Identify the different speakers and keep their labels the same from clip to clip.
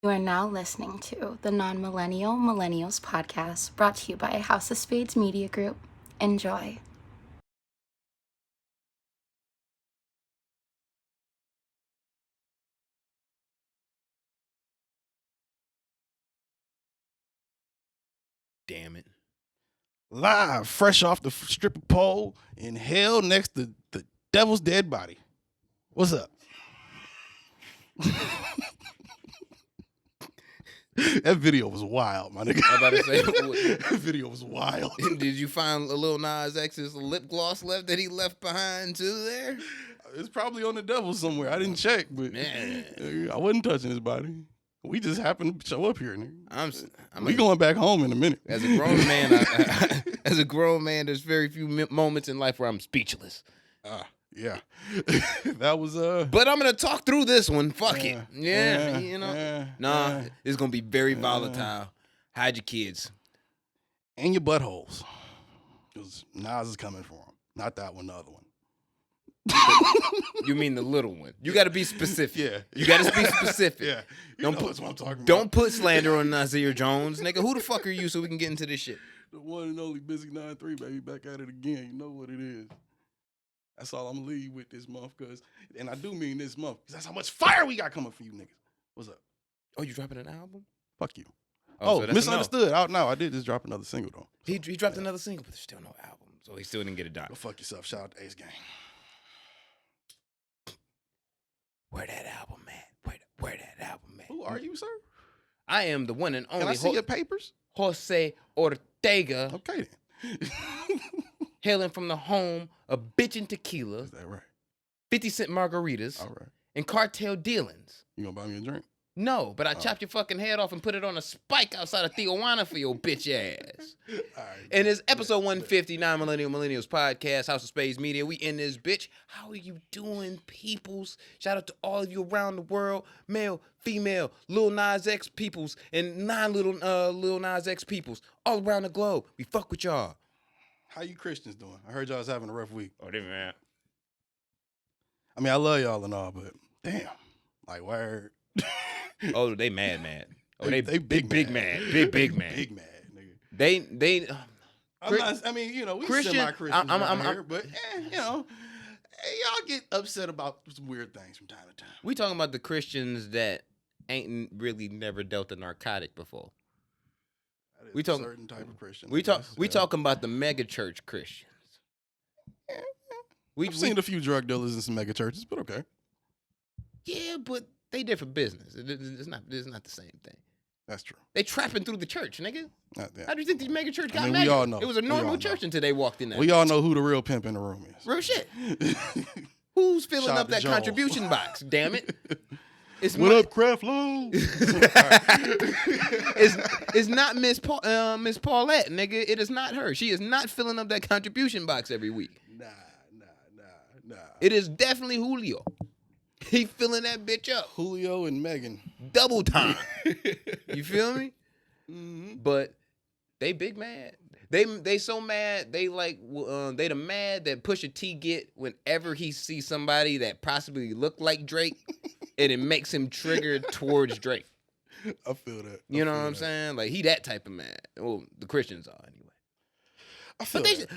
Speaker 1: You are now listening to the Non-Millennial Millennials podcast, brought to you by House of Spades Media Group. Enjoy.
Speaker 2: Damn it.
Speaker 3: Live, fresh off the stripper pole in hell next to the devil's dead body. What's up? That video was wild, my nigga.
Speaker 2: I'm about to say,
Speaker 3: that video was wild.
Speaker 2: did you find a Lil Nas X's lip gloss left that he left behind too there?
Speaker 3: It's probably on the devil somewhere. I didn't check, but
Speaker 2: Man.
Speaker 3: I wasn't touching his body. We just happened to show up here, nigga.
Speaker 2: We
Speaker 3: going back home in a minute.
Speaker 2: As a grown man, as a grown man, there's very few moments in life where I'm speechless.
Speaker 3: Yeah. That was
Speaker 2: But I'm gonna talk through this one. Fuck it. Yeah, you know. It's gonna be very volatile. Hide your kids.
Speaker 3: And your buttholes. Because Nas is coming for him. Not that one, the other one.
Speaker 2: You mean the little one? You got to be specific.
Speaker 3: Yeah.
Speaker 2: You got to be specific.
Speaker 3: Yeah. That's what I'm talking about.
Speaker 2: Don't put slander on Nasir Jones, nigga. Who the fuck are you so we can get into this shit?
Speaker 3: The one and only Busy 9-3, baby. Back at it again. You know what it is. That's all I'm going to leave with this month. And I do mean this month. Because that's how much fire we got coming for you niggas. What's up?
Speaker 2: Oh, you dropping an album?
Speaker 3: Fuck you.
Speaker 2: So that's
Speaker 3: misunderstood. No, I did just drop another single, though.
Speaker 2: He dropped another single, but there's still no album. So he still didn't get it done.
Speaker 3: Go fuck yourself. Shout out to Ace Gang.
Speaker 2: Where that album at? Where that album at?
Speaker 3: Who are you, sir?
Speaker 2: I am the one and only
Speaker 3: Can I see your papers?
Speaker 2: Jose Ortega,
Speaker 3: Okay, then.
Speaker 2: hailing from the home of bitchin' tequila,
Speaker 3: Is that right?
Speaker 2: 50 cent margaritas,
Speaker 3: All right.
Speaker 2: and cartel dealings.
Speaker 3: You gonna buy me a drink?
Speaker 2: No, but I chopped your fucking head off and put it on a spike outside of Tijuana for your bitch ass.
Speaker 3: All right.
Speaker 2: And it's episode 150, Non-Millennial Millennials Podcast, House of Spades Media. We in this bitch. How are you doing, peoples? Shout out to all of you around the world, male, female, Lil Nas X peoples, and Lil Nas X peoples all around the globe. We fuck with y'all.
Speaker 3: How you Christians doing? I heard y'all was having a rough week.
Speaker 2: Oh, they man.
Speaker 3: I mean, I love y'all and all, but damn, like word.
Speaker 2: Oh, they mad. Oh, they big mad. Big mad.
Speaker 3: Big mad, nigga.
Speaker 2: They.
Speaker 3: I mean, you know, we
Speaker 2: Christian,
Speaker 3: semi-Christians
Speaker 2: I'm
Speaker 3: here, but you know, y'all get upset about some weird things from time to time.
Speaker 2: We talking about the Christians that ain't really never dealt a narcotic before.
Speaker 3: That is a certain type of Christian.
Speaker 2: We talking about the mega church Christians.
Speaker 3: We've seen a few drug dealers in some mega churches, but okay.
Speaker 2: Yeah, but they different business. It's not the same thing.
Speaker 3: That's true.
Speaker 2: They trapping through the church, nigga.
Speaker 3: Yeah.
Speaker 2: How do you think these mega church got
Speaker 3: I mean,
Speaker 2: mega?
Speaker 3: we all know.
Speaker 2: It was a normal church until they walked in there.
Speaker 3: We all know who the real pimp in the room is.
Speaker 2: Real shit. Who's filling
Speaker 3: Shout
Speaker 2: up
Speaker 3: out to
Speaker 2: that
Speaker 3: Joel.
Speaker 2: contribution box? Damn it.
Speaker 3: What up, Kraft Low?
Speaker 2: It's not Miss Paulette, nigga. It is not her. She is not filling up that contribution box every week.
Speaker 3: Nah.
Speaker 2: It is definitely Julio. He filling that bitch up.
Speaker 3: Julio and Megan.
Speaker 2: Double time. You feel me?
Speaker 3: Mm-hmm.
Speaker 2: But they big mad. They so mad. They like they the mad that Pusha T get whenever he sees somebody that possibly look like Drake, and it makes him triggered towards Drake.
Speaker 3: I feel that.
Speaker 2: You know what I'm saying? Like he that type of mad. Well, the Christians are anyway.
Speaker 3: I feel that.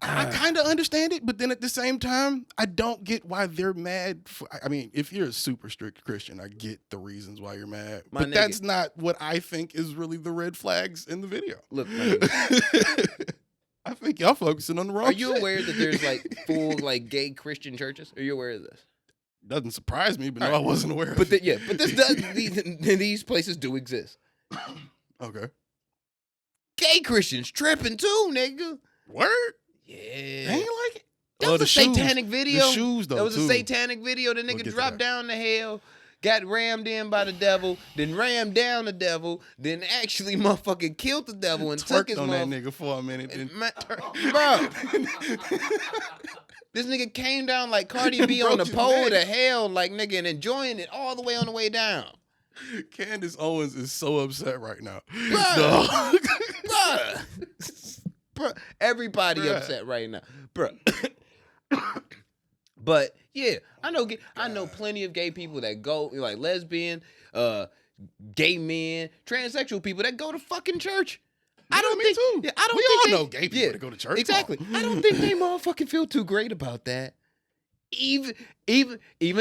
Speaker 3: I kind of understand it, but then at the same time, I don't get why they're mad. I mean, if you're a super strict Christian, I get the reasons why you're mad. But that's not what I think is really the red flags in the video.
Speaker 2: Look,
Speaker 3: I think y'all focusing on the wrong
Speaker 2: Are you
Speaker 3: shit.
Speaker 2: aware that there's like full like gay Christian churches? Are you aware of this?
Speaker 3: Doesn't surprise me, but no, I wasn't aware of
Speaker 2: but
Speaker 3: it.
Speaker 2: But this does these places do exist.
Speaker 3: Okay.
Speaker 2: Gay Christians tripping too, nigga.
Speaker 3: Word?
Speaker 2: Yeah.
Speaker 3: They ain't like it.
Speaker 2: That was a satanic video.
Speaker 3: The shoes, though,
Speaker 2: that was
Speaker 3: too.
Speaker 2: a satanic video. The nigga dropped down to hell, got rammed in by the devil, then rammed down the devil, then actually motherfucking killed the devil and took his
Speaker 3: on that nigga for a minute.
Speaker 2: Bro. This nigga came down like Cardi B on the pole to hell, like nigga, and enjoying it all the way on the way down.
Speaker 3: Candace Owens is so upset right now.
Speaker 2: Bruh. Everybody upset right now. Bruh. But yeah, I know plenty of gay people that go like lesbian, gay men, transsexual people that go to fucking church.
Speaker 3: I don't think too.
Speaker 2: Yeah, I don't
Speaker 3: we
Speaker 2: think
Speaker 3: all
Speaker 2: they,
Speaker 3: know gay people that go to church.
Speaker 2: Exactly. I don't think they motherfucking feel too great about that. Even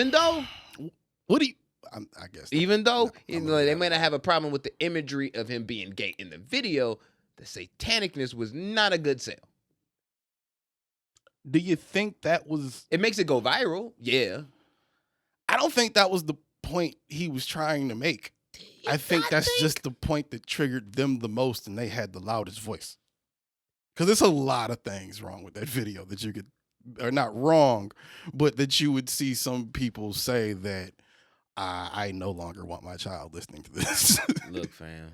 Speaker 2: though,
Speaker 3: what do you? I guess.
Speaker 2: Even though they may not have a problem with the imagery of him being gay in the video, the satanicness was not a good sell.
Speaker 3: Do you think that was?
Speaker 2: It makes it go viral. Yeah.
Speaker 3: I don't think that was the point he was trying to make. I think that's just the point that triggered them the most, and they had the loudest voice. Because there's a lot of things wrong with that video that you could, or not wrong, but that you would see some people say that I no longer want my child listening to this.
Speaker 2: Look, fam.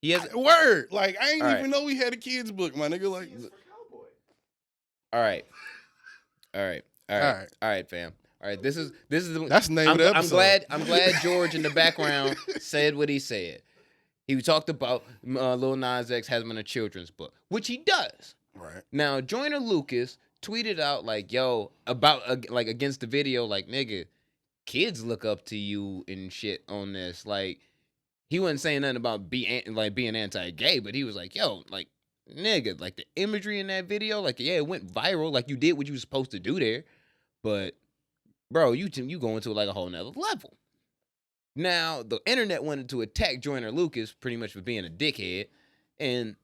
Speaker 2: He has
Speaker 3: word. Like, I ain't
Speaker 2: All
Speaker 3: even know we had a kids book, my nigga. Like,
Speaker 2: Is For Cowboy. All right, fam. All right, this is
Speaker 3: that's the name of the episode.
Speaker 2: I'm glad George in the background said what he said. He talked about Lil Nas X has him in a children's book, which he does.
Speaker 3: Right.
Speaker 2: Now, Joyner Lucas tweeted out like, "Yo, about like against the video, like nigga, kids look up to you and shit on this." Like, he wasn't saying nothing about being anti-gay, but he was like, "Yo, like nigga, like the imagery in that video, like yeah, it went viral, like you did what you were supposed to do there, but." Bro, you going to like a whole nother level. Now, the internet wanted to attack Joyner Lucas pretty much for being a dickhead. And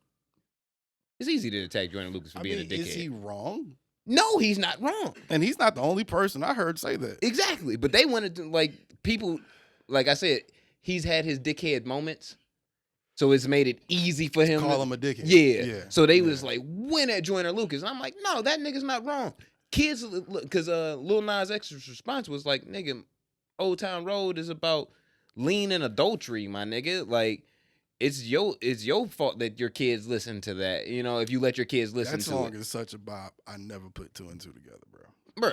Speaker 2: it's easy to attack Joyner Lucas for being a dickhead.
Speaker 3: Is he wrong?
Speaker 2: No, he's not wrong.
Speaker 3: And he's not the only person I heard say that.
Speaker 2: Exactly. But they wanted to, like, people, like I said, he's had his dickhead moments. So it's made it easy for him.
Speaker 3: Call him a dickhead.
Speaker 2: Yeah. So they was like, win at Joyner Lucas. And I'm like, no, that nigga's not wrong. Kids, because Lil Nas X's response was like, nigga, Old Town Road is about lean and adultery, my nigga. Like, it's your fault that your kids listen to that. You know, if you let your kids listen to it.
Speaker 3: That song is such a bop. I never put two and two together, bro.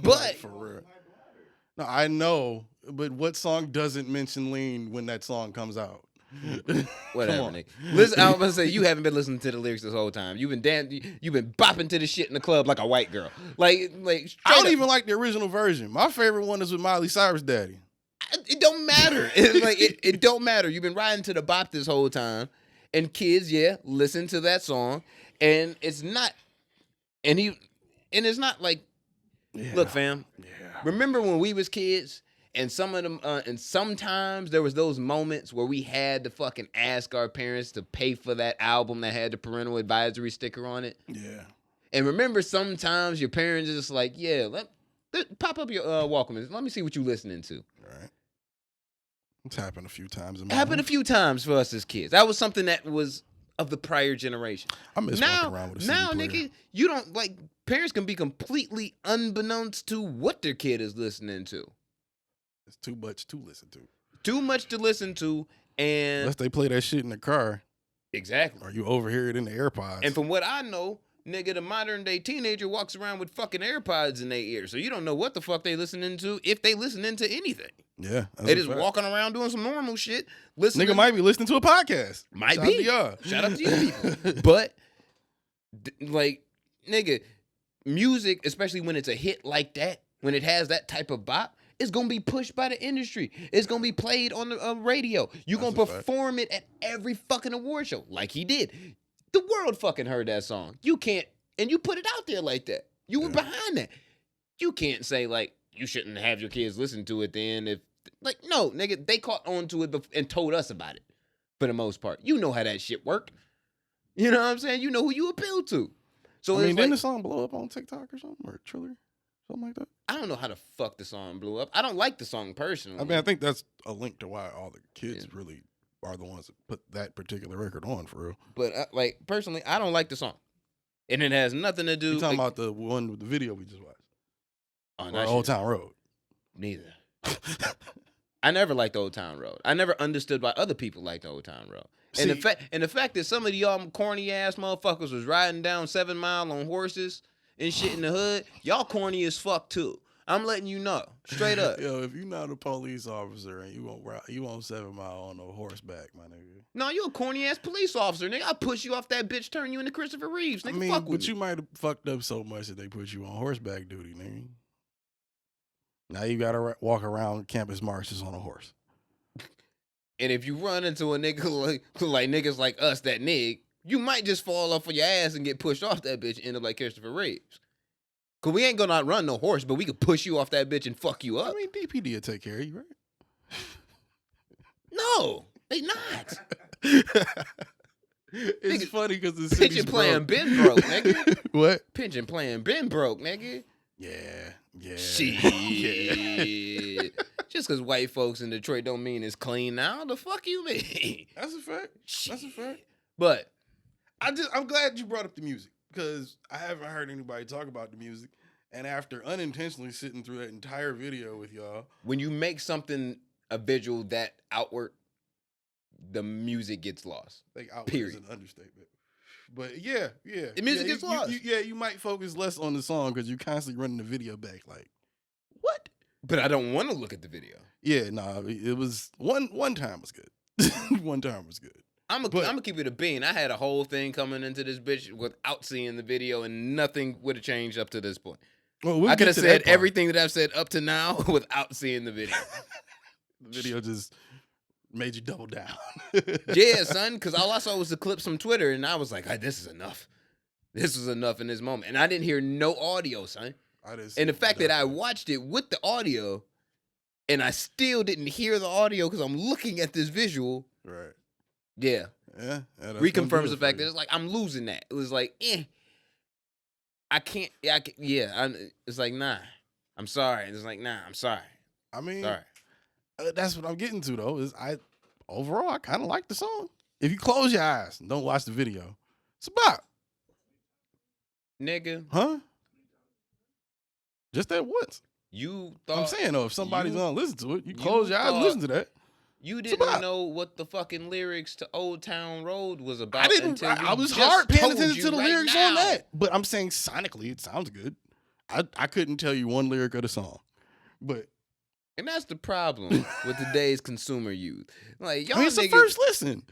Speaker 2: But
Speaker 3: like, for real. No, I know, but what song doesn't mention lean when that song comes out?
Speaker 2: Whatever, nigga. Listen, I was gonna say you haven't been listening to the lyrics this whole time. You've been bopping to the shit in the club like a white girl. Like
Speaker 3: I don't even like the original version. My favorite one is with Miley Cyrus' daddy.
Speaker 2: It don't matter. It don't matter. You've been riding to the bop this whole time, and kids, listen to that song, and it's not, and it's not like, look, fam. Yeah. Remember when we was kids? And some of them, and sometimes there was those moments where we had to fucking ask our parents to pay for that album that had the parental advisory sticker on it.
Speaker 3: Yeah.
Speaker 2: And remember, sometimes your parents are just like, yeah, pop up your Walkman. Let me see what you listening to.
Speaker 3: All right. It's happened a few times.
Speaker 2: It happened a few times for us as kids. That was something that was of the prior generation.
Speaker 3: I miss walking around with a CD player.
Speaker 2: Nigga, you don't, like, parents can be completely unbeknownst to what their kid is listening to.
Speaker 3: It's too much to listen to.
Speaker 2: Too much to listen to, and
Speaker 3: unless they play that shit in the car.
Speaker 2: Exactly.
Speaker 3: Or you overhear it in the AirPods.
Speaker 2: And from what I know, nigga, the modern day teenager walks around with fucking AirPods in their ear. So you don't know what the fuck they listening to, if they listening to anything.
Speaker 3: Yeah.
Speaker 2: They just walking around doing some normal shit.
Speaker 3: Nigga might be listening to a podcast.
Speaker 2: Might be. Shout out to you people. But, like, nigga, music, especially when it's a hit like that, when it has that type of bop, it's going to be pushed by the industry. It's going to be played on the radio. You're going to perform it at every fucking award show like he did. The world fucking heard that song. You can't, and you put it out there like that. You were behind that. You can't say, like, you shouldn't have your kids listen to it then. If, like, no, nigga, they caught on to it and told us about it for the most part. You know how that shit worked. You know what I'm saying? You know who you appeal to. So
Speaker 3: I mean, didn't the song blow up on TikTok or something? Or Triller? Something like that?
Speaker 2: I don't know how the fuck the song blew up. I don't like the song personally.
Speaker 3: I mean, I think that's a link to why all the kids really are the ones that put that particular record on, for real.
Speaker 2: But, like, personally, I don't like the song. And it has nothing to do...
Speaker 3: You talking about the one with the video we just watched?
Speaker 2: Or
Speaker 3: Old Town Road?
Speaker 2: Neither. I never liked Old Town Road. I never understood why other people liked Old Town Road. And the fact that some of y'all corny-ass motherfuckers was riding down 7 Mile on horses and shit in the hood, y'all corny as fuck, too. I'm letting you know straight up.
Speaker 3: Yo, if you're not a police officer and you won't 7 Mile on a horseback, my nigga.
Speaker 2: No, you a corny ass police officer, nigga. I'll push you off that bitch, turn you into Christopher Reeves, nigga.
Speaker 3: I mean,
Speaker 2: fuck with
Speaker 3: but
Speaker 2: me.
Speaker 3: you might have fucked up so much that they put you on horseback duty, nigga. Now you gotta walk around campus marches on a horse.
Speaker 2: And if you run into a nigga like niggas like us that nig, you might just fall off of your ass and get pushed off that bitch and end up like Christopher Reeves. Cause we ain't gonna run no horse, but we could push you off that bitch and fuck you up.
Speaker 3: I mean, DPD will take care of you, right?
Speaker 2: No, they not.
Speaker 3: It's
Speaker 2: nigga,
Speaker 3: funny because the city's
Speaker 2: Pigeon playing
Speaker 3: broke.
Speaker 2: been broke, nigga.
Speaker 3: What?
Speaker 2: Pigeon playing been broke, nigga.
Speaker 3: Yeah.
Speaker 2: Shit.
Speaker 3: Yeah.
Speaker 2: Just because white folks in Detroit don't mean it's clean now. The fuck you mean?
Speaker 3: That's a fact.
Speaker 2: Shit.
Speaker 3: That's a fact.
Speaker 2: But
Speaker 3: I'm glad you brought up the music because I haven't heard anybody talk about the music. And after unintentionally sitting through that entire video with y'all,
Speaker 2: when you make something a visual that outward, the music gets lost.
Speaker 3: like outward
Speaker 2: Period.
Speaker 3: is an understatement. But yeah.
Speaker 2: The music gets lost.
Speaker 3: You might focus less on the song because you constantly running the video back. Like, what?
Speaker 2: But I don't want to look at the video.
Speaker 3: Yeah, nah. It was one time was good. One time was good.
Speaker 2: I'm gonna keep it a bean. I had a whole thing coming into this bitch without seeing the video, and nothing would have changed up to this point.
Speaker 3: Well,
Speaker 2: I could have said everything that I've said up to now without seeing the video.
Speaker 3: The video just made you double down.
Speaker 2: Yeah, son, because all I saw was the clips from Twitter, and I was like, this is enough. This is enough in this moment. And I didn't hear no audio, son. And the fact that I watched it with the audio, and I still didn't hear the audio because I'm looking at this visual.
Speaker 3: Right.
Speaker 2: Yeah.
Speaker 3: Yeah.
Speaker 2: Reconfirms the fact that it's like, I'm losing that. It was like, I can't, it's like, nah, I'm sorry. It's like, nah, I'm sorry.
Speaker 3: I mean,
Speaker 2: Sorry.
Speaker 3: That's what I'm getting to though. Overall I kind of like the song. If you close your eyes and don't watch the video, it's about
Speaker 2: Nigga.
Speaker 3: huh? Just that once.
Speaker 2: You thought.
Speaker 3: I'm saying though, if somebody's gonna listen to it, you close your eyes and listen to that.
Speaker 2: You didn't know what the fucking lyrics to Old Town Road was about.
Speaker 3: I didn't.
Speaker 2: Until
Speaker 3: I was
Speaker 2: just
Speaker 3: hard paying
Speaker 2: told
Speaker 3: attention
Speaker 2: you
Speaker 3: to the
Speaker 2: right
Speaker 3: lyrics
Speaker 2: now.
Speaker 3: on that. But I'm saying sonically, it sounds good. I couldn't tell you one lyric of the song, but
Speaker 2: And that's the problem with today's consumer youth. Like y'all,
Speaker 3: it's
Speaker 2: niggas,
Speaker 3: a first listen.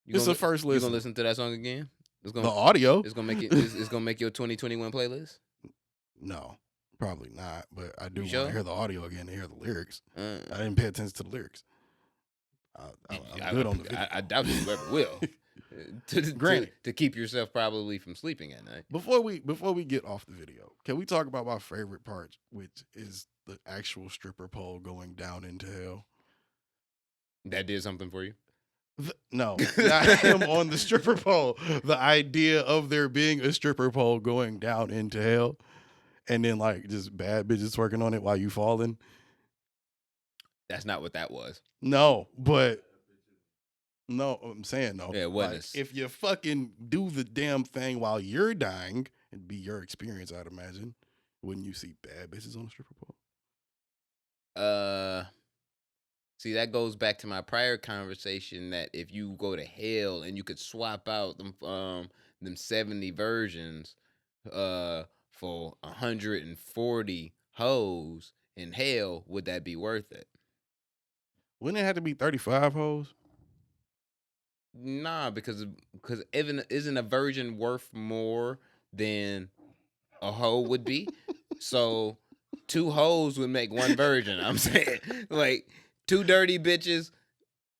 Speaker 3: It's a first
Speaker 2: You
Speaker 3: listen.
Speaker 2: gonna listen to that song again? It's
Speaker 3: The audio.
Speaker 2: It's gonna make it. It's gonna make your 2021 playlist.
Speaker 3: No, probably not. But I do
Speaker 2: You
Speaker 3: want
Speaker 2: sure?
Speaker 3: to hear the audio again to hear the lyrics.
Speaker 2: Uh,
Speaker 3: I didn't pay attention to the lyrics. I'm good on the video.
Speaker 2: I doubt you ever will.
Speaker 3: Granted.
Speaker 2: To keep yourself probably from sleeping at night.
Speaker 3: Before we get off the video, can we talk about my favorite part, which is the actual stripper pole going down into hell?
Speaker 2: That did something for you.
Speaker 3: No, not him on the stripper pole. The idea of there being a stripper pole going down into hell, and then like just bad bitches working on it while you falling.
Speaker 2: That's not what that was.
Speaker 3: No, but no, I'm saying no.
Speaker 2: Yeah, it
Speaker 3: like,
Speaker 2: wasn't.
Speaker 3: if you fucking do the damn thing while you're dying, it'd be your experience, I'd imagine. Wouldn't you see bad bitches on the stripper pole?
Speaker 2: See, that goes back to my prior conversation that if you go to hell and you could swap out them 70 versions for 140 hoes in hell, would that be worth it?
Speaker 3: Wouldn't it have to be 35 hoes?
Speaker 2: Nah, because isn't a virgin worth more than a hoe would be? So 2 hoes would make 1 virgin. I'm saying, like, 2 dirty bitches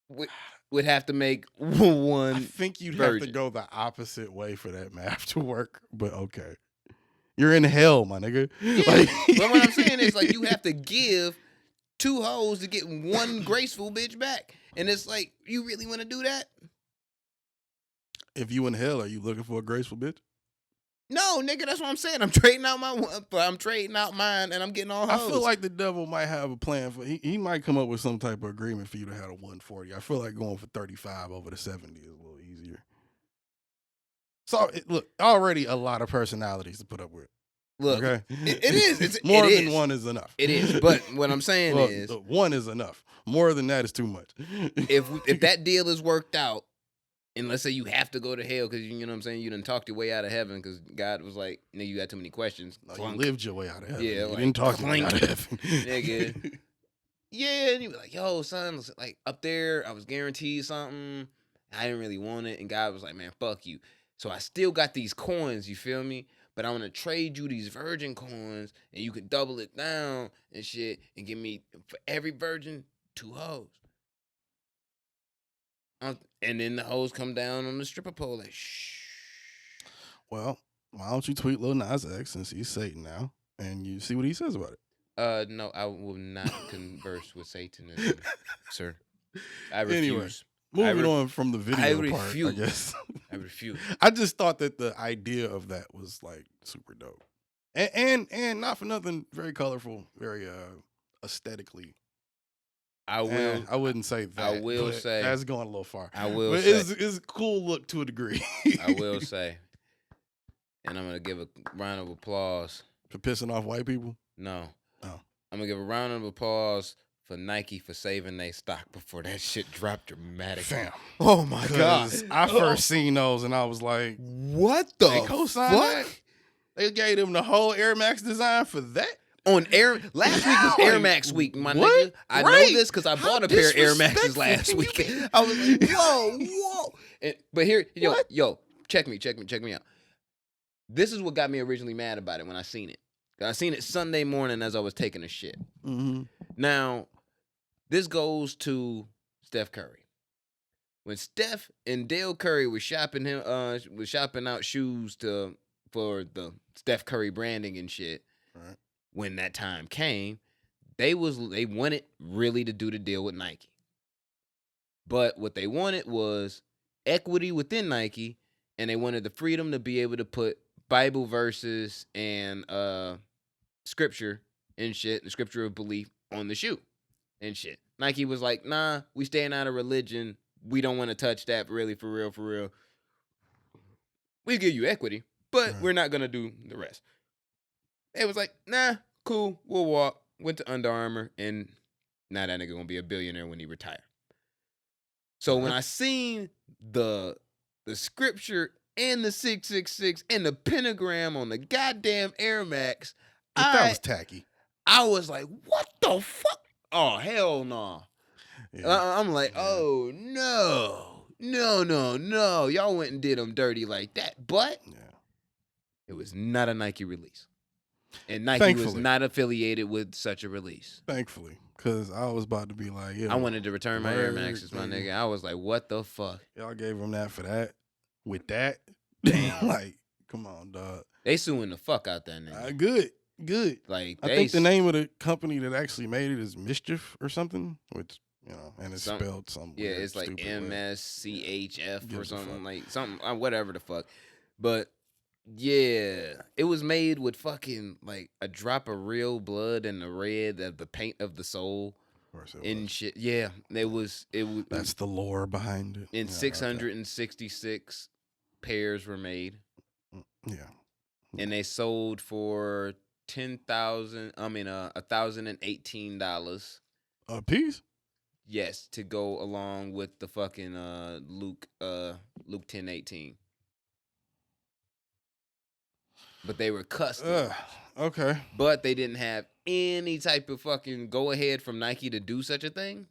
Speaker 2: would have to make 1.
Speaker 3: I think you'd
Speaker 2: virgin.
Speaker 3: have to go the opposite way for that math to work, but okay. You're in hell, my nigga.
Speaker 2: Yeah,
Speaker 3: Like,
Speaker 2: but what I'm saying is, like, you have to give 2 hoes to get 1 graceful bitch back. And it's like, you really want to do that?
Speaker 3: if you in hell, are you looking for a graceful bitch?
Speaker 2: No, nigga, that's what I'm saying. I'm trading out mine, and I'm getting all hoes.
Speaker 3: I feel like the devil might have a plan for. He might come up with some type of agreement for you to have a 140. I feel like going for 35 over the 70 is a little easier. So look, already a lot of personalities to put up with.
Speaker 2: Look,
Speaker 3: okay,
Speaker 2: it is. It's
Speaker 3: more
Speaker 2: it
Speaker 3: than
Speaker 2: is.
Speaker 3: one is enough.
Speaker 2: It is, but what I'm saying
Speaker 3: Look,
Speaker 2: is,
Speaker 3: one is enough. More than that is too much.
Speaker 2: if that deal is worked out, and let's say you have to go to hell because you know what I'm saying, you done talked your way out of heaven because God was like, nigga, you got too many questions.
Speaker 3: No, you lived your way out of heaven.
Speaker 2: Yeah,
Speaker 3: you
Speaker 2: like,
Speaker 3: didn't talk your way out of heaven.
Speaker 2: Nigga. Yeah, and he was like, yo, son, like up there, I was guaranteed something. I didn't really want it. And God was like, man, fuck you. So I still got these coins, you feel me? But I want to trade you these virgin coins and you can double it down and shit and give me, for every virgin, 2 hoes. And then the hoes come down on the stripper pole like, shh.
Speaker 3: Well, why don't you tweet Lil Nas X since he's Satan now and you see what he says about it?
Speaker 2: No, I will not converse with Satanism, sir. I refuse.
Speaker 3: Anyway, moving on from the video part, I guess.
Speaker 2: I refuse.
Speaker 3: I just thought that the idea of that was like super dope, and not for nothing, very colorful, very aesthetically.
Speaker 2: I will.
Speaker 3: I wouldn't say that.
Speaker 2: I will say
Speaker 3: that's going a little far.
Speaker 2: I will
Speaker 3: but
Speaker 2: say
Speaker 3: it's a cool look to a degree.
Speaker 2: I will say, and I'm gonna give a round of applause
Speaker 3: for pissing off white people.
Speaker 2: No.
Speaker 3: Oh.
Speaker 2: I'm gonna give a round of applause for Nike for saving their stock before that shit dropped dramatically.
Speaker 3: Fam.
Speaker 2: Oh my God.
Speaker 3: I first seen those and I was like,
Speaker 2: what the
Speaker 3: they co-signed that? They gave them the whole Air Max design for that?
Speaker 2: On Air last week was Air Max week, my nigga. I know this because I bought a pair of Air Maxes last week. I was like, whoa. But here, yo, check me out. This is what got me originally mad about it when I seen it. I seen it Sunday morning as I was taking a shit.
Speaker 3: Mm-hmm.
Speaker 2: Now, this goes to Steph Curry. When Steph and Dale Curry was shopping out shoes for the Steph Curry branding and shit.
Speaker 3: Right.
Speaker 2: When that time came, they wanted really to do the deal with Nike. But what they wanted was equity within Nike, and they wanted the freedom to be able to put Bible verses and scripture and shit, the scripture of belief on the shoe and shit. Nike was like, nah, we staying out of religion. We don't want to touch that really, for real. We give you equity, but we're not going to do the rest. It was like, nah, cool, we'll walk. Went to Under Armour, and now that nigga going to be a billionaire when he retire. So when I seen the scripture and the 666 and the pentagram on the goddamn Air Max,
Speaker 3: that was tacky.
Speaker 2: I was like, what the fuck? Oh, hell no. Yeah. I'm like, oh, no. Y'all went and did them dirty like that. But it was not a Nike release. And Nike was not affiliated with such a release.
Speaker 3: Thankfully. Because I was about to be like,
Speaker 2: I wanted to return my Air Maxes, my nigga. I was like, what the fuck?
Speaker 3: Y'all gave them that for that? With that? Damn. Like, come on, dog.
Speaker 2: They suing the fuck out that nigga.
Speaker 3: Good.
Speaker 2: Like,
Speaker 3: I think the name of the company that actually made it is Mischief or something, which, and it's spelled something.
Speaker 2: Yeah, it's like MSCHF or something, like something, whatever the fuck. But yeah, it was made with fucking like a drop of real blood and the red of the paint of the soul.
Speaker 3: Of course it
Speaker 2: and
Speaker 3: was.
Speaker 2: Shit. Yeah, it was.
Speaker 3: That's the lore behind it.
Speaker 2: And 666 pairs were made.
Speaker 3: Yeah.
Speaker 2: And they sold for $1,018
Speaker 3: a piece.
Speaker 2: Yes, to go along with the fucking Luke 10:18. But they were custom.
Speaker 3: Okay.
Speaker 2: But they didn't have any type of fucking go ahead from Nike to do such a thing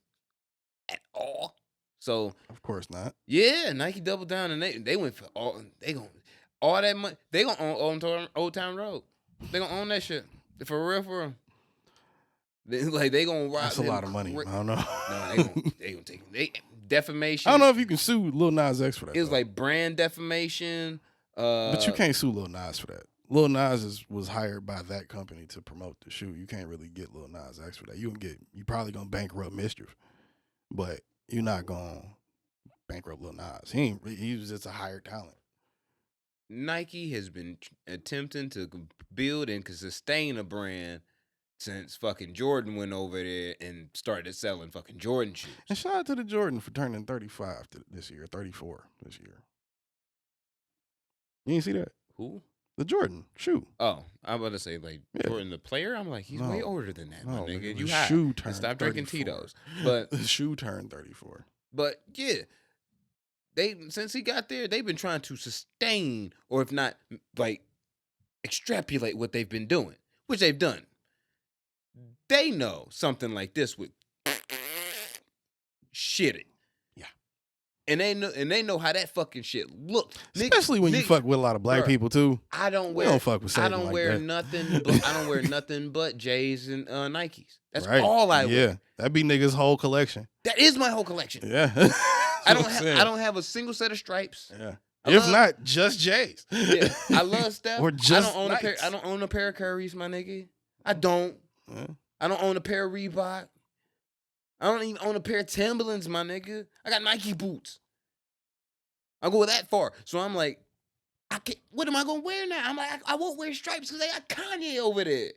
Speaker 2: at all. So
Speaker 3: of course not.
Speaker 2: Yeah, Nike doubled down and they went for all that money. They gonna own Old Town Road. They gonna own that shit for real. They gonna rob.
Speaker 3: That's a lot of money. I don't know.
Speaker 2: No, they gonna take defamation.
Speaker 3: I don't know if you can sue Lil Nas X for that.
Speaker 2: It was like brand defamation.
Speaker 3: But you can't sue Lil Nas for that. Lil Nas was hired by that company to promote the shoe. You can't really get Lil Nas X for that. You probably gonna bankrupt Mischief, but you're not gonna bankrupt Lil Nas. He was just a hired talent.
Speaker 2: Nike has been attempting to build and sustain a brand since fucking Jordan went over there and started selling fucking Jordan shoes.
Speaker 3: And shout out to the Jordan for turning 35 this year, 34 this year. You didn't see that?
Speaker 2: Who?
Speaker 3: The Jordan shoe.
Speaker 2: Oh, I'm about to say Jordan the player. I'm like, he's way older than that, my nigga. You high.
Speaker 3: Shoe turned.
Speaker 2: Stop drinking
Speaker 3: 34.
Speaker 2: Tito's. But
Speaker 3: the shoe turned 34.
Speaker 2: But yeah, since he got there, they've been trying to sustain, or if not, like, extrapolate what they've been doing, which they've done. They know something like this would shit it.
Speaker 3: Yeah.
Speaker 2: And they know how that fucking shit looked.
Speaker 3: Especially when you fuck with a lot of black people too.
Speaker 2: I don't
Speaker 3: We don't fuck with Satan like that.
Speaker 2: nothing but I don't wear nothing but J's and Nikes. That's
Speaker 3: Right.
Speaker 2: all I wear.
Speaker 3: Yeah. That'd be niggas' whole collection.
Speaker 2: That is my whole collection.
Speaker 3: Yeah.
Speaker 2: I don't have a single set of stripes.
Speaker 3: Yeah. If not, just J's.
Speaker 2: Yeah, I love Steph.
Speaker 3: Or just
Speaker 2: I don't own
Speaker 3: Nikes.
Speaker 2: I don't own a pair of Currys, my nigga. I don't.
Speaker 3: Yeah.
Speaker 2: I don't own a pair of Reebok. I don't even own a pair of Timberlands, my nigga. I got Nike boots. I go that far. So I'm like, what am I gonna wear now? I'm like, I won't wear stripes because they got Kanye over there.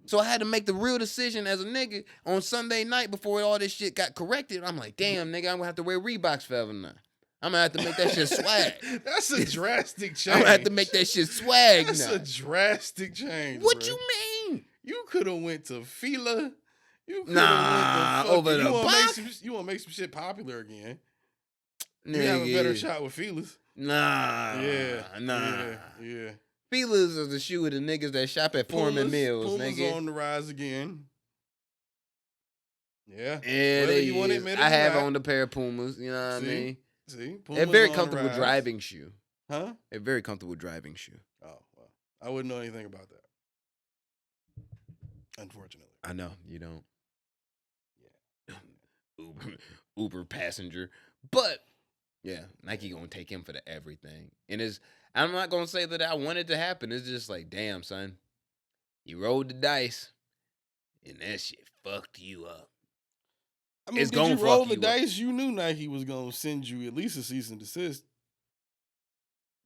Speaker 2: So I had to make the real decision as a nigga on Sunday night before all this shit got corrected. I'm like, damn, nigga, I'm gonna have to wear Reeboks forever now. I'm gonna have to make that shit swag.
Speaker 3: That's a drastic change.
Speaker 2: I'm gonna have to make that shit swag
Speaker 3: That's
Speaker 2: now.
Speaker 3: a drastic change.
Speaker 2: What
Speaker 3: bro.
Speaker 2: you mean?
Speaker 3: You could have went to Fila. You could
Speaker 2: Nah,
Speaker 3: have went to
Speaker 2: over the block.
Speaker 3: You want to make some shit popular again.
Speaker 2: Nigga.
Speaker 3: You have a better shot with Fila's.
Speaker 2: Nah.
Speaker 3: Yeah.
Speaker 2: Nah.
Speaker 3: Yeah.
Speaker 2: Feelers is the shoe of the niggas that shop at Foreman Mills,
Speaker 3: Puma's
Speaker 2: nigga.
Speaker 3: on the rise again. Yeah.
Speaker 2: Yeah,
Speaker 3: Whether
Speaker 2: they
Speaker 3: you want to
Speaker 2: is.
Speaker 3: admit it
Speaker 2: I
Speaker 3: or
Speaker 2: have
Speaker 3: not.
Speaker 2: owned a pair of Pumas, you know what I mean?
Speaker 3: See?
Speaker 2: They're
Speaker 3: Puma's
Speaker 2: very
Speaker 3: on the
Speaker 2: comfortable
Speaker 3: rise.
Speaker 2: driving shoe.
Speaker 3: Huh?
Speaker 2: A very comfortable driving shoe.
Speaker 3: Oh, well. I wouldn't know anything about that. Unfortunately.
Speaker 2: I know, you don't. Yeah. Uber passenger. But, yeah, Nike gonna take him for the everything. And I'm not gonna say that I want it to happen. It's just like, damn, son. You rolled the dice, and that shit fucked you up.
Speaker 3: I mean,
Speaker 2: It's
Speaker 3: did
Speaker 2: gonna
Speaker 3: you roll
Speaker 2: fuck
Speaker 3: the
Speaker 2: you up.
Speaker 3: dice? You knew Nike was gonna send you at least a cease and desist.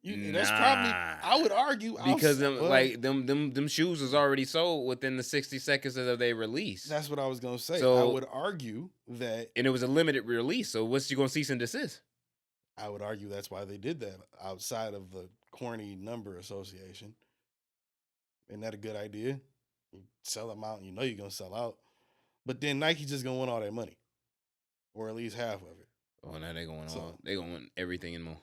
Speaker 3: That's probably. I would argue
Speaker 2: because them shoes was already sold within the 60 seconds of their release.
Speaker 3: That's what I was gonna say.
Speaker 2: So-
Speaker 3: I would argue that.
Speaker 2: And it was a limited release. So what's you gonna cease and desist?
Speaker 3: I would argue that's why they did that outside of the corny number association. Isn't that a good idea? You sell them out, and you know you're gonna sell out. But then Nike just gonna want all that money, or at least half of it.
Speaker 2: Oh, now they going they gonna want everything and more.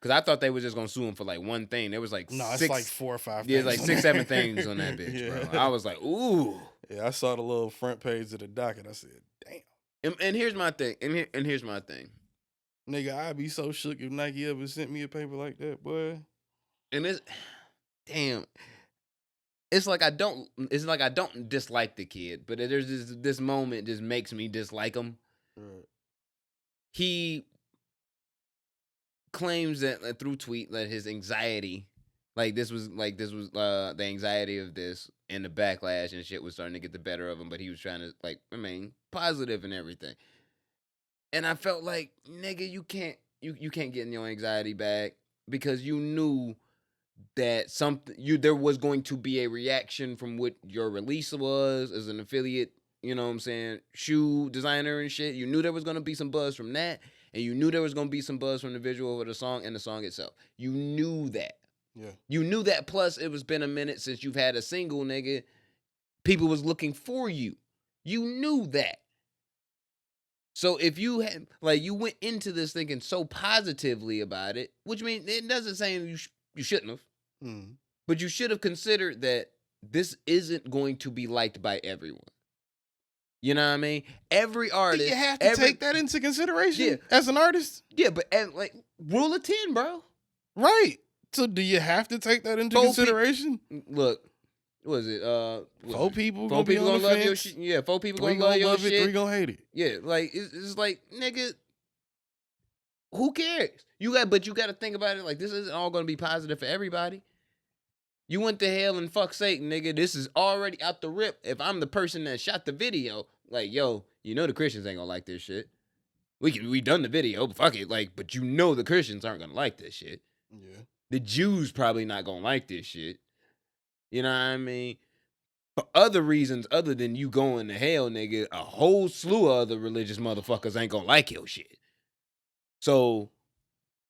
Speaker 2: Cause I thought they was just gonna sue him for like one thing. There was like
Speaker 3: No,
Speaker 2: six,
Speaker 3: it's like 4 or 5.
Speaker 2: yeah,
Speaker 3: things
Speaker 2: like
Speaker 3: on
Speaker 2: 6,
Speaker 3: there.
Speaker 2: 7 things on that bitch,
Speaker 3: Yeah.
Speaker 2: bro. I was like, ooh.
Speaker 3: Yeah, I saw the little front page of the docket. I said, "Damn,
Speaker 2: And here's my thing. And here's my thing.
Speaker 3: nigga, I'd be so shook if Nike ever sent me a paper like that, boy."
Speaker 2: And damn. It's like I don't dislike the kid, but there's this moment just makes me dislike him.
Speaker 3: Right.
Speaker 2: He claims that through tweet that his anxiety, this was the anxiety of this and the backlash and shit was starting to get the better of him, but he was trying to remain positive and everything. And I felt like, nigga, you can't get in your anxiety back because you knew that there was going to be a reaction from what your release was as an affiliate, you know what I'm saying, shoe designer and shit. You knew there was going to be some buzz from that, and you knew there was going to be some buzz from the visual of the song and the song itself. You knew that.
Speaker 3: Yeah.
Speaker 2: You knew that, plus it was been a minute since you've had a single, nigga. People was looking for you. You knew that. So if you had, you went into this thinking so positively about it, which means it doesn't say you shouldn't have, but you should have considered that this isn't going to be liked by everyone. You know what I mean? Every artist,
Speaker 3: you have to take that into consideration as an artist.
Speaker 2: Yeah, but rule of 10, bro.
Speaker 3: Right. So do you have to take that into consideration?
Speaker 2: Look, what is it?
Speaker 3: 4 people.
Speaker 2: 4 people
Speaker 3: gonna
Speaker 2: gonna love your shit. Yeah, 4 people gonna love your shit.
Speaker 3: it. 3 gonna hate it.
Speaker 2: Yeah, it's like, nigga, who cares? But you got to think about it. This isn't all gonna be positive for everybody. You went to hell and fuck Satan, nigga. This is already out the rip. If I'm the person that shot the video, yo, the Christians ain't gonna like this shit. We done the video, but fuck it. But the Christians aren't gonna like this shit.
Speaker 3: Yeah.
Speaker 2: The Jews probably not gonna like this shit. You know what I mean? For other reasons other than you going to hell, nigga, a whole slew of other religious motherfuckers ain't gonna like your shit. So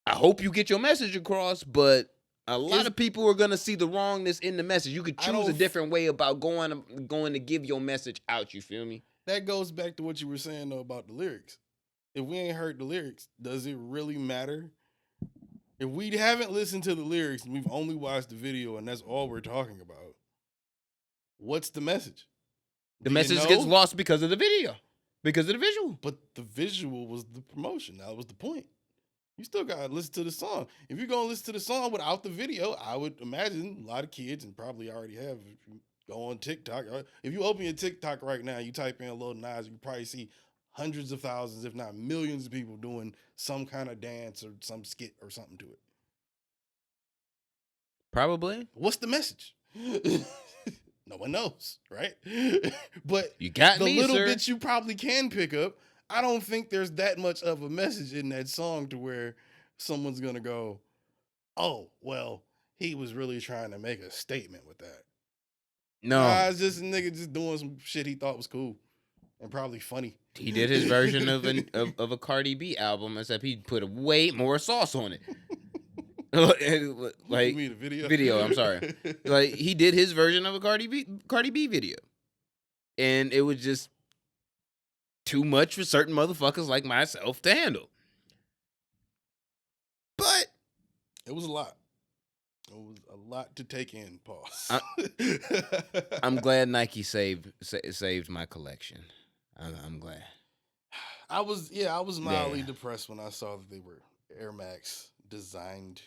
Speaker 2: I hope you get your message across, but a lot of people are gonna see the wrongness in the message. You could choose a different way about going to give your message out. You feel me?
Speaker 3: That goes back to what you were saying though about the lyrics. if we ain't heard the lyrics, does it really matter? If we haven't listened to the lyrics and we've only watched the video and that's all we're talking about, what's the message?
Speaker 2: The message gets lost because of the video, because of the visual.
Speaker 3: But the visual was the promotion. That was the point. You still gotta listen to the song. If you're gonna listen to the song without the video, I would imagine a lot of kids, and probably already have, if you go on TikTok. If you open your TikTok right now, you type in Lil Nas, you can probably see hundreds of thousands, if not millions of people doing some kind of dance or some skit or something to it.
Speaker 2: Probably.
Speaker 3: What's the message? No one knows, right? But
Speaker 2: you got
Speaker 3: the
Speaker 2: me,
Speaker 3: little
Speaker 2: sir.
Speaker 3: bits you probably can pick up, I don't think there's that much of a message in that song to where someone's gonna go, oh, well, he was really trying to make a statement with that.
Speaker 2: No.
Speaker 3: Nah, it's just a nigga just doing some shit he thought was cool and probably funny.
Speaker 2: He did his version of a Cardi B album, except he put way more sauce on it. Like,
Speaker 3: you mean a video?
Speaker 2: Video, I'm sorry. Like, he did his version of a Cardi B video. And it was just too much for certain motherfuckers like myself to handle. But
Speaker 3: it was a lot. It was a lot to take in, pause.
Speaker 2: I'm glad Nike saved my collection. I'm glad.
Speaker 3: I was mildly depressed when I saw that they were Air Max designed.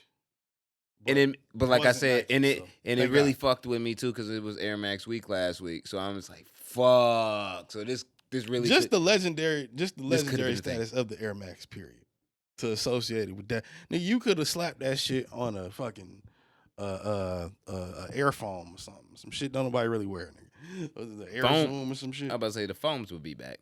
Speaker 2: But like I said,
Speaker 3: Nike,
Speaker 2: it really fucked with me too, because it was Air Max week last week. So I was like, fuck. So this really
Speaker 3: the legendary status of the Air Max period to associate it with that. Now you could have slapped that shit on a fucking air foam or something. Some shit don't nobody really wear, nigga. Was it the air foam or some shit?
Speaker 2: I was about to say the foams would be back.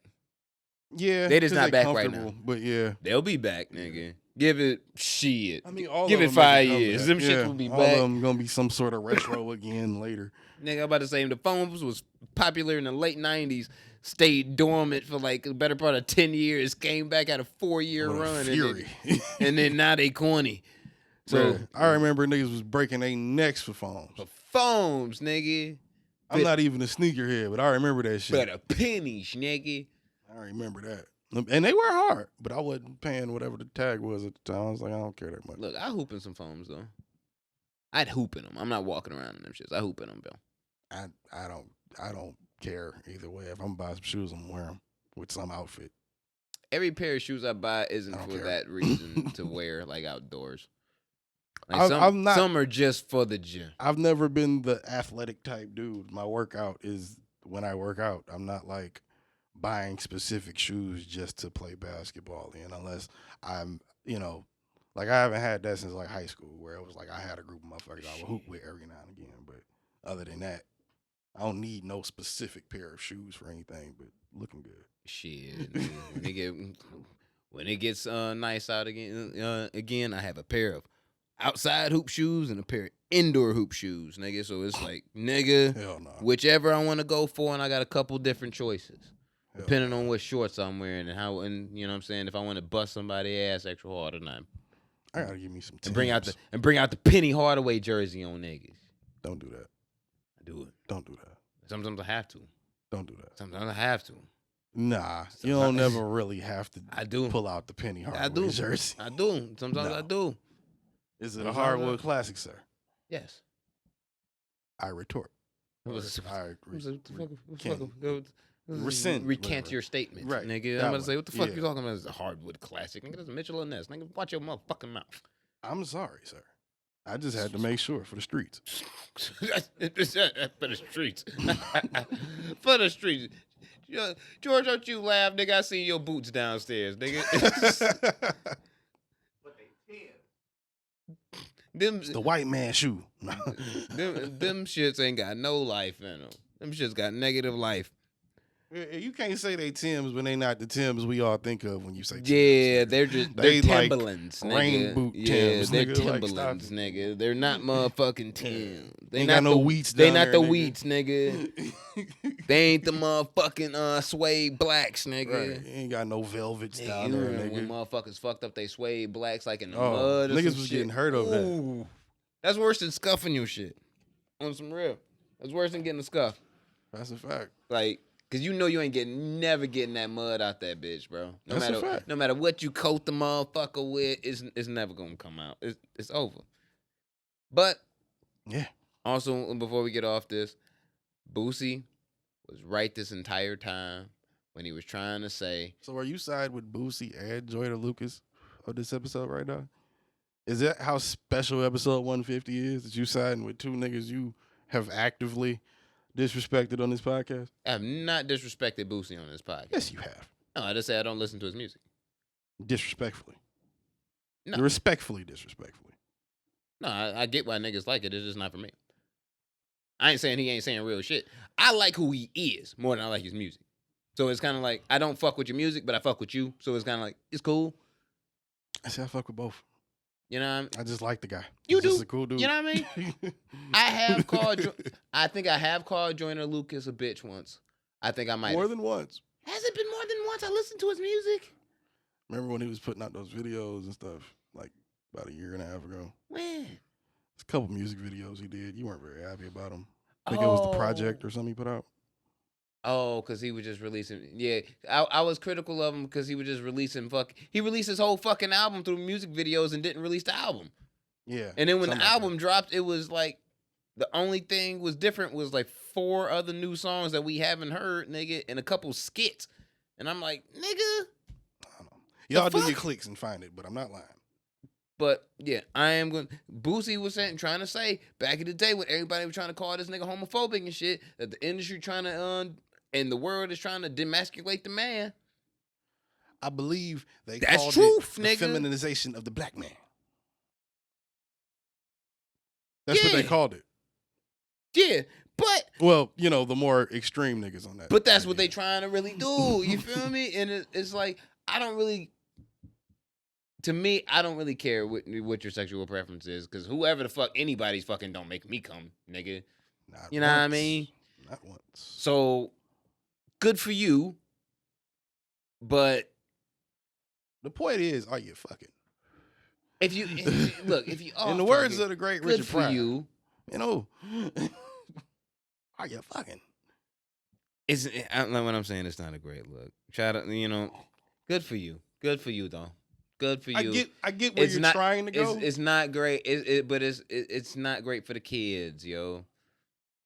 Speaker 3: Yeah.
Speaker 2: They just not back right now.
Speaker 3: But yeah.
Speaker 2: They'll be back, nigga. Give it shit.
Speaker 3: I mean, all
Speaker 2: give
Speaker 3: of
Speaker 2: it
Speaker 3: them
Speaker 2: 5 years. Them shit will be
Speaker 3: all
Speaker 2: back.
Speaker 3: All of them gonna be some sort of retro again later.
Speaker 2: Nigga, I'm about to say the foams was popular in the late 90s, stayed dormant for like the better part of 10 years, came back at a 4-year run.
Speaker 3: Fury.
Speaker 2: And then now they corny. So
Speaker 3: bro, I remember niggas was breaking their necks for foams.
Speaker 2: For foams, nigga.
Speaker 3: I'm not even a sneakerhead, but I remember that shit.
Speaker 2: But a pennies, nigga.
Speaker 3: I remember that. And they were hard, but I wasn't paying whatever the tag was at the time. I was like, I don't care that much.
Speaker 2: Look, I hoop in some foams though. I'd hoop in them. I'm not walking around in them shits. I hoop in them, Bill.
Speaker 3: I don't care either way. If I'm buying some shoes, I'm wearing them with some outfit.
Speaker 2: Every pair of shoes I buy isn't for that reason to wear like outdoors. Like some are just for the gym.
Speaker 3: I've never been the athletic type dude. My workout is when I work out. I'm not like buying specific shoes just to play basketball in, unless I'm, like I haven't had that since like high school, where it was like I had a group of motherfuckers I would hoop with every now and again. But other than that, I don't need no specific pair of shoes for anything but looking good.
Speaker 2: Shit, when it gets nice out again, I have a pair of outside hoop shoes and a pair of indoor hoop shoes, nigga. So it's like, nigga,
Speaker 3: hell no.
Speaker 2: Whichever I want to go for, and I got a couple different choices. Depending on what shorts I'm wearing and you know what I'm saying, if I want to bust somebody's ass extra hard or not.
Speaker 3: I gotta give me some Timbs.
Speaker 2: And bring out the Penny Hardaway jersey on niggas.
Speaker 3: Don't do that.
Speaker 2: I do it.
Speaker 3: Don't do that.
Speaker 2: Sometimes I have to.
Speaker 3: Don't do that.
Speaker 2: Sometimes I have to.
Speaker 3: Nah, you don't never really have to.
Speaker 2: I do
Speaker 3: pull out the Penny Hardaway jersey.
Speaker 2: I do. Sometimes I do.
Speaker 3: Is it a hardwood classic, sir?
Speaker 2: Yes.
Speaker 3: I retort.
Speaker 2: Recant your statement, right, nigga. I'm about to say, what the fuck you talking about? It's a hardwood classic. Nigga, that's Mitchell and Ness. Nigga, watch your motherfucking mouth.
Speaker 3: I'm sorry, sir. I just had to make sure for the streets.
Speaker 2: For the streets. For the streets. George, don't you laugh, nigga. I see your boots downstairs, nigga.
Speaker 4: But they
Speaker 3: it's the white man shoe.
Speaker 2: them shits ain't got no life in them. Them shits got negative life.
Speaker 3: You can't say they Timbs when they not the Timbs we all think of when you say Timbs.
Speaker 2: Yeah, they're Timberlands,
Speaker 3: like
Speaker 2: nigga.
Speaker 3: Rain boot Timbs,
Speaker 2: they're
Speaker 3: nigga.
Speaker 2: Timberlands, nigga. They're not motherfucking Timbs. They
Speaker 3: ain't
Speaker 2: not
Speaker 3: got no wheats
Speaker 2: They
Speaker 3: down
Speaker 2: not
Speaker 3: there,
Speaker 2: the
Speaker 3: nigga.
Speaker 2: wheats, nigga. They ain't the motherfucking suede blacks, nigga.
Speaker 3: Right. You ain't got no velvets down there, nigga.
Speaker 2: When motherfuckers fucked up they suede blacks like in the
Speaker 3: Oh,
Speaker 2: mud or
Speaker 3: niggas
Speaker 2: some
Speaker 3: was
Speaker 2: shit.
Speaker 3: getting hurt over that.
Speaker 2: That's worse than scuffing your shit. On some real. That's worse than getting a scuff.
Speaker 3: That's a fact.
Speaker 2: Like, Cause you know you ain't never getting that mud out that bitch, bro.
Speaker 3: No
Speaker 2: matter what you coat the motherfucker with, it's never gonna come out. It's over. But
Speaker 3: Yeah.
Speaker 2: also, before we get off this, Boosie was right this entire time when he was trying to say.
Speaker 3: So are you side with Boosie and Joyner Lucas of this episode right now? Is that how special episode 150 is? That you siding with two niggas you have actively disrespected on this podcast?
Speaker 2: I have not disrespected Boosie on this podcast.
Speaker 3: Yes, you have.
Speaker 2: No, I just say I don't listen to his music.
Speaker 3: Disrespectfully.
Speaker 2: No.
Speaker 3: Respectfully disrespectfully.
Speaker 2: No, I get why niggas like it. It's just not for me. I ain't saying he ain't saying real shit. I like who he is more than I like his music. So it's kind of like, I don't fuck with your music, but I fuck with you. So it's kind of like, it's cool.
Speaker 3: I say I fuck with both.
Speaker 2: You know what I mean?
Speaker 3: I just like the guy.
Speaker 2: You
Speaker 3: He's
Speaker 2: do.
Speaker 3: just a cool dude.
Speaker 2: You know what I mean? I think I have called Joyner Lucas a bitch once. I think I might.
Speaker 3: More than once.
Speaker 2: Has it been more than once? I listened to his music.
Speaker 3: Remember when he was putting out those videos and stuff, like about a year and a half ago?
Speaker 2: When?
Speaker 3: There's a couple music videos he did. You weren't very happy about them. I think it was The Project or something he put out.
Speaker 2: Oh, because he was just releasing. Yeah, I was critical of him because he was just releasing. He released his whole fucking album through music videos and didn't release the album.
Speaker 3: Yeah.
Speaker 2: And then when the
Speaker 3: like
Speaker 2: album dropped, it was like the only thing was different was like 4 other new songs that we haven't heard, nigga, and a couple skits. And I'm like, nigga.
Speaker 3: I don't know. Y'all do your clicks and find it, but I'm not lying.
Speaker 2: But yeah, I am going. Boosie was trying to say back in the day when everybody was trying to call this nigga homophobic and shit, that the industry trying to and the world is trying to demasculate the man.
Speaker 3: I believe they
Speaker 2: That's
Speaker 3: called
Speaker 2: truth,
Speaker 3: it
Speaker 2: nigga.
Speaker 3: The feminization of the black man. That's what they called it.
Speaker 2: Yeah, but
Speaker 3: well, you know, the more extreme niggas on that.
Speaker 2: But that's what they trying to really do. You feel me? And it's like I don't really. To me, I don't really care what your sexual preference is, because whoever the fuck anybody's fucking don't make me come, nigga. You know what I mean?
Speaker 3: Not once.
Speaker 2: So good for you, but
Speaker 3: the point is, are you fucking?
Speaker 2: If you are
Speaker 3: in the words of the great
Speaker 2: good
Speaker 3: Richard
Speaker 2: for
Speaker 3: Pryor,
Speaker 2: you
Speaker 3: know, are you fucking?
Speaker 2: I don't know what I'm saying. It's not a great look. Try to, good for you. Good for you, though. Good for you.
Speaker 3: I get where you're trying to go.
Speaker 2: It's not great. But it's not great for the kids, yo.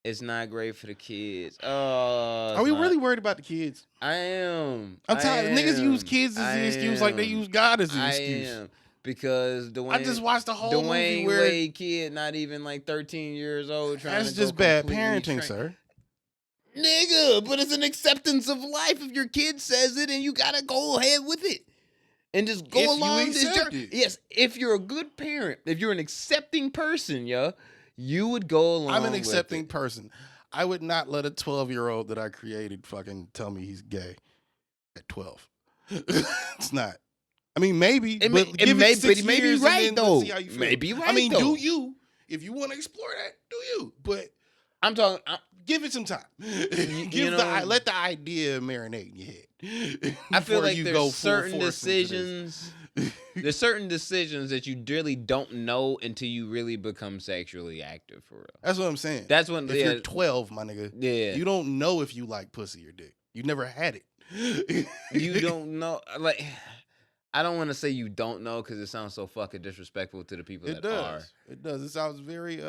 Speaker 2: It's not great for the kids. Oh,
Speaker 3: are we really worried about the kids?
Speaker 2: I am.
Speaker 3: I'm tired. Niggas use kids as the excuse like they use God as the excuse.
Speaker 2: I am. Because
Speaker 3: I just watched the whole movie where
Speaker 2: Wade kid, not even like 13 years old, trying
Speaker 3: that's just bad parenting, sir.
Speaker 2: Nigga, but it's an acceptance of life if your kid says it and you gotta go ahead with it. And just go along this journey. Yes, if you're a good parent, if you're an accepting person, you would go along.
Speaker 3: I'm an accepting person. I would not let a 12-year-old that I created fucking tell me he's gay at 12. It's not. I mean, maybe.
Speaker 2: It may be right, though. Maybe right,
Speaker 3: I mean,
Speaker 2: though.
Speaker 3: do you? If you want to explore that, do you? But
Speaker 2: I'm talking.
Speaker 3: Give it some time. Let the idea marinate in your head.
Speaker 2: I feel like there's certain decisions. There's certain decisions that you really don't know until you really become sexually active for real.
Speaker 3: That's what I'm saying.
Speaker 2: That's when
Speaker 3: if you're 12, my nigga.
Speaker 2: Yeah.
Speaker 3: You don't know if you like pussy or dick. You never had it.
Speaker 2: You don't know. Like, I don't want to say you don't know because it sounds so fucking disrespectful to the people that are.
Speaker 3: It does. It sounds very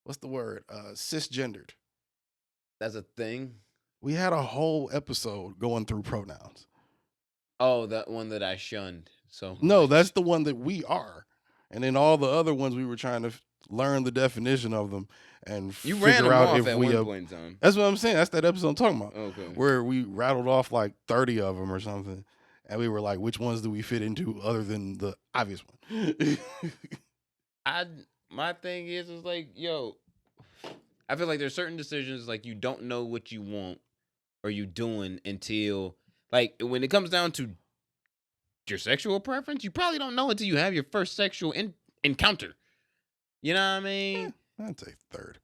Speaker 3: what's the word? Cisgendered.
Speaker 2: That's a thing.
Speaker 3: We had a whole episode going through pronouns.
Speaker 2: Oh, that one that I shunned. So
Speaker 3: no, that's the one that we are, and then all the other ones we were trying to learn the definition of them and
Speaker 2: you
Speaker 3: figure
Speaker 2: ran them
Speaker 3: out
Speaker 2: off
Speaker 3: if
Speaker 2: at
Speaker 3: we.
Speaker 2: One point in time.
Speaker 3: That's what I'm saying. That's that episode I'm talking about.
Speaker 2: Okay.
Speaker 3: Where we rattled off like 30 of them or something, and we were like, which ones do we fit into other than the obvious one?
Speaker 2: My thing is like, yo, I feel like there's certain decisions like you don't know what you want or you doing until like when it comes down to your sexual preference, you probably don't know until you have your first sexual encounter. You know what I mean?
Speaker 3: I'd say third.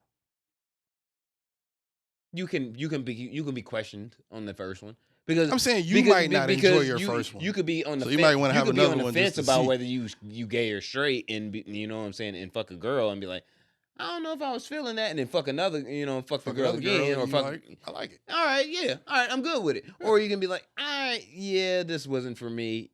Speaker 2: You can be questioned on the first one. Because
Speaker 3: I'm saying you might not enjoy your first one.
Speaker 2: You could be on the
Speaker 3: fence. You might want to have another one
Speaker 2: fence
Speaker 3: just
Speaker 2: about
Speaker 3: see.
Speaker 2: whether you gay or straight, and you know what I'm saying, and fuck a girl and be like, I don't know if I was feeling that, and then fuck another, fuck the girl
Speaker 3: another
Speaker 2: again,
Speaker 3: girl,
Speaker 2: or
Speaker 3: you
Speaker 2: fuck.
Speaker 3: I like it.
Speaker 2: All right, yeah, all right, I'm good with it. Or you can be like, all right, yeah, this wasn't for me.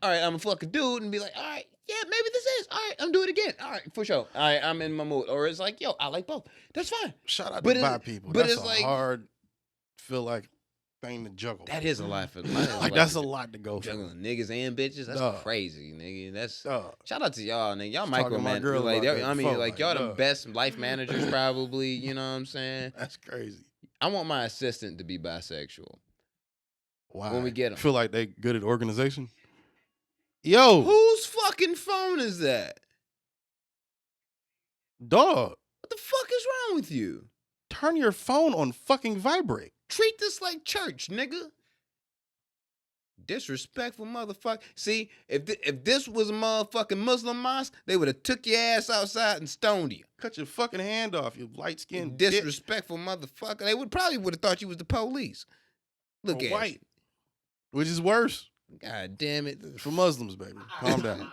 Speaker 2: All right, I'm gonna fuck a dude and be like, all right, yeah, maybe this is. All right, I'm doing it again. All right, for sure. All right, I'm in my mood. Or it's like, yo, I like both. That's fine.
Speaker 3: Shout out
Speaker 2: But
Speaker 3: to bi people.
Speaker 2: but
Speaker 3: That's
Speaker 2: it's
Speaker 3: a
Speaker 2: like
Speaker 3: hard, feel like thing to juggle.
Speaker 2: that is a lot for
Speaker 3: Like that's a lot to go through.
Speaker 2: juggling niggas and bitches. That's
Speaker 3: Dog.
Speaker 2: crazy, nigga. That's
Speaker 3: Dog.
Speaker 2: shout out to y'all, nigga. Y'all
Speaker 3: Talking to my
Speaker 2: micromanage.
Speaker 3: girl
Speaker 2: Like,
Speaker 3: about that
Speaker 2: I mean,
Speaker 3: before,
Speaker 2: like y'all the
Speaker 3: dog.
Speaker 2: best life managers, probably. You know what I'm saying?
Speaker 3: That's crazy.
Speaker 2: I want my assistant to be bisexual.
Speaker 3: Why?
Speaker 2: When we get 'em.
Speaker 3: Feel like they good at organization. Yo,
Speaker 2: Whose fucking phone is that?
Speaker 3: dog,
Speaker 2: What the fuck is wrong with you?
Speaker 3: turn your phone on fucking vibrate.
Speaker 2: Treat this like church, nigga. Disrespectful motherfucker. See, if this was a motherfucking Muslim mosque, they would have took your ass outside and stoned you.
Speaker 3: Cut your fucking hand off, you light skinned
Speaker 2: Disrespectful motherfucker. They probably would have thought you was the police. Look at
Speaker 3: white,
Speaker 2: you.
Speaker 3: which is worse
Speaker 2: God damn it.
Speaker 3: for Muslims, baby. Calm down.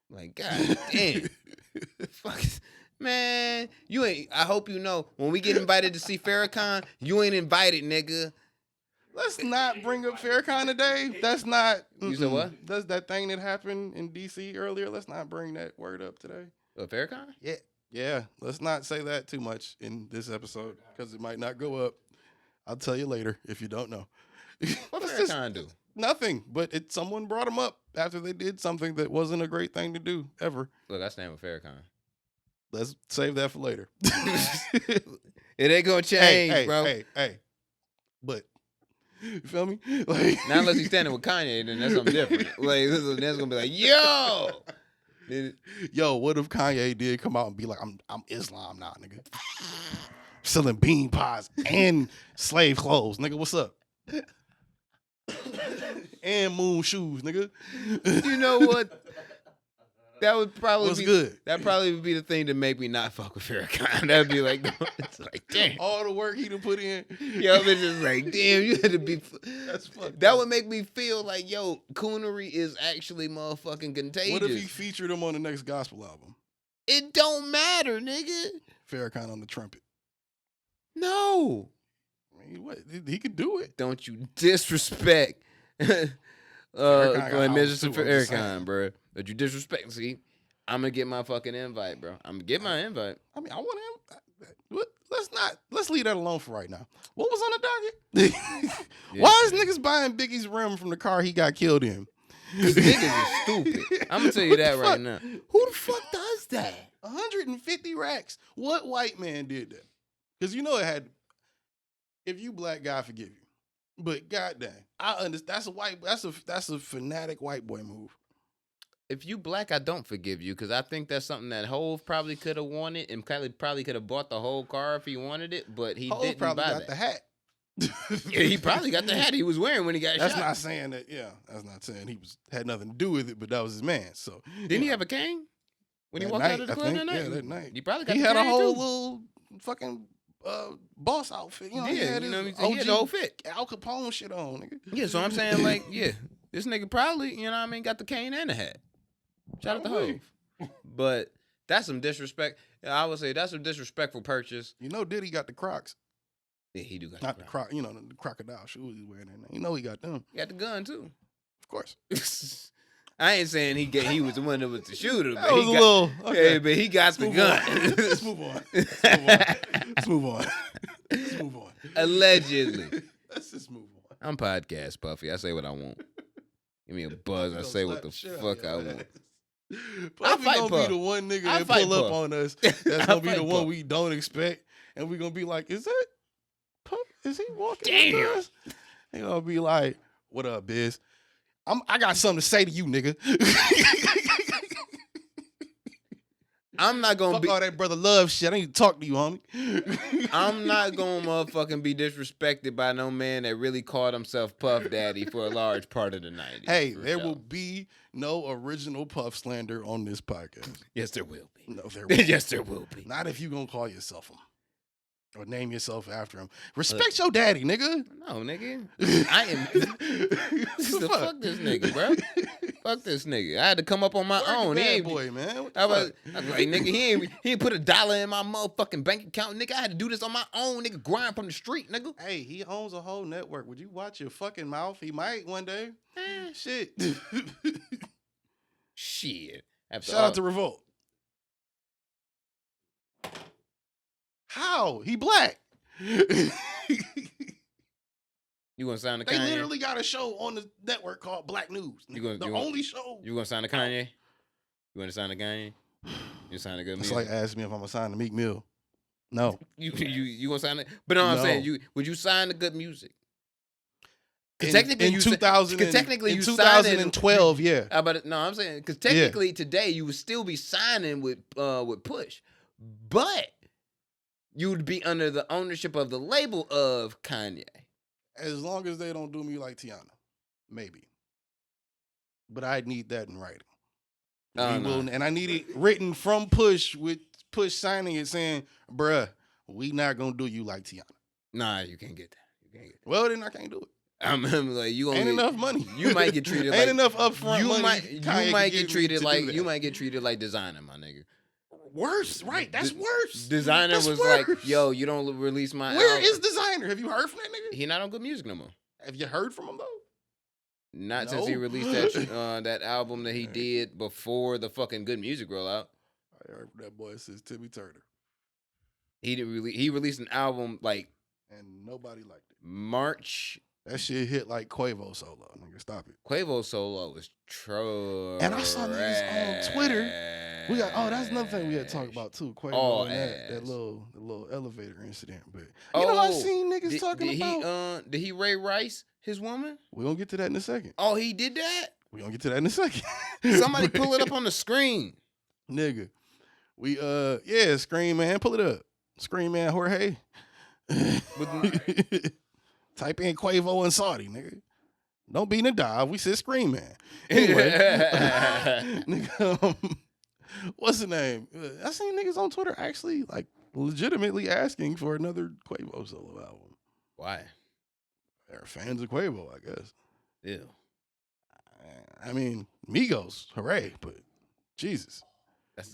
Speaker 2: Like, god damn. Fuck. Man, you ain't. I hope you know when we get invited to see Farrakhan, you ain't invited, nigga.
Speaker 3: Let's not bring up Farrakhan today. That's not.
Speaker 2: You said what?
Speaker 3: That's that thing that happened in D.C. earlier. Let's not bring that word up today.
Speaker 2: Farrakhan?
Speaker 3: Yeah. Let's not say that too much in this episode because it might not go up. I'll tell you later if you don't know.
Speaker 2: What
Speaker 3: Let's
Speaker 2: Farrakhan do?
Speaker 3: Nothing, but someone brought him up after they did something that wasn't a great thing to do ever.
Speaker 2: Look, I stand with Farrakhan.
Speaker 3: Let's save that for later.
Speaker 2: It ain't gonna change, bro.
Speaker 3: Hey. But you feel me? Like
Speaker 2: Not unless he's standing with Kanye, then that's something different. Like that's gonna be like, yo.
Speaker 3: Yo, what if Kanye did come out and be like, I'm Islam now, nigga. Selling bean pies and slave clothes, nigga. What's up? And moon shoes, nigga.
Speaker 2: You know what? That would probably
Speaker 3: What's
Speaker 2: be
Speaker 3: good?
Speaker 2: That probably would be the thing to make me not fuck with Farrakhan. That'd be like, it's like, damn.
Speaker 3: All the work he done put in.
Speaker 2: Yo, it's just like, damn, you had to be.
Speaker 3: That's fucked
Speaker 2: That
Speaker 3: up.
Speaker 2: would make me feel like, yo, coonery is actually motherfucking contagious.
Speaker 3: What if he featured him on the next gospel album?
Speaker 2: It don't matter, nigga.
Speaker 3: Farrakhan on the trumpet.
Speaker 2: No.
Speaker 3: I mean, what? He could do it.
Speaker 2: Don't you disrespect
Speaker 3: Farrakhan got
Speaker 2: Mr.
Speaker 3: albums too, I'm just
Speaker 2: Farrakhan,
Speaker 3: saying.
Speaker 2: bro. Don't you disrespect? See, I'm gonna get my fucking invite, bro. I'm gonna get my invite.
Speaker 3: I mean, I want him. Let's leave that alone for right now. What was on the docket? Why is niggas buying Biggie's rim from the car he got killed in?
Speaker 2: These niggas is stupid. I'm gonna tell you that right now. Who the fuck does that?
Speaker 3: 150 racks. What white man did that? Because you know it had. If you black, God forgive you. But goddamn, I understand. That's a fanatic white boy move.
Speaker 2: If you black, I don't forgive you because I think that's something that Hove probably could have wanted and probably could have bought the whole car if he wanted it, but he
Speaker 3: Hov
Speaker 2: didn't
Speaker 3: probably
Speaker 2: buy
Speaker 3: got
Speaker 2: that.
Speaker 3: the hat.
Speaker 2: Yeah, he probably got the hat he was wearing when he got
Speaker 3: That's
Speaker 2: shot.
Speaker 3: not saying that. Yeah, that's not saying he had nothing to do with it, but that was his man. So
Speaker 2: Didn't he have a cane when he
Speaker 3: that
Speaker 2: walked
Speaker 3: night,
Speaker 2: out of the
Speaker 3: I
Speaker 2: club
Speaker 3: think,
Speaker 2: that night?
Speaker 3: yeah, that night.
Speaker 2: He probably got.
Speaker 3: He
Speaker 2: the
Speaker 3: had a
Speaker 2: cane,
Speaker 3: whole
Speaker 2: too.
Speaker 3: little fucking boss outfit. You know, he
Speaker 2: Yeah,
Speaker 3: had
Speaker 2: you
Speaker 3: his
Speaker 2: know what I mean? He had the whole fit.
Speaker 3: Al Capone shit on, nigga.
Speaker 2: Yeah, so I'm saying like, yeah, this nigga probably, you know what I mean, got the cane and the hat. Shout out to
Speaker 3: Probably.
Speaker 2: Hove. But that's some disrespect. I would say that's a disrespectful purchase.
Speaker 3: You know, Diddy got the Crocs,
Speaker 2: Yeah, he do got
Speaker 3: not
Speaker 2: the
Speaker 3: the croc. You know, the crocodile shoes he's wearing. You know, he got them,
Speaker 2: He got the gun too.
Speaker 3: of course.
Speaker 2: I ain't saying he was the one that was the shooter, but
Speaker 3: That was
Speaker 2: he
Speaker 3: a
Speaker 2: got,
Speaker 3: little. Okay.
Speaker 2: yeah, but he got the
Speaker 3: Move
Speaker 2: gun.
Speaker 3: on. Let's move on. Let's move on. Let's move on.
Speaker 2: Allegedly.
Speaker 3: Let's just move on.
Speaker 2: I'm podcast Puffy. I say what I want. Give me a buzz. I
Speaker 3: Gonna
Speaker 2: say what
Speaker 3: slap
Speaker 2: the
Speaker 3: shit out
Speaker 2: fuck
Speaker 3: of
Speaker 2: I
Speaker 3: your
Speaker 2: want.
Speaker 3: ass.
Speaker 2: I
Speaker 3: Puffy
Speaker 2: fight
Speaker 3: gonna
Speaker 2: Puff.
Speaker 3: be the one nigga
Speaker 2: I
Speaker 3: that
Speaker 2: fight
Speaker 3: pull up
Speaker 2: Puff.
Speaker 3: on us. That's
Speaker 2: I
Speaker 3: gonna be
Speaker 2: fight
Speaker 3: the one
Speaker 2: Puff.
Speaker 3: we don't expect, and we gonna be like, "Is that Puff? Is he walking
Speaker 2: Damn.
Speaker 3: with us?" They gonna be like, "What up, Biz? I got something to say to you, nigga."
Speaker 2: I'm not gonna
Speaker 3: Fuck
Speaker 2: be.
Speaker 3: all that brother love shit. I need to talk to you, homie.
Speaker 2: I'm not gonna motherfucking be disrespected by no man that really called himself Puff Daddy for a large part of the 90s.
Speaker 3: Hey,
Speaker 2: for
Speaker 3: there
Speaker 2: sure.
Speaker 3: will be no original Puff slander on this podcast.
Speaker 2: Yes, there will be.
Speaker 3: No, there will.
Speaker 2: Yes, there will be.
Speaker 3: Not if you gonna call yourself him. Or name yourself after him. Respect your daddy, nigga.
Speaker 2: No, nigga. I am. Fuck this nigga, bro. Fuck this nigga. I had to come up on my own.
Speaker 3: Bad
Speaker 2: He ain't
Speaker 3: boy, man. What the
Speaker 2: I was
Speaker 3: fuck?
Speaker 2: like, nigga, he ain't put $1 in my motherfucking bank account, nigga. I had to do this on my own, nigga. Grind from the street, nigga.
Speaker 3: Hey, he owns a whole network. Would you watch your fucking mouth? He might one day. Shit.
Speaker 2: Shit.
Speaker 3: Shout out to Revolt. How? He black.
Speaker 2: You gonna sign the Kanye?
Speaker 3: They literally got a show on the network called Black News. Only show.
Speaker 2: You gonna sign the Kanye? You want to sign the Kanye? You sign a good music?
Speaker 3: It's like asking me if I'm gonna sign the Meek Mill. No.
Speaker 2: You gonna sign it? But no, I'm saying would you sign the good music? Technically,
Speaker 3: in 2012, yeah.
Speaker 2: I'm saying because technically today you would still be signing with Push, but you would be under the ownership of the label of Kanye.
Speaker 3: As long as they don't do me like Tiana, maybe. But I need that in writing. And I need it written from Push with Push signing it saying, "Bruh, we not gonna do you like Tiana."
Speaker 2: Nah, you can't get that.
Speaker 3: Well, then I can't do it.
Speaker 2: I'm like you
Speaker 3: ain't enough money.
Speaker 2: You might get treated like
Speaker 3: ain't enough upfront money.
Speaker 2: You might get treated like Designer, my nigga.
Speaker 3: Worse, right? That's worse.
Speaker 2: Designer was worse. Like, yo, you don't release my
Speaker 3: Where
Speaker 2: album.
Speaker 3: is Designer? Have you heard from that nigga?
Speaker 2: He not on Good Music no more.
Speaker 3: Have you heard from him though?
Speaker 2: Not since he released that album that he did before the fucking Good Music rollout.
Speaker 3: I heard from that boy since Timmy Turner.
Speaker 2: He released an album like
Speaker 3: and nobody liked it.
Speaker 2: March.
Speaker 3: That shit hit like Quavo solo. Nigga, stop it.
Speaker 2: Quavo solo was trash.
Speaker 3: And I saw niggas on Twitter. We got that's another thing we had to talk about too. Quavo and that little elevator incident. But you know I seen niggas talking about.
Speaker 2: Did he Ray Rice his woman?
Speaker 3: We're gonna get to that in a second.
Speaker 2: Oh, he did that?
Speaker 3: We're gonna get to that in a second.
Speaker 2: Somebody pull it up on the screen.
Speaker 3: Nigga. We Scream Man, pull it up. Scream Man Jorge. Type in Quavo and Saudi, nigga. Don't be in the dive. We said Scream Man. Anyway, nigga, what's the name? I seen niggas on Twitter actually like legitimately asking for another Quavo solo album.
Speaker 2: Why?
Speaker 3: They're fans of Quavo, I guess.
Speaker 2: Ew.
Speaker 3: I mean, Migos, hooray, but Jesus.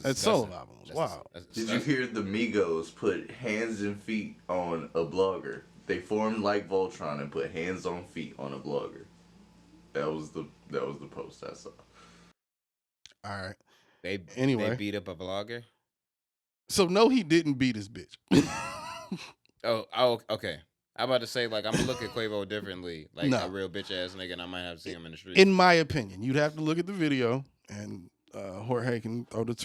Speaker 3: That solo album was wild.
Speaker 4: Did you hear the Migos put hands and feet on a blogger? They formed like Voltron and put hands on feet on a blogger. That was the post I saw.
Speaker 3: All right.
Speaker 2: They beat up a vlogger?
Speaker 3: So no, he didn't beat his bitch.
Speaker 2: oh, okay. I'm about to say, like, I'm gonna look at Quavo differently, like a real bitch ass nigga, and I might have to see him in the street.
Speaker 3: In my opinion, you'd have to look at the video, and Jorge can throw the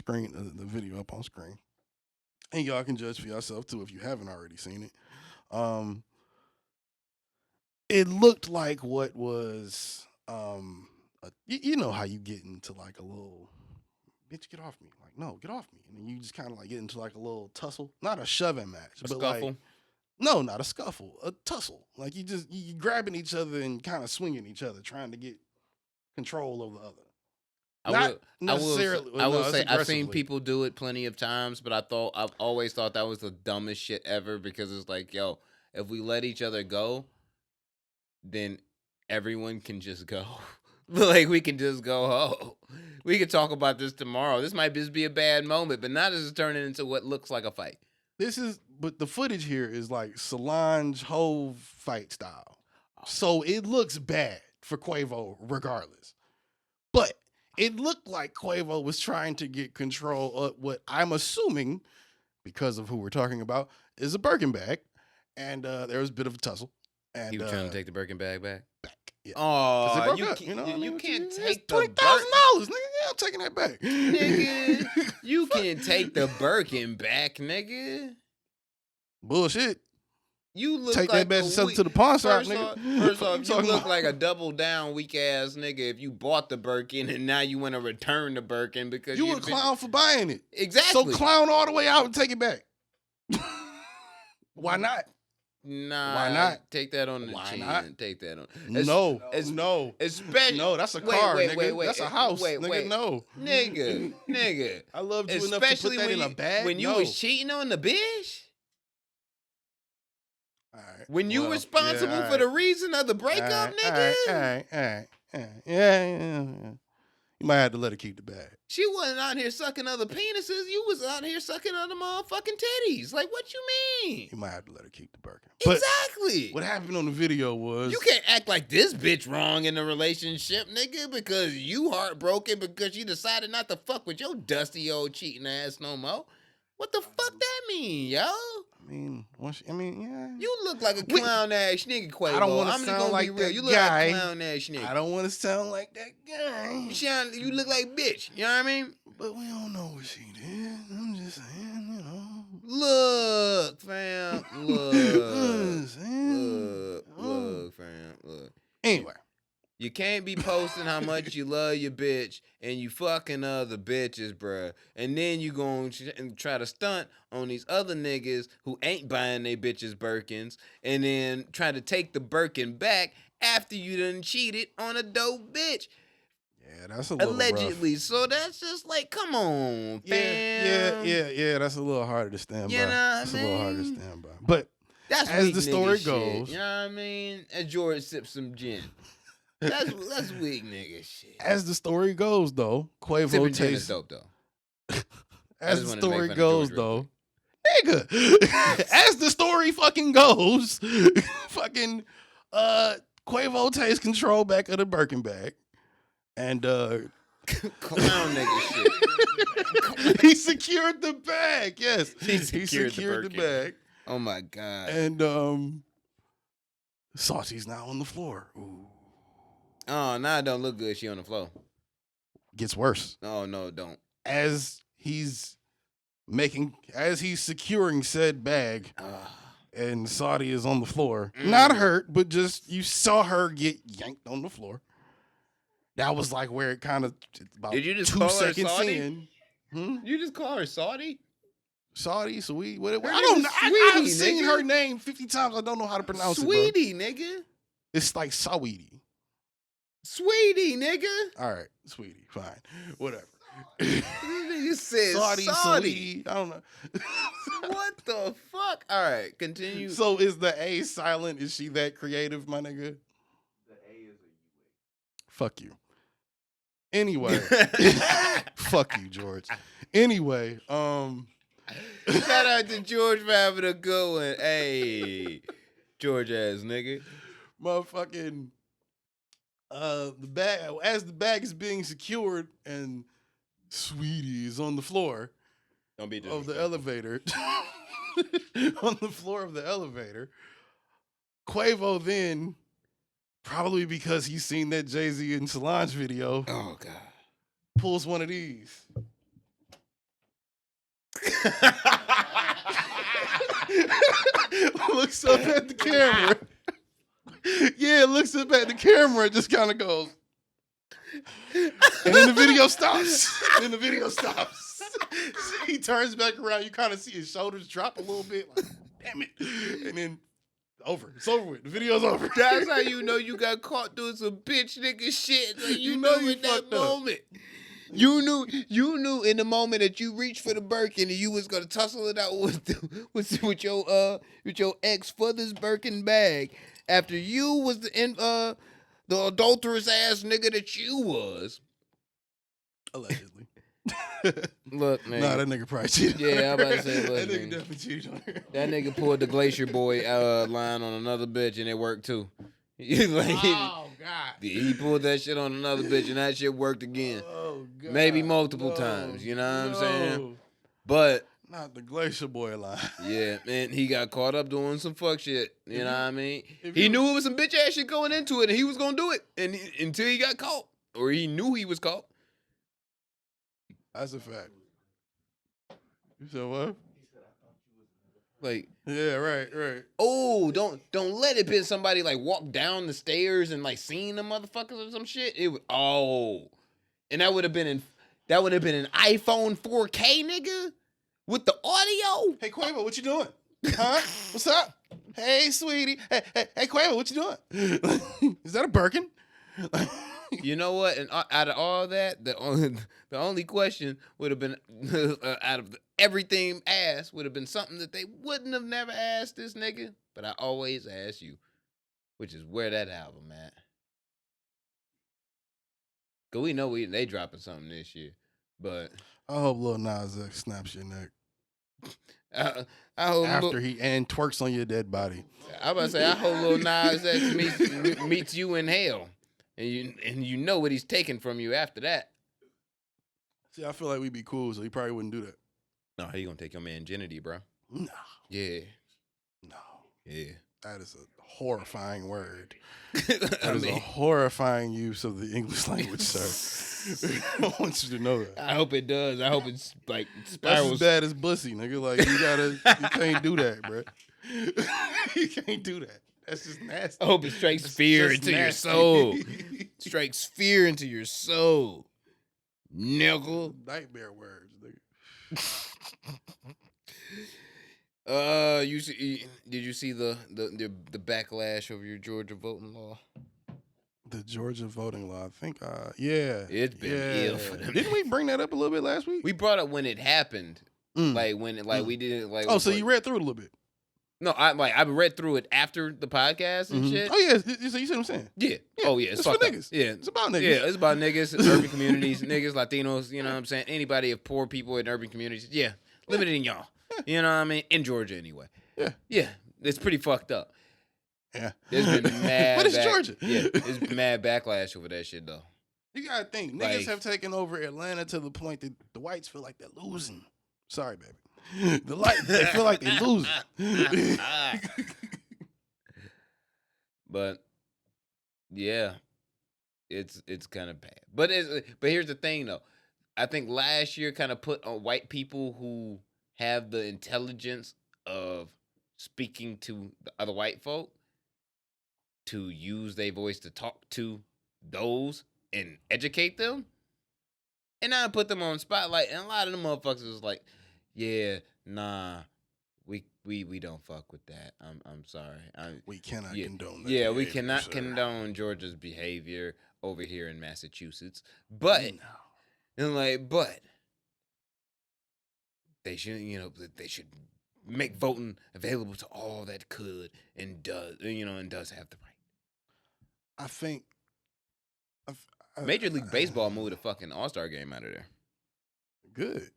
Speaker 3: video up on screen, and y'all can judge for yourself too if you haven't already seen it. It looked like what was, you know how you get into like a little, bitch, get off me. Like, no, get off me. And then you just kind of like get into like a little tussle. Not a shoving match.
Speaker 2: A scuffle?
Speaker 3: Like, no, not a scuffle. A tussle. Like you grabbing each other and kind of swinging each other, trying to get control over the other.
Speaker 2: I will say I've seen people do it plenty of times, but I've always thought that was the dumbest shit ever because it's like, yo, if we let each other go, then everyone can just go. Like we can just go home. We could talk about this tomorrow. This might just be a bad moment, but now this is turning into what looks like a fight.
Speaker 3: But the footage here is like Solange Hove fight style. So it looks bad for Quavo regardless. But it looked like Quavo was trying to get control of what I'm assuming, because of who we're talking about, is a Birkin bag. And there was a bit of a tussle. And
Speaker 2: he was trying to take the Birkin bag back?
Speaker 3: Yeah.
Speaker 2: Oh, you can't take the $20,000,
Speaker 3: nigga. Yeah, I'm taking that back.
Speaker 2: Nigga, you can't take the Birkin back, nigga.
Speaker 3: Bullshit.
Speaker 2: You look
Speaker 3: take
Speaker 2: like
Speaker 3: that bitch and sell it to the pawn shop, nigga.
Speaker 2: First off, you look like a double down weak ass nigga if you bought the Birkin and now you want to return the Birkin because
Speaker 3: you a clown for buying it.
Speaker 2: Exactly.
Speaker 3: So clown all the way out and take it back. Why not?
Speaker 2: Nah.
Speaker 3: Why not?
Speaker 2: Take that on the chin. Not? Take that on.
Speaker 3: No.
Speaker 2: Especially.
Speaker 3: No, that's a car, nigga.
Speaker 2: Wait,
Speaker 3: that's a house, nigga. No.
Speaker 2: Nigga.
Speaker 3: I loved you enough to put that in a bag.
Speaker 2: When you was cheating on the bitch? When you
Speaker 3: Well,
Speaker 2: responsible
Speaker 3: yeah,
Speaker 2: for the reason of the breakup, nigga.
Speaker 3: All right. Yeah. You might have to let her keep the bag.
Speaker 2: She wasn't out here sucking other penises. You was out here sucking other motherfucking titties. Like, what you mean?
Speaker 3: You might have to let her keep the Birkin.
Speaker 2: Exactly.
Speaker 3: What happened on the video was...
Speaker 2: You can't act like this bitch wrong in the relationship, nigga, because you heartbroken because you decided not to fuck with your dusty old cheating ass no more. What the fuck that mean, yo?
Speaker 3: Yeah.
Speaker 2: You look like a clown ass nigga, Quavo.
Speaker 3: I don't want to
Speaker 2: I'm just
Speaker 3: sound
Speaker 2: gonna
Speaker 3: like
Speaker 2: be real.
Speaker 3: that
Speaker 2: You look
Speaker 3: guy.
Speaker 2: like a clown ass nigga.
Speaker 3: I don't want to sound like that guy.
Speaker 2: You look like bitch. You know what I mean?
Speaker 3: But we don't know what she did. I'm just saying, you know.
Speaker 2: Look, fam. Look, fam. Look.
Speaker 3: Anyway.
Speaker 2: You can't be posting how much you love your bitch and you fucking other bitches, bruh. And then you gonna try to stunt on these other niggas who ain't buying they bitches Birkins and then try to take the Birkin back after you done cheated on a dope bitch.
Speaker 3: Yeah, that's a little
Speaker 2: allegedly.
Speaker 3: rough.
Speaker 2: So that's just like, come on, fam.
Speaker 3: Yeah. That's a little harder to stand by.
Speaker 2: You know what I
Speaker 3: That's a little harder to
Speaker 2: mean?
Speaker 3: stand by. But
Speaker 2: That's
Speaker 3: as
Speaker 2: weak
Speaker 3: the story
Speaker 2: nigga
Speaker 3: goes,
Speaker 2: shit. You know what I mean? As George sips some gin. That's weak nigga shit.
Speaker 3: as the story goes, though, Quavo
Speaker 2: Sipping gin is
Speaker 3: tastes.
Speaker 2: dope though.
Speaker 3: As
Speaker 2: just
Speaker 3: the
Speaker 2: wanted to make
Speaker 3: story
Speaker 2: fun of
Speaker 3: goes,
Speaker 2: George real
Speaker 3: though, nigga, as the story fucking goes, fucking Quavo takes control back of the Birkin bag, and
Speaker 2: Clown nigga shit.
Speaker 3: he secured the bag. Yes,
Speaker 2: He
Speaker 3: he
Speaker 2: secured
Speaker 3: secured
Speaker 2: the
Speaker 3: the
Speaker 2: Birkin.
Speaker 3: bag,
Speaker 2: Oh my god.
Speaker 3: and Saucy's now on the floor. Ooh.
Speaker 2: Oh, now it don't look good. She on the floor.
Speaker 3: Gets worse
Speaker 2: Oh no, it don't.
Speaker 3: as he's securing said bag. And Saudi is on the floor. Not hurt, but just you saw her get yanked on the floor. That was like where it kind of about
Speaker 2: Did you just
Speaker 3: 2
Speaker 2: call her
Speaker 3: seconds
Speaker 2: Saudi?
Speaker 3: in.
Speaker 2: You just call her Saudi?
Speaker 3: Saudi, sweet. What,
Speaker 2: Her
Speaker 3: I
Speaker 2: name
Speaker 3: don't
Speaker 2: is
Speaker 3: know. I've
Speaker 2: Sweetie,
Speaker 3: seen
Speaker 2: nigga.
Speaker 3: her name 50 times. I don't know how to pronounce it.
Speaker 2: Sweetie, nigga.
Speaker 3: Bro. It's like Saweetie.
Speaker 2: Sweetie, nigga.
Speaker 3: All right, sweetie, fine, whatever.
Speaker 2: This nigga said
Speaker 3: Saudi,
Speaker 2: Saudi.
Speaker 3: sweetie. I don't know.
Speaker 2: What the fuck? All right, continue.
Speaker 3: So is the A silent? Is she that creative, my nigga?
Speaker 4: The A is a U.
Speaker 3: Fuck you. Anyway, fuck you, George. Anyway,
Speaker 2: Shout out to George for having a good one. Hey, George ass nigga.
Speaker 3: motherfucking the bag as the bag is being secured and Sweetie is on the floor
Speaker 2: Don't be
Speaker 3: of the elevator. On the floor of the elevator. Quavo then, probably because he's seen that Jay-Z and Solange video,
Speaker 2: Oh god.
Speaker 3: pulls one of these. Looks up at the camera. Yeah, looks up at the camera and just kind of goes. And then the video stops. He turns back around. You kind of see his shoulders drop a little bit. Like, damn it. And then over. It's over with. The video's over.
Speaker 2: That's how you know you got caught doing some bitch nigga shit. Like, you
Speaker 3: know
Speaker 2: knew
Speaker 3: you
Speaker 2: in that
Speaker 3: fucked up.
Speaker 2: moment. You knew in the moment that you reached for the Birkin and you was gonna tussle it out with your ex for this Birkin bag after you was the adulterous ass nigga that you was.
Speaker 3: Allegedly.
Speaker 2: Look, man.
Speaker 3: Nah, that nigga probably cheated.
Speaker 2: Yeah, I'm about to say,
Speaker 3: that
Speaker 2: look,
Speaker 3: nigga
Speaker 2: man.
Speaker 3: definitely cheated on her.
Speaker 2: That nigga pulled the Glacier Boy line on another bitch and it worked too. Like,
Speaker 3: Oh, God.
Speaker 2: he pulled that shit on another bitch and that shit worked again.
Speaker 3: Oh, God.
Speaker 2: Maybe multiple times, you know what I'm saying? But
Speaker 3: Not the Glacier Boy line.
Speaker 2: yeah, man, he got caught up doing some fuck shit. You know what I mean?
Speaker 3: if
Speaker 2: He
Speaker 3: you-
Speaker 2: knew it was some bitch ass shit going into it, and he was gonna do it, and until he got caught, or he knew he was caught.
Speaker 3: That's a fact. You said what?
Speaker 2: Like,
Speaker 3: Yeah, right.
Speaker 2: oh, don't let it be somebody like walk down the stairs and like seeing the motherfuckers or some shit. It would and that would have been an iPhone 4K, nigga, with the audio.
Speaker 3: Hey, Quavo, what you doing? Huh? What's up? Hey, sweetie. Hey, Quavo, what you doing? Is that a Birkin?
Speaker 2: You know what? And out of all that, the only question would have been out of everything asked would have been something that they wouldn't have never asked this nigga. But I always ask you, which is where that album at? Cause we know they dropping something this year, but
Speaker 3: I hope Lil Nas X snaps your neck
Speaker 2: I hope
Speaker 3: after he twerks on your dead body.
Speaker 2: I about to say I hope Lil Nas X meets you in hell, and you know what he's taking from you after that.
Speaker 3: See, I feel like we'd be cool, so he probably wouldn't do that.
Speaker 2: No, he gonna take your virginity, bro.
Speaker 3: No.
Speaker 2: Yeah.
Speaker 3: No.
Speaker 2: Yeah.
Speaker 3: That is a horrifying word. That is a horrifying use of the English language, sir. I want you to know that.
Speaker 2: I hope it does. I hope it's like
Speaker 3: That's
Speaker 2: spirals.
Speaker 3: as bad as bussy, nigga. Like you can't do that, bro. You can't do that. That's just nasty.
Speaker 2: I hope it strikes fear into your soul. Strikes fear into your soul. Nigga.
Speaker 3: Nightmare words, nigga.
Speaker 2: Did you see the backlash over your Georgia voting law?
Speaker 3: The Georgia voting law, I think. Yeah,
Speaker 2: It's been ill for them.
Speaker 3: Didn't we bring that up a little bit last week?
Speaker 2: We brought up when it happened, like when we did it. Like
Speaker 3: oh, so you read through it a little bit?
Speaker 2: No, I read through it after the podcast and shit.
Speaker 3: Oh yeah, so you see what I'm saying?
Speaker 2: Yeah. Oh yeah,
Speaker 3: it's for niggas.
Speaker 2: Yeah,
Speaker 3: it's about niggas.
Speaker 2: Yeah, it's about niggas, urban communities, niggas, Latinos. You know what I'm saying? Anybody of poor people in urban communities. Yeah, limited in y'all. You know what I mean? In Georgia, anyway. Yeah, it's pretty fucked up.
Speaker 3: Yeah,
Speaker 2: there's been mad.
Speaker 3: But it's Georgia.
Speaker 2: Yeah, there's been mad backlash over that shit though.
Speaker 3: You gotta think, niggas have taken over Atlanta to the point that the whites feel like they're losing. Sorry, baby. They feel like they're losing.
Speaker 2: But yeah, it's kind of bad. But here's the thing though. I think last year kind of put on white people who have the intelligence of speaking to the other white folk to use their voice to talk to those and educate them. And I put them on spotlight, and a lot of them motherfuckers was like, yeah, nah, we don't fuck with that. I'm sorry.
Speaker 3: We cannot condone that.
Speaker 2: Yeah, we cannot condone Georgia's behavior over here in Massachusetts. But but they should make voting available to all that could and does have the right.
Speaker 3: I think
Speaker 2: Major League Baseball moved a fucking All-Star game out of there.
Speaker 3: Good.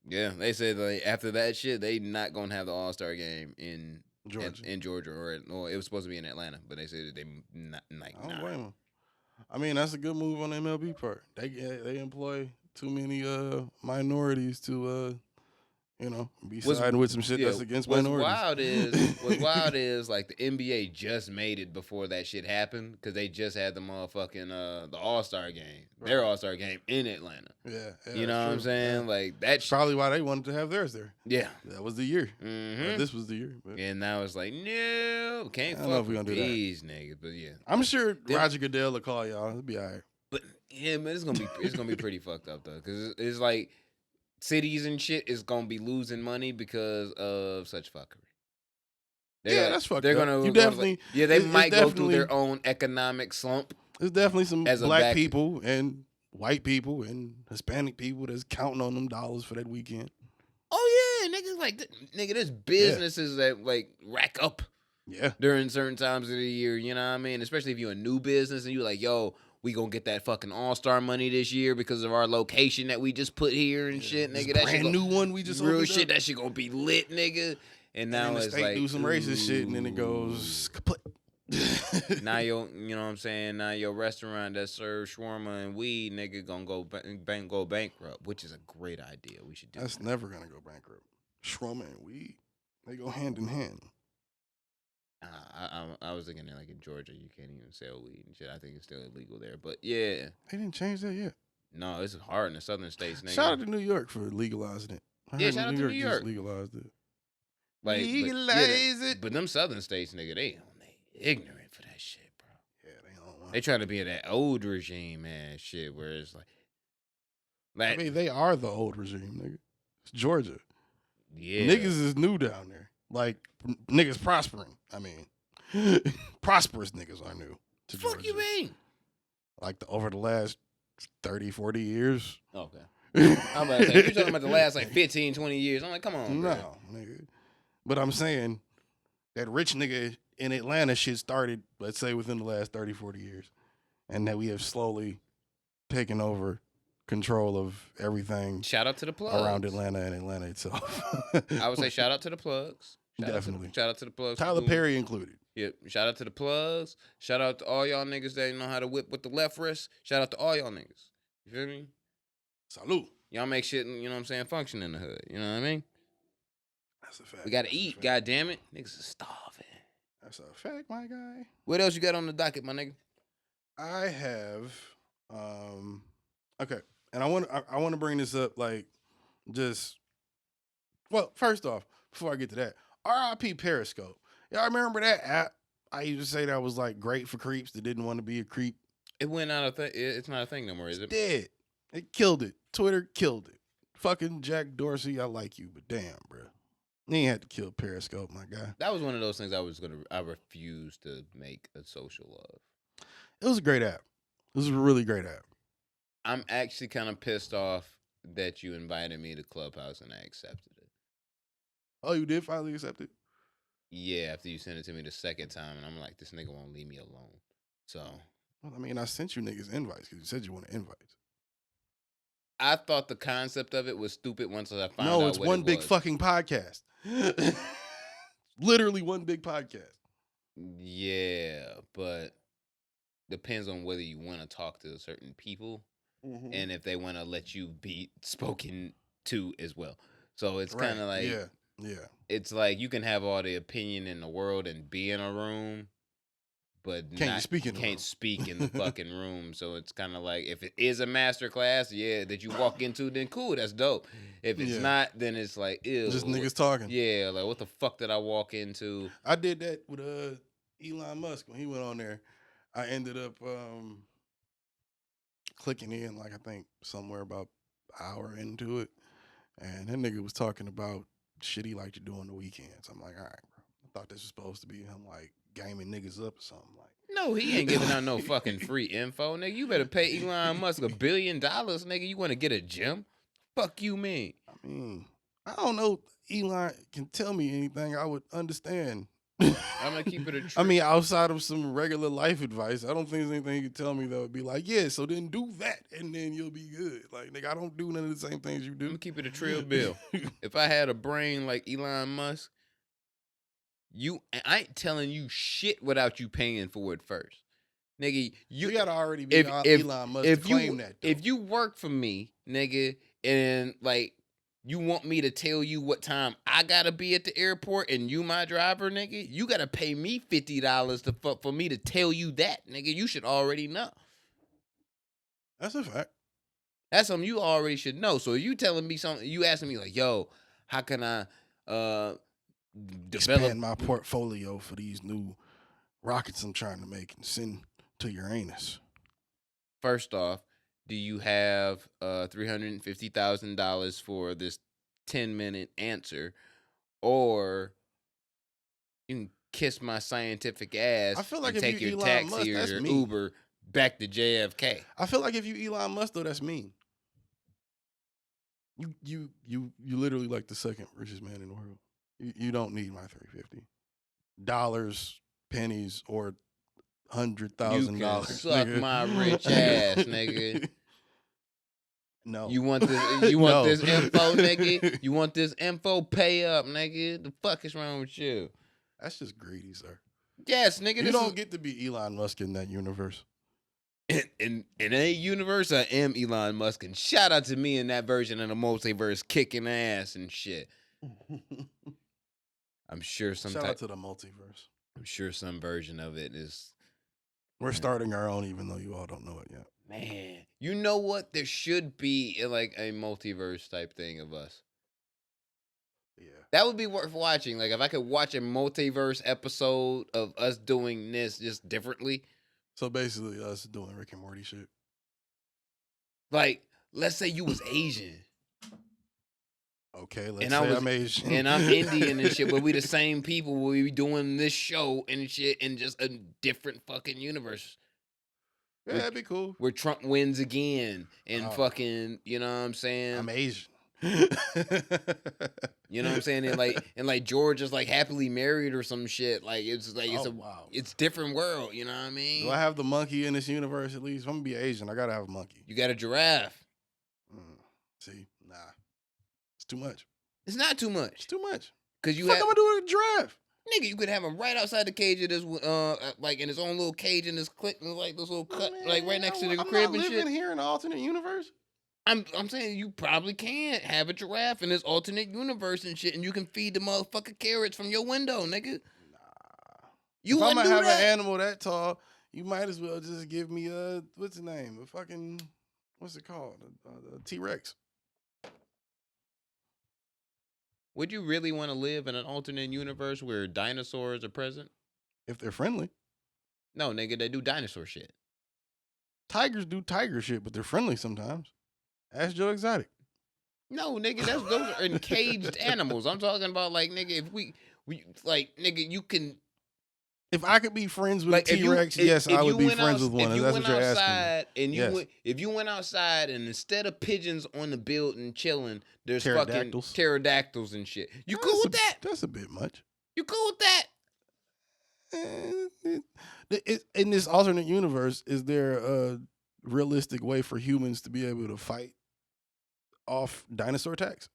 Speaker 2: Yeah, they said like after that shit, they not gonna have the All-Star game in
Speaker 3: Georgia,
Speaker 2: or it was supposed to be in Atlanta, but they said that they not like.
Speaker 3: I don't blame them. I mean, that's a good move on the MLB part. They employ too many minorities to be siding with some shit that's against minorities.
Speaker 2: What's wild is like the NBA just made it before that shit happened because they just had the motherfucking the All-Star game, their All-Star game in Atlanta.
Speaker 3: Yeah,
Speaker 2: you know what I'm saying?
Speaker 3: Yeah.
Speaker 2: Like that's
Speaker 3: probably why they wanted to have theirs there.
Speaker 2: Yeah,
Speaker 3: that was the year. This was the year. But
Speaker 2: and now it's like no, can't fuck with these niggas. But yeah,
Speaker 3: I'm sure Roger Goodell will call y'all. It'll be all right.
Speaker 2: But yeah, man, it's gonna be pretty fucked up though because it's like. Cities and shit is gonna be losing money because of such fuckery.
Speaker 3: That's fucked
Speaker 2: They're
Speaker 3: up.
Speaker 2: gonna
Speaker 3: definitely.
Speaker 2: They might go through their own economic slump.
Speaker 3: There's definitely some black people and white people and Hispanic people that's counting on them dollars for that weekend.
Speaker 2: Oh yeah, nigga, there's businesses that like rack up.
Speaker 3: Yeah.
Speaker 2: During certain times of the year, you know what I mean? Especially if you're a new business and you're like, yo. We gonna get that fucking All-Star money this year because of our location that we just put here and shit, nigga. That
Speaker 3: brand new one we just
Speaker 2: real shit. That shit gonna be lit, nigga. And now
Speaker 3: the
Speaker 2: it's
Speaker 3: state
Speaker 2: like
Speaker 3: do some racist shit and then it goes kaput.
Speaker 2: Now you know what I'm saying. Now your restaurant that serves shawarma and weed, nigga, gonna go bankrupt, which is a great idea. We should do.
Speaker 3: That's never gonna go bankrupt. Shawarma and weed, they go hand in hand.
Speaker 2: I was thinking like in Georgia, you can't even sell weed and shit. I think it's still illegal there, but yeah,
Speaker 3: they didn't change that yet.
Speaker 2: No, it's hard in the southern states. Nigga.
Speaker 3: Shout out to New York for legalizing it.
Speaker 2: Shout out to New York.
Speaker 3: Just legalized it.
Speaker 2: Like
Speaker 3: legalize it.
Speaker 2: But them southern states, nigga, they ignorant for that shit, bro.
Speaker 3: Yeah, they don't want.
Speaker 2: They trying to be in that old regime, man. Shit, where it's like
Speaker 3: I mean, they are the old regime, nigga. It's Georgia.
Speaker 2: Yeah,
Speaker 3: niggas is new down there. Like niggas prospering. I mean, prosperous niggas are new to Georgia.
Speaker 2: Fuck you mean?
Speaker 3: Like over the last 30, 40 years.
Speaker 2: Okay. I'm about to say, you're talking about the last like 15, 20 years. I'm like, come on, bro.
Speaker 3: No, nigga. But I'm saying that rich nigga in Atlanta shit started, let's say, within the last 30, 40 years. And that we have slowly taken over control of everything
Speaker 2: Shout out to the plugs.
Speaker 3: around Atlanta and Atlanta itself.
Speaker 2: I would say shout out to the plugs.
Speaker 3: Definitely.
Speaker 2: Shout out to the plugs.
Speaker 3: Tyler Perry included.
Speaker 2: Yep. Shout out to the plugs. Shout out to all y'all niggas that know how to whip with the left wrist. Shout out to all y'all niggas. You feel me?
Speaker 3: Salute.
Speaker 2: Y'all make shit, you know what I'm saying, function in the hood. You know what I mean?
Speaker 3: That's a fact.
Speaker 2: We gotta eat, god damn it. Niggas are starving.
Speaker 3: That's a fact, my guy.
Speaker 2: What else you got on the docket, my nigga?
Speaker 3: I have okay. And I want to bring this up like well, first off, before I get to that, RIP Periscope. Y'all remember that app? I used to say that was like great for creeps that didn't want to be a creep.
Speaker 2: It went out of thing. It's not a thing no more, is it?
Speaker 3: Dead. It killed it. Twitter killed it. Fucking Jack Dorsey, I like you, but damn, bro. You ain't had to kill Periscope, my guy.
Speaker 2: That was one of those things I refused to make a social of.
Speaker 3: It was a great app. It was a really great app.
Speaker 2: I'm actually kind of pissed off that you invited me to Clubhouse and I accepted it.
Speaker 3: Oh, you did finally accept it?
Speaker 2: Yeah, after you sent it to me the second time, and I'm like, this nigga won't leave me alone. So,
Speaker 3: Well, I mean, I sent you niggas invites because you said you want invites.
Speaker 2: I thought the concept of it was stupid once I found out
Speaker 3: No, it's
Speaker 2: what
Speaker 3: one
Speaker 2: it
Speaker 3: big
Speaker 2: was.
Speaker 3: fucking podcast. Literally one big podcast.
Speaker 2: Yeah, but depends on whether you want to talk to certain people and if they want to let you be spoken to as well. So it's kind of like,
Speaker 3: yeah.
Speaker 2: It's like you can have all the opinion in the world and be in a room, but
Speaker 3: Can't speak in
Speaker 2: the fucking room. So it's kind of like, if it is a master class, that you walk into, then cool, that's dope. If it's not, then it's like, ew.
Speaker 3: Just niggas talking.
Speaker 2: Yeah, like what the fuck did I walk into?
Speaker 3: I did that with Elon Musk when he went on there. I ended up clicking in, like, I think somewhere about an hour into it. And that nigga was talking about shit he liked to do on the weekends. I'm like, all right, bro. I thought this was supposed to be him, like, gaming niggas up or something. Like,
Speaker 2: No, he ain't giving out no fucking free info, nigga. You better pay Elon Musk $1 billion, nigga. You want to get a gym? Fuck you, mean?
Speaker 3: I mean, I don't know. Elon can tell me anything I would understand.
Speaker 2: I'm gonna keep it a trick.
Speaker 3: I mean, outside of some regular life advice, I don't think there's anything you can tell me that would be like, yeah, so then do that and then you'll be good. Like, nigga, I don't do none of the same things you
Speaker 2: I'm
Speaker 3: do.
Speaker 2: gonna keep it a trill bill. If I had a brain like Elon Musk, I ain't telling you shit without you paying for it first, nigga. You
Speaker 3: gotta already be Elon Musk to claim that. Though.
Speaker 2: If you work for me, nigga, and like you want me to tell you what time I gotta be at the airport and you my driver, nigga, you gotta pay me $50 for me to tell you that, nigga. You should already know.
Speaker 3: That's a fact.
Speaker 2: That's something you already should know. So you telling me something, you asking me like, yo, how can I develop
Speaker 3: expand my portfolio for these new rockets I'm trying to make and send to Uranus?
Speaker 2: First off, do you have $350,000 for this 10-minute answer, or you can kiss my scientific ass
Speaker 3: I feel like
Speaker 2: and
Speaker 3: if
Speaker 2: take
Speaker 3: you
Speaker 2: your
Speaker 3: Elon
Speaker 2: taxi
Speaker 3: Musk,
Speaker 2: or
Speaker 3: that's
Speaker 2: your
Speaker 3: mean.
Speaker 2: Uber back to JFK?
Speaker 3: I feel like if you Elon Musk though, that's mean. You literally like the second richest man in the world. You don't need my $350, pennies, or $100,000.
Speaker 2: Suck
Speaker 3: nigga.
Speaker 2: my rich ass, nigga.
Speaker 3: No.
Speaker 2: You want this? You want this info, nigga? You want this info? Pay up, nigga. The fuck is wrong with you?
Speaker 3: That's just greedy, sir.
Speaker 2: Yes, nigga.
Speaker 3: You don't get to be Elon Musk in that universe.
Speaker 2: In a universe, I am Elon Musk, and shout out to me in that version of the multiverse, kicking ass and shit. I'm sure
Speaker 3: Shout out to the multiverse.
Speaker 2: I'm sure some version of it is.
Speaker 3: We're starting our own, even though you all don't know it yet.
Speaker 2: Man, you know what? There should be like a multiverse type thing of us.
Speaker 3: Yeah.
Speaker 2: That would be worth watching. Like if I could watch a multiverse episode of us doing this just differently.
Speaker 3: So basically, us doing Rick and Morty shit.
Speaker 2: Like, let's say you was Asian.
Speaker 3: Okay, let's say I'm Asian.
Speaker 2: And I'm Indian and shit, but we the same people. We be doing this show and shit in just a different fucking universe.
Speaker 3: Yeah, that'd be cool.
Speaker 2: Where Trump wins again and
Speaker 3: Oh.
Speaker 2: fucking, you know what I'm saying?
Speaker 3: I'm Asian.
Speaker 2: You know what I'm saying? And like George is like happily married or some shit. Like it's like it's different world. You know what I mean?
Speaker 3: Do I have the monkey in this universe at least? If I'm gonna be Asian, I gotta have a monkey.
Speaker 2: You got a giraffe.
Speaker 3: See, nah, it's too much.
Speaker 2: It's not too much.
Speaker 3: It's too much.
Speaker 2: Cause
Speaker 3: What am I gonna do with a giraffe?
Speaker 2: Nigga, you could have him right outside the cage of this, like in his own little cage in this click, like this little cut, like right next to the crib and shit.
Speaker 3: I'm living here in an alternate universe.
Speaker 2: I'm saying you probably can have a giraffe in this alternate universe and shit, and you can feed the motherfucker carrots from your window, nigga.
Speaker 3: Nah.
Speaker 2: You
Speaker 3: if I'm
Speaker 2: wouldn't
Speaker 3: gonna
Speaker 2: do
Speaker 3: have
Speaker 2: that?
Speaker 3: an animal that tall, you might as well just give me what's the name? What's it called? A T-Rex.
Speaker 2: Would you really want to live in an alternate universe where dinosaurs are present?
Speaker 3: If they're friendly.
Speaker 2: No, nigga, they do dinosaur shit.
Speaker 3: Tigers do tiger shit, but they're friendly sometimes. Ask Joe Exotic.
Speaker 2: No, nigga, those are encaged animals. I'm talking about like, nigga, if we like, nigga, you can.
Speaker 3: If I could be friends with
Speaker 2: Like,
Speaker 3: a T-Rex, yes, I would be friends with one.
Speaker 2: If you
Speaker 3: That's
Speaker 2: went
Speaker 3: what you're
Speaker 2: outside
Speaker 3: asking.
Speaker 2: and if you went outside and instead of pigeons on the building chilling, there's fucking pterodactyls and shit. You cool with that?
Speaker 3: That's a bit much.
Speaker 2: You cool with that?
Speaker 3: In this alternate universe, is there a realistic way for humans to be able to fight off dinosaur attacks?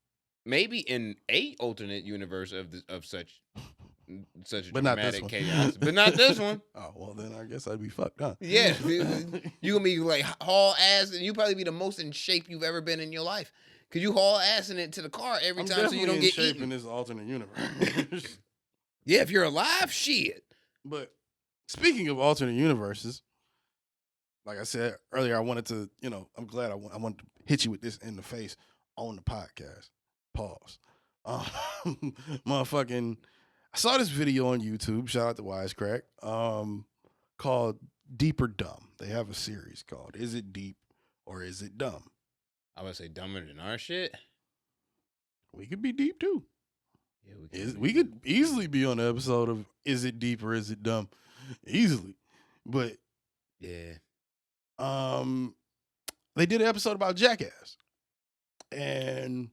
Speaker 2: Maybe in a alternate universe of such
Speaker 3: But not this
Speaker 2: dramatic
Speaker 3: one.
Speaker 2: chaos, but not this one.
Speaker 3: Oh well, then I guess I'd be fucked, huh?
Speaker 2: Yeah, you gonna be like haul ass, and you probably be the most in shape you've ever been in your life, cause you haul ass in it to the car every time, so you don't get
Speaker 3: shape
Speaker 2: eaten.
Speaker 3: in this alternate universe.
Speaker 2: Yeah, if you're alive, shit.
Speaker 3: But speaking of alternate universes, like I said earlier, I wanted to, I'm glad I wanted to hit you with this in the face on the podcast. Pause. Motherfucking, I saw this video on YouTube. Shout out to Wisecrack. Called Deep or Dumb. They have a series called Is It Deep or Is It Dumb?
Speaker 2: I would say dumber than our shit.
Speaker 3: We could be deep too.
Speaker 2: Yeah,
Speaker 3: We could easily be on the episode of Is It Deep or Is It Dumb? Easily. But
Speaker 2: yeah.
Speaker 3: They did an episode about Jackass. And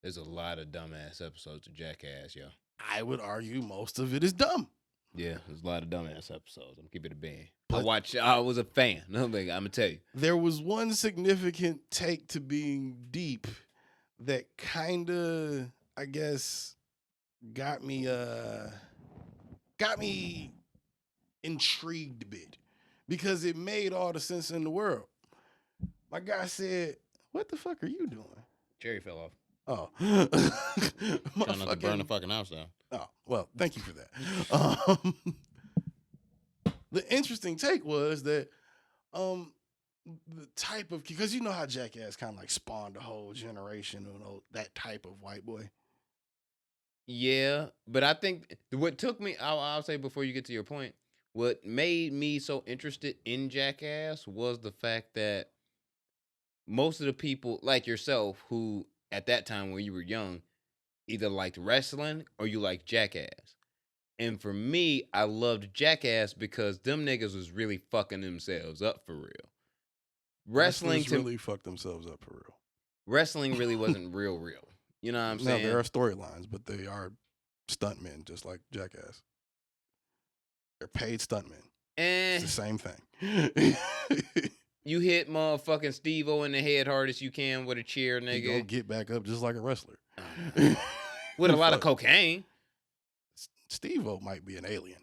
Speaker 2: there's a lot of dumbass episodes of Jackass, yo.
Speaker 3: I would argue most of it is dumb.
Speaker 2: Yeah, there's a lot of dumbass episodes. I'm keeping it a band. I was a fan. I'm gonna tell you.
Speaker 3: There was one significant take to being deep that kinda, I guess, got me intrigued a bit. Because it made all the sense in the world. My guy said, "What the fuck are you doing?"
Speaker 2: Cherry fell off.
Speaker 3: Oh.
Speaker 2: Trying not to burn the fucking house down.
Speaker 3: Oh, well, thank you for that. The interesting take was that the type of, because you know how Jackass kind of like spawned a whole generation of that type of white boy.
Speaker 2: Yeah, but I think what took me, I'll say before you get to your point, what made me so interested in Jackass was the fact that most of the people like yourself who at that time when you were young either liked wrestling or you liked Jackass. And for me, I loved Jackass because them niggas was really fucking themselves up for real. Wrestling
Speaker 3: really fucked themselves up for real.
Speaker 2: Wrestling really wasn't real. You know what I'm saying?
Speaker 3: No, there are storylines, but they are stuntmen just like Jackass. They're paid stuntmen. It's the same thing.
Speaker 2: You hit motherfucking Steve-O in the head hard as you can with a chair, nigga.
Speaker 3: You gonna get back up just like a wrestler.
Speaker 2: With a lot of cocaine.
Speaker 3: Steve-O might be an alien.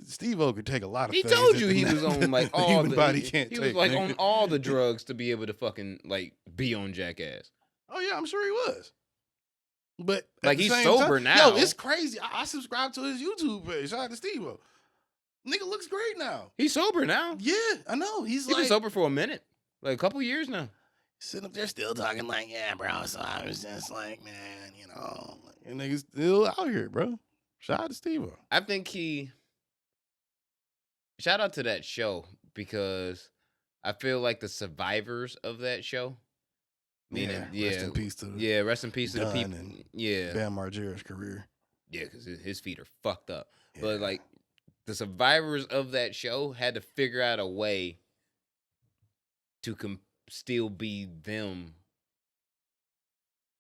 Speaker 3: Steve-O could take a lot of
Speaker 2: things.
Speaker 3: He
Speaker 2: told you he was on like all
Speaker 3: the body can't
Speaker 2: he
Speaker 3: take.
Speaker 2: was like on all the drugs to be able to fucking like be on Jackass.
Speaker 3: Oh yeah, I'm sure he was. But
Speaker 2: like he's sober now.
Speaker 3: Yo, it's crazy. I subscribe to his YouTube page. Shout out to Steve-O. Nigga looks great now.
Speaker 2: He's sober now.
Speaker 3: Yeah, I know. He's
Speaker 2: been sober for a minute. Like a couple years now.
Speaker 3: Sitting up there still talking like, yeah, bro. So I was just like, man, and niggas still out here, bro. Shout out to Steve-O.
Speaker 2: I think shout out to that show because I feel like the survivors of that show. Meaning,
Speaker 3: rest in peace to
Speaker 2: rest in peace to the people.
Speaker 3: Bam Margera's career.
Speaker 2: Yeah, because his feet are fucked up. Yeah. But like the survivors of that show had to figure out a way to still be them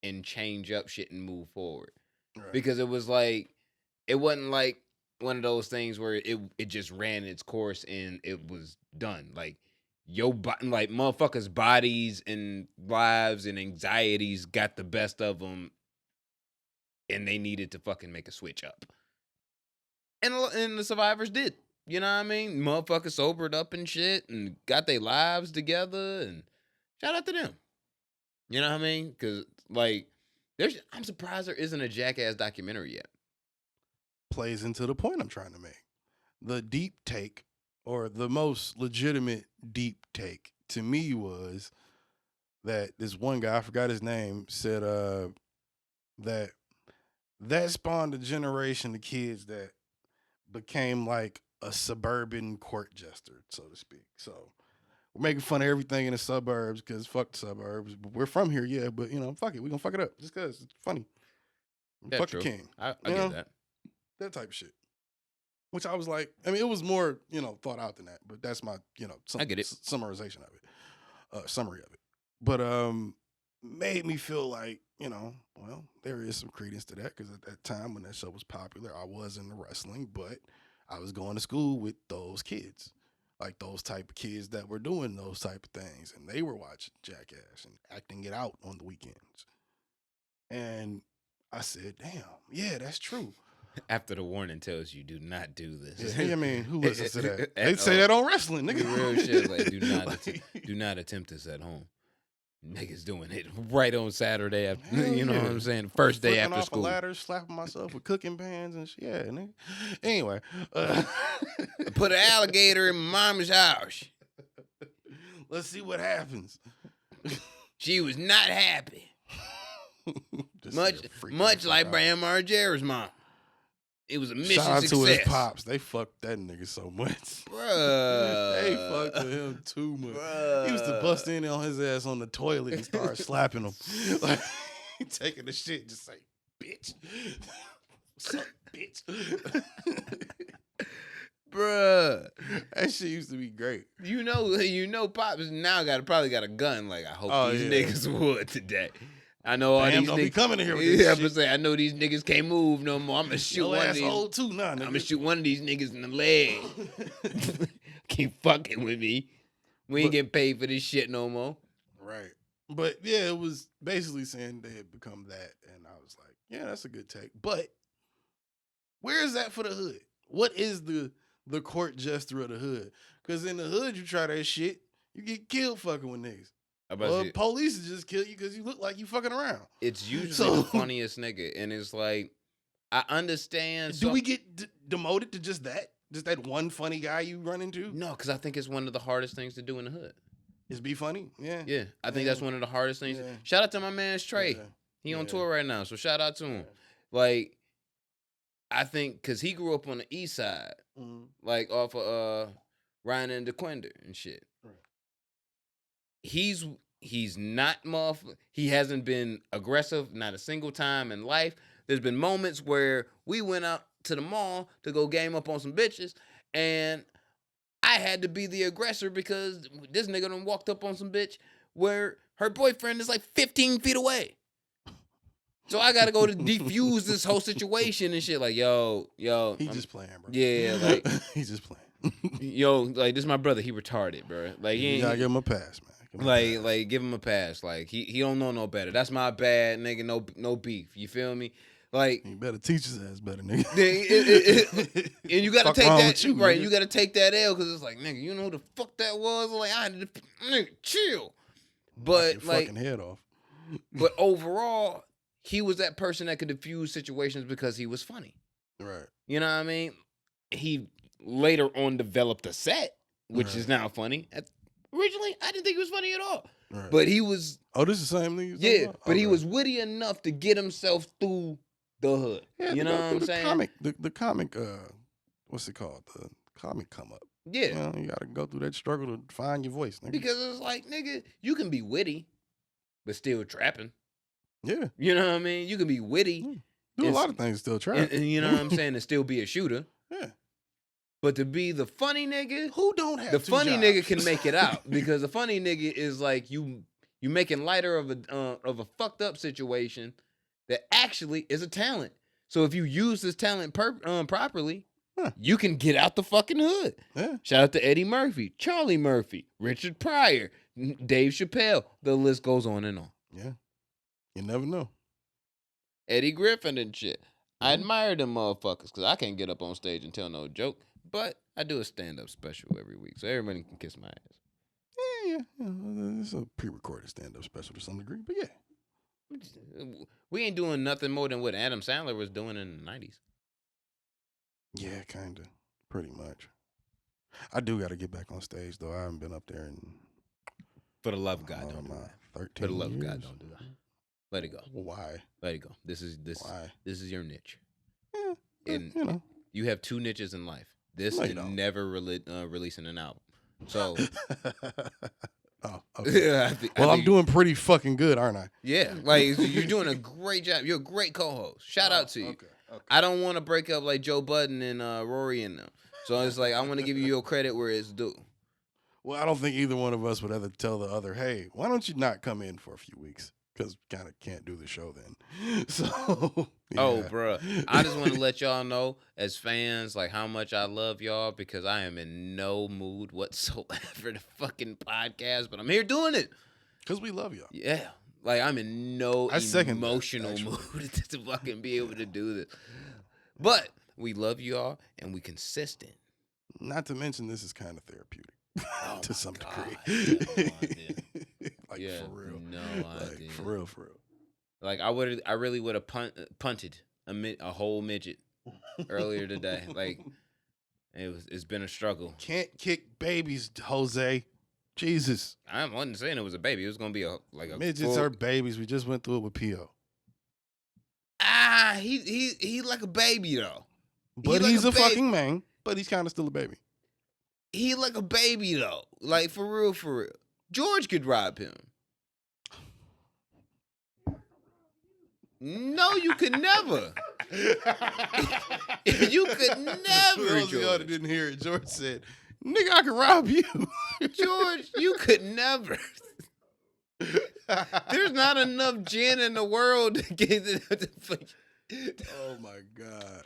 Speaker 2: and change up shit and move forward.
Speaker 3: Right.
Speaker 2: Because it was like, it wasn't like one of those things where it just ran its course and it was done. Like, like motherfuckers' bodies and lives and anxieties got the best of them, and they needed to fucking make a switch up. And the survivors did. You know what I mean? Motherfuckers sobered up and shit and got their lives together, and shout out to them. You know what I mean? Because, like, I'm surprised there isn't a Jackass documentary yet.
Speaker 3: Plays into the point I'm trying to make. The deep take, or the most legitimate deep take to me, was that this one guy, I forgot his name, said that spawned a generation of kids that became like a suburban court jester, so to speak. So we're making fun of everything in the suburbs because fuck the suburbs. We're from here, yeah, but fuck it. We're gonna fuck it up just because it's funny.
Speaker 2: That's
Speaker 3: fuck
Speaker 2: true.
Speaker 3: the king.
Speaker 2: I get that.
Speaker 3: That type of shit. Which I was like, I mean, it was more, thought out than that, but that's my,
Speaker 2: I get it.
Speaker 3: Summarization of it, summary of it. But made me feel like, well, there is some credence to that, because at that time when that show was popular, I was in the wrestling, but I was going to school with those kids, like those type of kids that were doing those type of things, and they were watching Jackass and acting it out on the weekends. And I said, damn, yeah, that's true.
Speaker 2: After the warning tells you, do not do this.
Speaker 3: Yeah, I mean, who listens to that? They say that on wrestling, nigga.
Speaker 2: Real shit, like, do not attempt this at home. Niggas doing it right on Saturday after, what I'm saying? First day after school.
Speaker 3: Off a ladder, slapping myself with cooking pans and shit. Yeah, nigga. Anyway.
Speaker 2: Put an alligator in my mom's house.
Speaker 3: Let's see what happens.
Speaker 2: She was not happy. much like Bam Margera's mom. It was a mission
Speaker 3: Shout out
Speaker 2: success.
Speaker 3: to his pops. They fucked that nigga so much.
Speaker 2: Bruh.
Speaker 3: They fucked with him too much. He used to bust in on his ass on the toilet and start slapping him. Like, taking the shit, just say, bitch. What's up, bitch?
Speaker 2: Bruh.
Speaker 3: That shit used to be great.
Speaker 2: Pops now probably got a gun. Like, I hope these niggas would today. I know all these
Speaker 3: don't
Speaker 2: niggas
Speaker 3: be coming in here with this shit.
Speaker 2: Say, I know these niggas can't move no more. I'm gonna shoot one of these.
Speaker 3: Old too, nah,
Speaker 2: I'm gonna shoot one of these niggas in the leg. Keep fucking with me. We ain't getting paid for this shit no more.
Speaker 3: Right. But yeah, it was basically saying they had become that, and I was like, yeah, that's a good take. But where is that for the hood? What is the court jester of the hood? Because in the hood, you try that shit, you get killed fucking with niggas. Police just kill you because you look like you fucking around.
Speaker 2: It's usually the funniest nigga, and it's like, I understand.
Speaker 3: Do we get demoted to just that? Just that one funny guy you run into?
Speaker 2: No, because I think it's one of the hardest things to do in the hood.
Speaker 3: Is be funny? Yeah.
Speaker 2: Yeah, I think that's one of the hardest things.
Speaker 3: Yeah.
Speaker 2: Shout out to my man Trey.
Speaker 3: Yeah.
Speaker 2: He on tour right now, so shout out to him. Like, I think because he grew up on the east side, like off of Ryan and DeQuinder and shit. Right. He's not he hasn't been aggressive, not a single time in life. There's been moments where we went out to the mall to go game up on some bitches, and I had to be the aggressor because this nigga done walked up on some bitch where her boyfriend is like 15 feet away. So I gotta go to defuse this whole situation and shit. Like, yo.
Speaker 3: He's just playing, bro.
Speaker 2: Yeah, like
Speaker 3: he's just playing.
Speaker 2: Yo, like, this is my brother. He retarded, bro. Like,
Speaker 3: you gotta give him a pass, man.
Speaker 2: Like, give him a pass. Like, he don't know no better. That's my bad, nigga. No beef. You feel me? Like,
Speaker 3: you better teach his ass better, nigga.
Speaker 2: And you gotta take that,
Speaker 3: you,
Speaker 2: right?
Speaker 3: Nigga.
Speaker 2: You gotta take that L because it's like, nigga, you know who the fuck that was? Like, I had to, nigga, chill. But like,
Speaker 3: fucking head off.
Speaker 2: But overall, he was that person that could diffuse situations because he was funny.
Speaker 3: Right.
Speaker 2: You know what I mean? He later on developed a set, which is now funny. Originally, I didn't think he was funny at all. Right. But he was...
Speaker 3: Oh, this is the same thing?
Speaker 2: Yeah, but he was witty enough to get himself through the hood.
Speaker 3: Yeah,
Speaker 2: you know what I'm saying?
Speaker 3: The comic, what's it called? The comic come up.
Speaker 2: Yeah.
Speaker 3: You gotta go through that struggle to find your voice, nigga.
Speaker 2: Because it's like, nigga, you can be witty, but still trapping.
Speaker 3: Yeah.
Speaker 2: You know what I mean? You can be witty.
Speaker 3: Do a lot of things still trapping.
Speaker 2: And you know what I'm saying? And still be a shooter.
Speaker 3: Yeah.
Speaker 2: But to be the funny nigga,
Speaker 3: Who don't have
Speaker 2: the
Speaker 3: two
Speaker 2: funny
Speaker 3: jobs?
Speaker 2: nigga can make it out because the funny nigga is like you making lighter of a fucked up situation that actually is a talent. So if you use this talent properly, you can get out the fucking hood.
Speaker 3: Yeah.
Speaker 2: Shout out to Eddie Murphy, Charlie Murphy, Richard Pryor, Dave Chappelle. The list goes on and on.
Speaker 3: Yeah. You never know.
Speaker 2: Eddie Griffin and shit. I admire them motherfuckers because I can't get up on stage and tell no joke. But I do a stand-up special every week, so everybody can kiss my ass.
Speaker 3: Yeah. It's a pre-recorded stand-up special to some degree, but yeah.
Speaker 2: We ain't doing nothing more than what Adam Sandler was doing in the 90s.
Speaker 3: Yeah, kind of. Pretty much. I do got to get back on stage, though. I haven't been up there in...
Speaker 2: For the love of God, don't do that.
Speaker 3: 13
Speaker 2: For the love
Speaker 3: years.
Speaker 2: of God, don't do that. Let it go.
Speaker 3: Why?
Speaker 2: Let it go. This is your niche.
Speaker 3: Yeah,
Speaker 2: And
Speaker 3: you know.
Speaker 2: you have two niches in life. This and never releasing an album. So...
Speaker 3: Oh, okay. I'm doing pretty fucking good, aren't I?
Speaker 2: Yeah, like you're doing a great job. You're a great co-host. Shout out to you.
Speaker 3: Okay.
Speaker 2: I don't want to break up like Joe Budden and Rory and them. So it's like I want to give you your credit where it's due.
Speaker 3: Well, I don't think either one of us would ever tell the other, hey, why don't you not come in for a few weeks? Because kind of can't do the show then. So, yeah.
Speaker 2: Oh, bro. I just want to let y'all know as fans, like how much I love y'all because I am in no mood whatsoever to fucking podcast, but I'm here doing it.
Speaker 3: Because we love y'all.
Speaker 2: Yeah. Like I'm in no emotional
Speaker 3: that,
Speaker 2: mood to fucking be able to do this. But we love y'all and we consistent.
Speaker 3: Not to mention this is kind of therapeutic to some degree.
Speaker 2: Yeah,
Speaker 3: for real.
Speaker 2: No, I didn't.
Speaker 3: For real.
Speaker 2: Like I really would have punted a whole midget earlier today. Like it's been a struggle.
Speaker 3: Can't kick babies, Jose. Jesus.
Speaker 2: I wasn't saying it was a baby. It was gonna be a
Speaker 3: midgets are babies. We just went through it with P.O.
Speaker 2: He like a baby though.
Speaker 3: But he's a fucking man. But he's kind of still a baby.
Speaker 2: He like a baby though. Like for real. George could rob him. No, you could never. You could never.
Speaker 3: For those of y'all that didn't hear it, George said, "Nigga, I can rob you."
Speaker 2: George, you could never. There's not enough gin in the world to get it.
Speaker 3: Oh my God.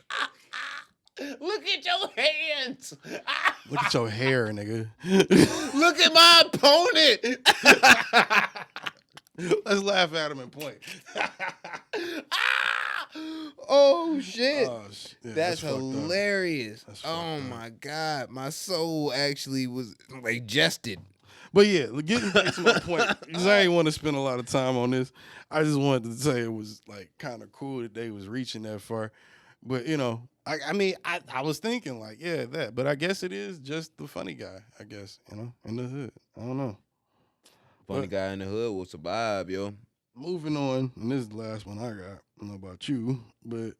Speaker 2: Look at your hands.
Speaker 3: Look at your hair, nigga.
Speaker 2: Look at my opponent.
Speaker 3: Let's laugh at him and point.
Speaker 2: Oh shit.
Speaker 3: Yeah,
Speaker 2: that's hilarious.
Speaker 3: That's
Speaker 2: oh my God. My soul actually was like jested.
Speaker 3: But yeah, getting back to my point, because I ain't want to spend a lot of time on this. I just wanted to say it was like kind of cool that they was reaching that far. But you know, I was thinking like, yeah, that. But I guess it is just the funny guy, I guess, you know, in the hood. I don't know.
Speaker 2: Funny guy in the hood will survive, yo.
Speaker 3: Moving on, and this is the last one I got. I don't know about you, but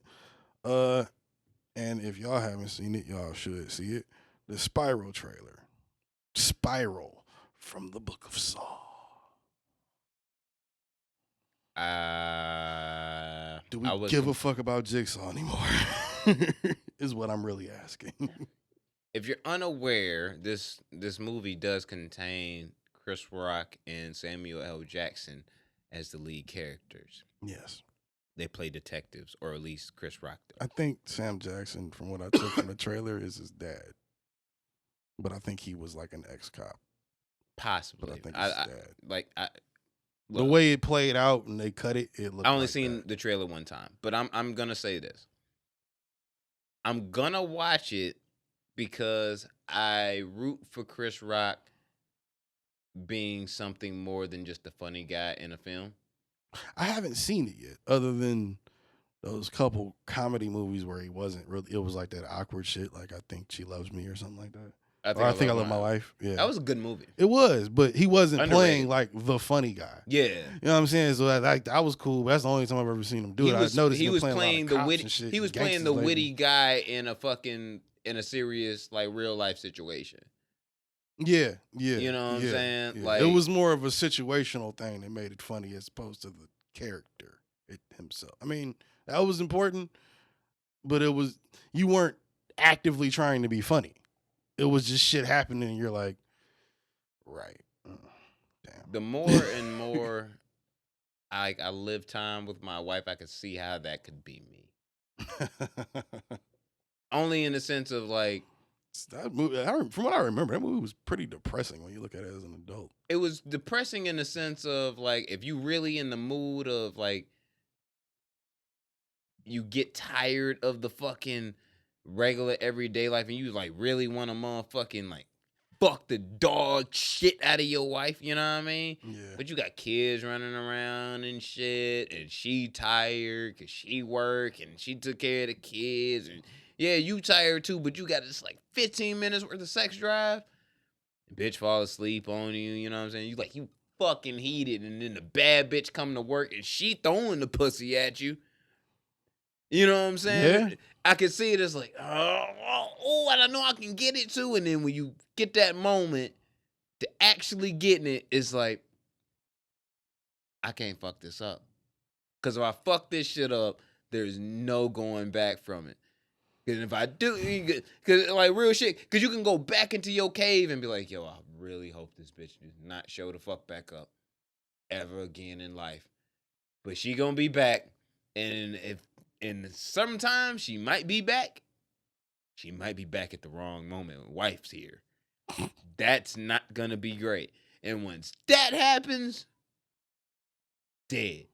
Speaker 3: and if y'all haven't seen it, y'all should see it. The Spiral trailer. Spiral from the Book of Saw. Do we give a fuck about Jigsaw anymore? Is what I'm really asking.
Speaker 2: If you're unaware, this movie does contain Chris Rock and Samuel L. Jackson as the lead characters.
Speaker 3: Yes.
Speaker 2: They play detectives, or at least Chris Rock did.
Speaker 3: I think Sam Jackson, from what I took from the trailer, is his dad. But I think he was like an ex-cop.
Speaker 2: Possibly.
Speaker 3: But I think it's his dad.
Speaker 2: Look,
Speaker 3: the way it played out and they cut it looked
Speaker 2: I only
Speaker 3: like
Speaker 2: seen
Speaker 3: that.
Speaker 2: the trailer one time. But I'm gonna say this. I'm gonna watch it because I root for Chris Rock being something more than just a funny guy in a film.
Speaker 3: I haven't seen it yet, other than those couple comedy movies where he wasn't really. It was like that awkward shit, like I Think She Loves Me or something like that. I think I Love My Life. Yeah,
Speaker 2: that was a good movie.
Speaker 3: It was, but he wasn't
Speaker 2: Underrated.
Speaker 3: playing like the funny guy.
Speaker 2: Yeah,
Speaker 3: you know what I'm saying. So that was cool. But that's the only time I've ever seen him do it. I noticed
Speaker 2: he was
Speaker 3: playing
Speaker 2: the witty. He was playing the witty guy in a serious like real life situation.
Speaker 3: Yeah.
Speaker 2: You know what I'm saying?
Speaker 3: Yeah.
Speaker 2: Like
Speaker 3: it was more of a situational thing that made it funny as opposed to the character himself. I mean, that was important, but you weren't actively trying to be funny. it was just shit happening, and you're like, right. Damn.
Speaker 2: The more and more I live time with my wife, I could see how that could be me. Only in the sense of like,
Speaker 3: That movie, from what I remember, that movie was pretty depressing when you look at it as an adult.
Speaker 2: it was depressing in the sense of like, if you really in the mood of like, you get tired of the fucking regular everyday life and you like really want to motherfucking like fuck the dog shit out of your wife, you know what I mean?
Speaker 3: Yeah.
Speaker 2: But you got kids running around and shit, and she tired because she work and she took care of the kids, and yeah, you tired too, but you got this like 15 minutes worth of sex drive. Bitch fall asleep on you know what I'm saying? You fucking heated, and then the bad bitch come to work and she throwing the pussy at you. You know what I'm saying?
Speaker 3: Yeah.
Speaker 2: I can see it as like, oh, I don't know I can get it too. And then when you get that moment to actually getting it, it's like, I can't fuck this up. Because if I fuck this shit up, there's no going back from it. Because if I do, because like real shit, because you can go back into your cave and be like, yo, I really hope this bitch does not show the fuck back up ever again in life. But she gonna be back. And sometimes she might be back. She might be back at the wrong moment when wife's here. That's not gonna be great. And once that happens, dead.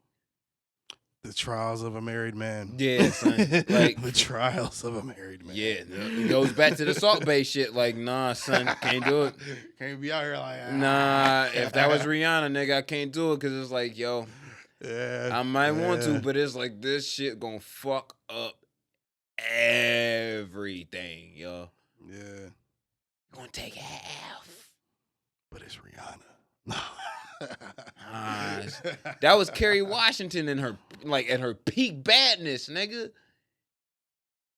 Speaker 3: The trials of a married man.
Speaker 2: Yeah, son. Like
Speaker 3: the trials of a married man.
Speaker 2: Yeah, it goes back to the Salt Bay shit. Like, nah, son, can't do it.
Speaker 3: Can't be out here like
Speaker 2: Nah, if that was Rihanna, nigga, I can't do it because it's like, yo,
Speaker 3: yeah,
Speaker 2: I might want to, but it's like this shit gonna fuck up everything, yo.
Speaker 3: Yeah.
Speaker 2: Gonna take half.
Speaker 3: But it's Rihanna.
Speaker 2: That was Kerry Washington in her, like, at her peak badness, nigga.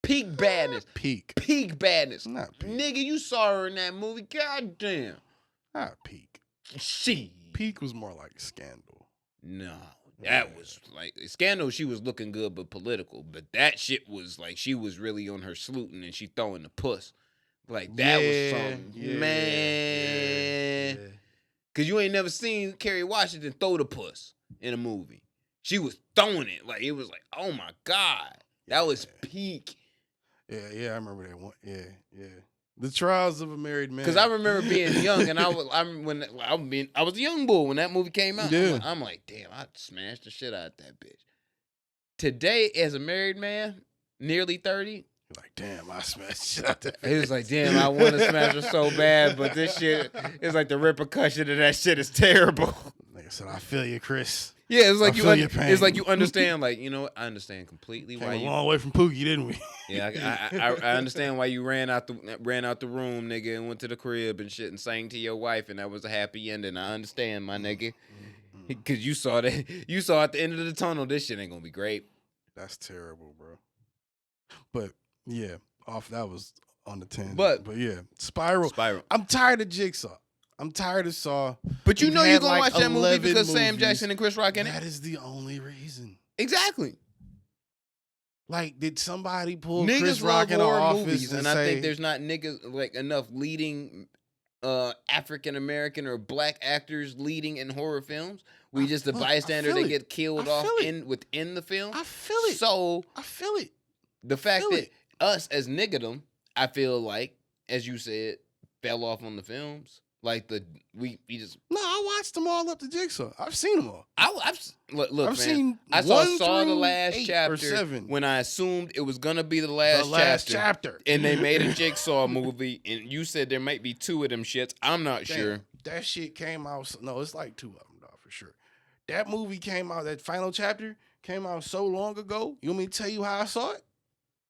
Speaker 2: Peak badness. Peak badness.
Speaker 3: Not peak.
Speaker 2: Nigga, you saw her in that movie. Goddamn.
Speaker 3: Not peak.
Speaker 2: She.
Speaker 3: Peak was more like Scandal.
Speaker 2: No. That was like Scandal. She was looking good, but political. But that shit was like she was really on her sleuting and she throwing the puss. Like that was something, man.
Speaker 3: Yeah.
Speaker 2: Cause you ain't never seen Kerry Washington throw the puss in a movie. She was throwing it like it was like, oh my god, that was peak.
Speaker 3: Yeah, I remember that one. Yeah. The Trials of a Married Man.
Speaker 2: Cause I remember being young, and I was a young bull when that movie came out.
Speaker 3: Yeah.
Speaker 2: I'm like, damn, I smashed the shit out of that bitch. Today, as a married man, nearly 30,
Speaker 3: you're like, damn, I smashed shit out that bitch.
Speaker 2: he was like, damn, I want to smash her so bad, but this shit is like the repercussion of that shit is terrible.
Speaker 3: Like I said, I feel you, Chris.
Speaker 2: Yeah, it's like
Speaker 3: it's
Speaker 2: like you understand, like, you know what? I understand completely why
Speaker 3: Came
Speaker 2: you
Speaker 3: a long way from Pookie, didn't we?
Speaker 2: Yeah, I understand why you ran out the room, nigga, and went to the crib and shit and sang to your wife, and that was a happy ending. I understand, my nigga, because you saw at the end of the tunnel, this shit ain't gonna be great.
Speaker 3: That's terrible, bro. But yeah, that was on the 10.
Speaker 2: But
Speaker 3: yeah, Spiral. I'm tired of Jigsaw. I'm tired of Saw.
Speaker 2: But you know you're gonna watch that movie because
Speaker 3: movies.
Speaker 2: Sam Jackson and Chris Rock in it.
Speaker 3: That is the only reason.
Speaker 2: Exactly.
Speaker 3: Like, did somebody pull
Speaker 2: Niggas
Speaker 3: Chris Rock in the
Speaker 2: horror
Speaker 3: office
Speaker 2: movies, and
Speaker 3: say,
Speaker 2: I think there's not niggas like enough leading African American or black actors leading in horror films. We just the bystander that get killed off within the film.
Speaker 3: I feel it.
Speaker 2: So
Speaker 3: I feel it.
Speaker 2: The fact that us as niggerdom, I feel like, as you said, fell off on the films. Like we just.
Speaker 3: No, I watched them all up to Jigsaw. I've seen them all.
Speaker 2: Look,
Speaker 3: I've seen
Speaker 2: I saw the last
Speaker 3: 8
Speaker 2: chapter
Speaker 3: or 7
Speaker 2: when I assumed it was gonna be the last chapter. And they made a Jigsaw movie, and you said there might be 2 of them shits. I'm not sure.
Speaker 3: That shit came out. No, it's like 2 of them, dog, for sure. That movie came out. That final chapter came out so long ago. You want me to tell you how I saw it?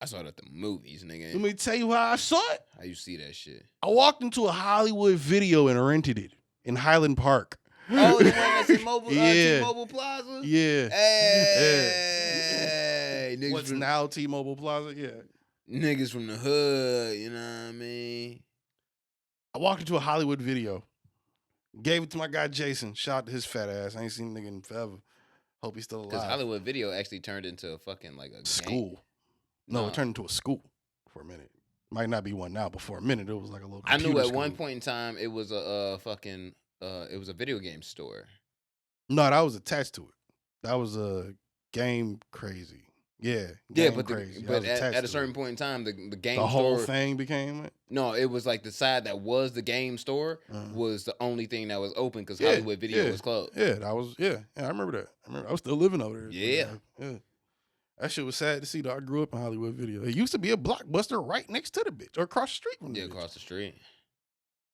Speaker 2: I saw it at the movies, nigga.
Speaker 3: You want me to tell you how I saw it?
Speaker 2: How you see that shit?
Speaker 3: I walked into a Hollywood Video and rented it in Highland Park.
Speaker 2: Oh, the one that's in T-Mobile Plaza?
Speaker 3: Yeah.
Speaker 2: Hey.
Speaker 3: Yeah. What's now T-Mobile Plaza? Yeah.
Speaker 2: Niggas from the hood, you know what I mean?
Speaker 3: I walked into a Hollywood Video. Gave it to my guy Jason. Shout out to his fat ass. I ain't seen the nigga in forever. Hope he's still alive.
Speaker 2: Because Hollywood Video actually turned into a fucking like a
Speaker 3: school.
Speaker 2: gang.
Speaker 3: No, it turned into a school for a minute. Might not be one now, but for a minute it was like a little.
Speaker 2: I knew
Speaker 3: computer
Speaker 2: at one
Speaker 3: school.
Speaker 2: point in time it was a fucking it was a video game store.
Speaker 3: No, that was attached to it. That was a Game Crazy. Yeah,
Speaker 2: Yeah,
Speaker 3: Game
Speaker 2: but
Speaker 3: Crazy.
Speaker 2: but
Speaker 3: That was attached
Speaker 2: at a
Speaker 3: to
Speaker 2: certain
Speaker 3: it.
Speaker 2: point in time, the game
Speaker 3: The whole
Speaker 2: store,
Speaker 3: thing became it.
Speaker 2: no, it was like the side that was the game store was the only thing that was open because
Speaker 3: Yeah,
Speaker 2: Hollywood Video
Speaker 3: yeah,
Speaker 2: was closed.
Speaker 3: Yeah, that was yeah. I remember that. I was still living over there.
Speaker 2: Yeah.
Speaker 3: Yeah. That shit was sad to see though. I grew up in Hollywood Video. It used to be a Blockbuster right next to the bitch or across the street from the
Speaker 2: Yeah,
Speaker 3: bitch.
Speaker 2: across the street.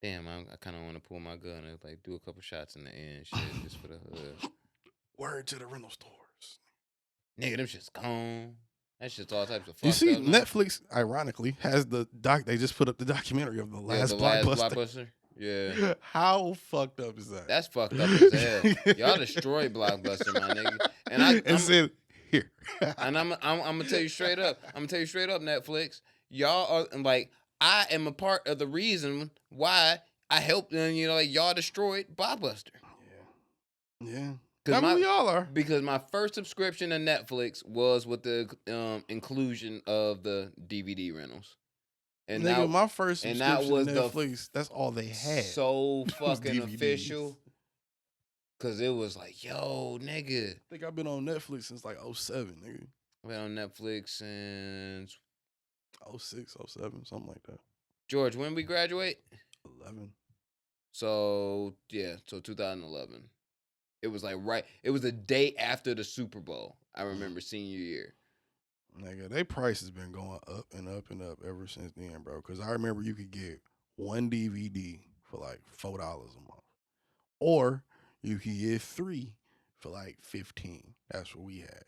Speaker 2: Damn, I kind of want to pull my gun and like do a couple shots in the end, shit, just for the hood.
Speaker 3: Word to the rental stores.
Speaker 2: Nigga, them shit's gone. That shit's all types of fucked
Speaker 3: You see,
Speaker 2: up now.
Speaker 3: Netflix, ironically, has the doc. They just put up the documentary of the last Blockbuster.
Speaker 2: Yeah.
Speaker 3: How fucked up is that?
Speaker 2: That's fucked up as hell. Y'all destroyed Blockbuster, my nigga. And I'm
Speaker 3: said, here.
Speaker 2: and I'm gonna tell you straight up. I'm gonna tell you straight up, Netflix. Y'all are like, I am a part of the reason why I helped them. You know, like y'all destroyed Blockbuster.
Speaker 3: Yeah.
Speaker 2: I
Speaker 3: mean, we all are.
Speaker 2: Because my first subscription to Netflix was with the inclusion of the DVD rentals. And
Speaker 3: Nigga, my first
Speaker 2: and
Speaker 3: subscription
Speaker 2: that was
Speaker 3: to Netflix, that's all they had.
Speaker 2: So fucking
Speaker 3: DVDs.
Speaker 2: official. Cause it was like, yo, nigga.
Speaker 3: I think I've been on Netflix since like 07, nigga.
Speaker 2: I've been on Netflix since
Speaker 3: 06, 07, something like that.
Speaker 2: George, when we graduate?
Speaker 3: 11.
Speaker 2: So yeah, so 2011. It was like it was the day after the Super Bowl. I remember senior year.
Speaker 3: Nigga, they price has been going up and up and up ever since then, bro. Because I remember you could get one DVD for like $4 a month. Or you could get 3 for like 15. That's what we had.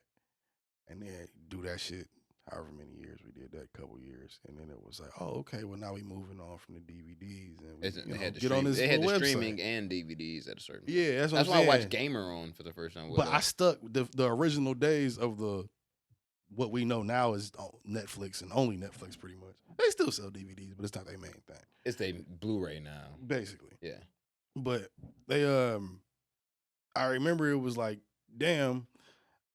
Speaker 3: And then do that shit however many years we did that, couple years. And then it was like, oh, okay, well now we moving on from the DVDs. And we,
Speaker 2: They had the
Speaker 3: get on this
Speaker 2: They had the
Speaker 3: website.
Speaker 2: streaming and DVDs at a certain point.
Speaker 3: Yeah, that's what
Speaker 2: That's
Speaker 3: I'm
Speaker 2: why
Speaker 3: saying.
Speaker 2: I watched Gamer on for the first time.
Speaker 3: But I stuck the original days of what we know now is Netflix and only Netflix pretty much. They still sell DVDs, but it's not their main thing.
Speaker 2: It's their Blu-ray now.
Speaker 3: Basically.
Speaker 2: Yeah.
Speaker 3: But they I remember it was like, damn,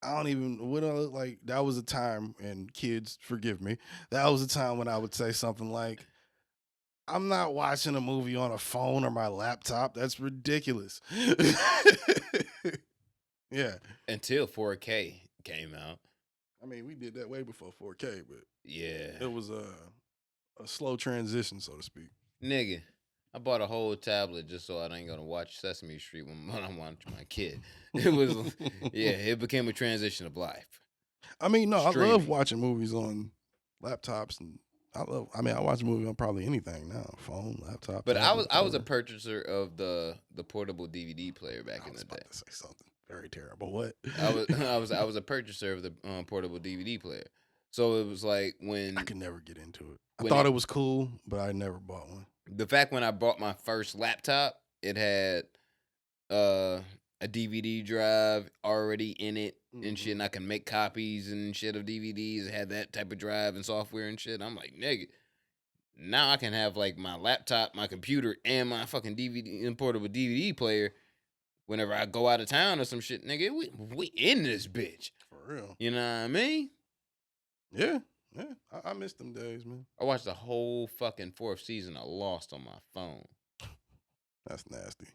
Speaker 3: I don't even what I look like. That was a time, and kids, forgive me, that was a time when I would say something like, I'm not watching a movie on a phone or my laptop. That's ridiculous. Yeah.
Speaker 2: Until 4K came out.
Speaker 3: I mean, we did that way before 4K, but
Speaker 2: Yeah.
Speaker 3: it was a slow transition, so to speak.
Speaker 2: Nigga, I bought a whole tablet just so I ain't gonna watch Sesame Street when I'm watching my kid. It was, yeah, it became a transition of life.
Speaker 3: I mean, no, I love
Speaker 2: Streaming.
Speaker 3: watching movies on laptops, and I watch a movie on probably anything now, phone, laptop.
Speaker 2: But
Speaker 3: tablet,
Speaker 2: I was a
Speaker 3: whatever.
Speaker 2: purchaser of the portable DVD player back
Speaker 3: I
Speaker 2: in
Speaker 3: was
Speaker 2: the day.
Speaker 3: about to say something very terrible. What?
Speaker 2: I was a purchaser of the portable DVD player. So it was like when
Speaker 3: I could never get into it. I
Speaker 2: when
Speaker 3: thought
Speaker 2: it-
Speaker 3: it was cool, but I never bought one.
Speaker 2: the fact when I bought my first laptop, it had a DVD drive already in it and shit, and I can make copies and shit of DVDs. It had that type of drive and software and shit. I'm like, nigga, now I can have like my laptop, my computer, and my fucking DVD portable DVD player whenever I go out of town or some shit, nigga. We in this bitch.
Speaker 3: For real.
Speaker 2: You know what I mean?
Speaker 3: Yeah. I miss them days, man.
Speaker 2: I watched the whole fucking 4th season of Lost on my phone.
Speaker 3: That's nasty.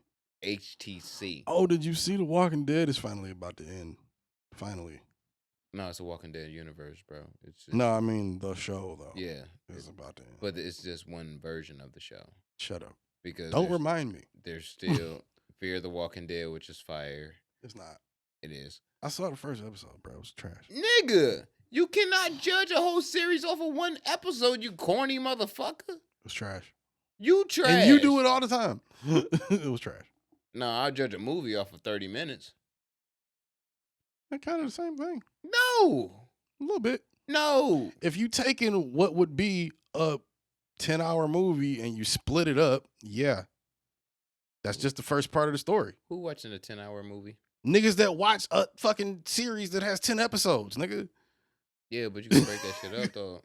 Speaker 2: HTC.
Speaker 3: Oh, did you see The Walking Dead is finally about to end? Finally.
Speaker 2: No, it's a Walking Dead universe, bro. It's just,
Speaker 3: No, I mean the show though.
Speaker 2: yeah,
Speaker 3: It's about to end.
Speaker 2: but it's just one version of the show
Speaker 3: Shut up.
Speaker 2: because
Speaker 3: Don't remind me.
Speaker 2: there's still Fear the Walking Dead, which is fire.
Speaker 3: It's not.
Speaker 2: It is,
Speaker 3: I saw the first episode, bro. It was trash.
Speaker 2: nigga. You cannot judge a whole series off of one episode, you corny motherfucker.
Speaker 3: It was trash.
Speaker 2: You trash.
Speaker 3: And you do it all the time. It was trash.
Speaker 2: No, I'll judge a movie off of 30 minutes.
Speaker 3: That kind of the same thing.
Speaker 2: No,
Speaker 3: A little bit.
Speaker 2: no.
Speaker 3: If you taking what would be a 10-hour movie and you split it up, yeah. That's just the first part of the story.
Speaker 2: Who watching a 10-hour movie?
Speaker 3: Niggas that watch a fucking series that has 10 episodes, nigga.
Speaker 2: Yeah, but you can break that shit up though.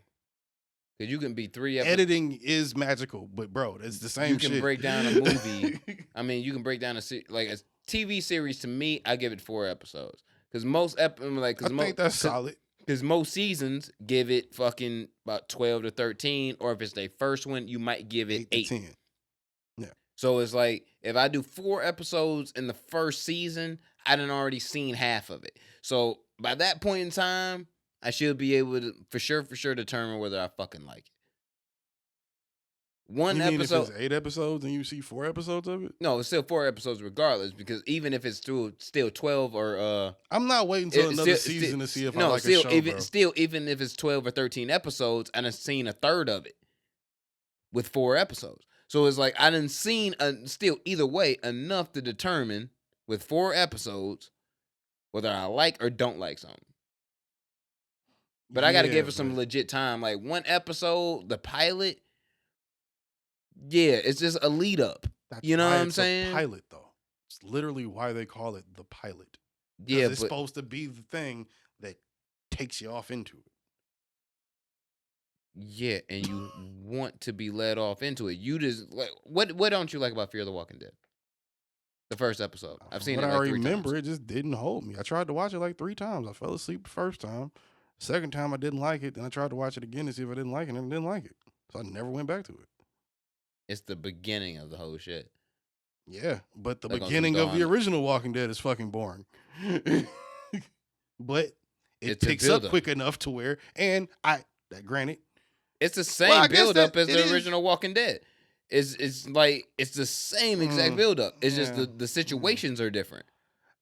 Speaker 2: Cause you can be 3 episodes.
Speaker 3: Editing is magical, but bro, it's the same
Speaker 2: You can
Speaker 3: shit.
Speaker 2: break down a movie. I mean, you can break down like a TV series. To me, I give it 4 episodes. Cause most
Speaker 3: I think that's solid.
Speaker 2: Because most seasons give it fucking about 12 to 13, or if it's their first one, you might give it 8
Speaker 3: to 10. Yeah.
Speaker 2: So it's like, if I do 4 episodes in the first season, I done already seen half of it. So by that point in time, I should be able to, for sure, determine whether I fucking like it. One
Speaker 3: you mean
Speaker 2: episode.
Speaker 3: If it's 8 episodes and you see 4 episodes of it?
Speaker 2: No, it's still 4 episodes regardless, because even if it's still 12 or
Speaker 3: I'm not waiting until another season to see if I like a show, bro.
Speaker 2: Even if it's 12 or 13 episodes, I done seen a third of it with 4 episodes. So it's like I done seen still either way enough to determine with 4 episodes whether I like or don't like something. But I got to give it some legit time. Like 1 episode, the pilot. Yeah, it's just a lead up. You know what I'm saying?
Speaker 3: A pilot, though. It's literally why they call it the pilot.
Speaker 2: Yeah,
Speaker 3: it's supposed to be the thing that takes you off into it.
Speaker 2: Yeah, and you want to be led off into it. You just like what don't you like about Fear the Walking Dead? The first episode. I've seen it like 3 times.
Speaker 3: I remember it just didn't hold me. I tried to watch it like 3 times. I fell asleep the first time. Second time I didn't like it. Then I tried to watch it again to see if I didn't like it, and I didn't like it. So I never went back to it.
Speaker 2: It's the beginning of the whole shit.
Speaker 3: Yeah, but the beginning of the original Walking Dead is fucking boring. But it picks up quick enough to where, and granted,
Speaker 2: it's the same build up as the original Walking Dead. It's like it's the same exact build up. It's just the situations are different.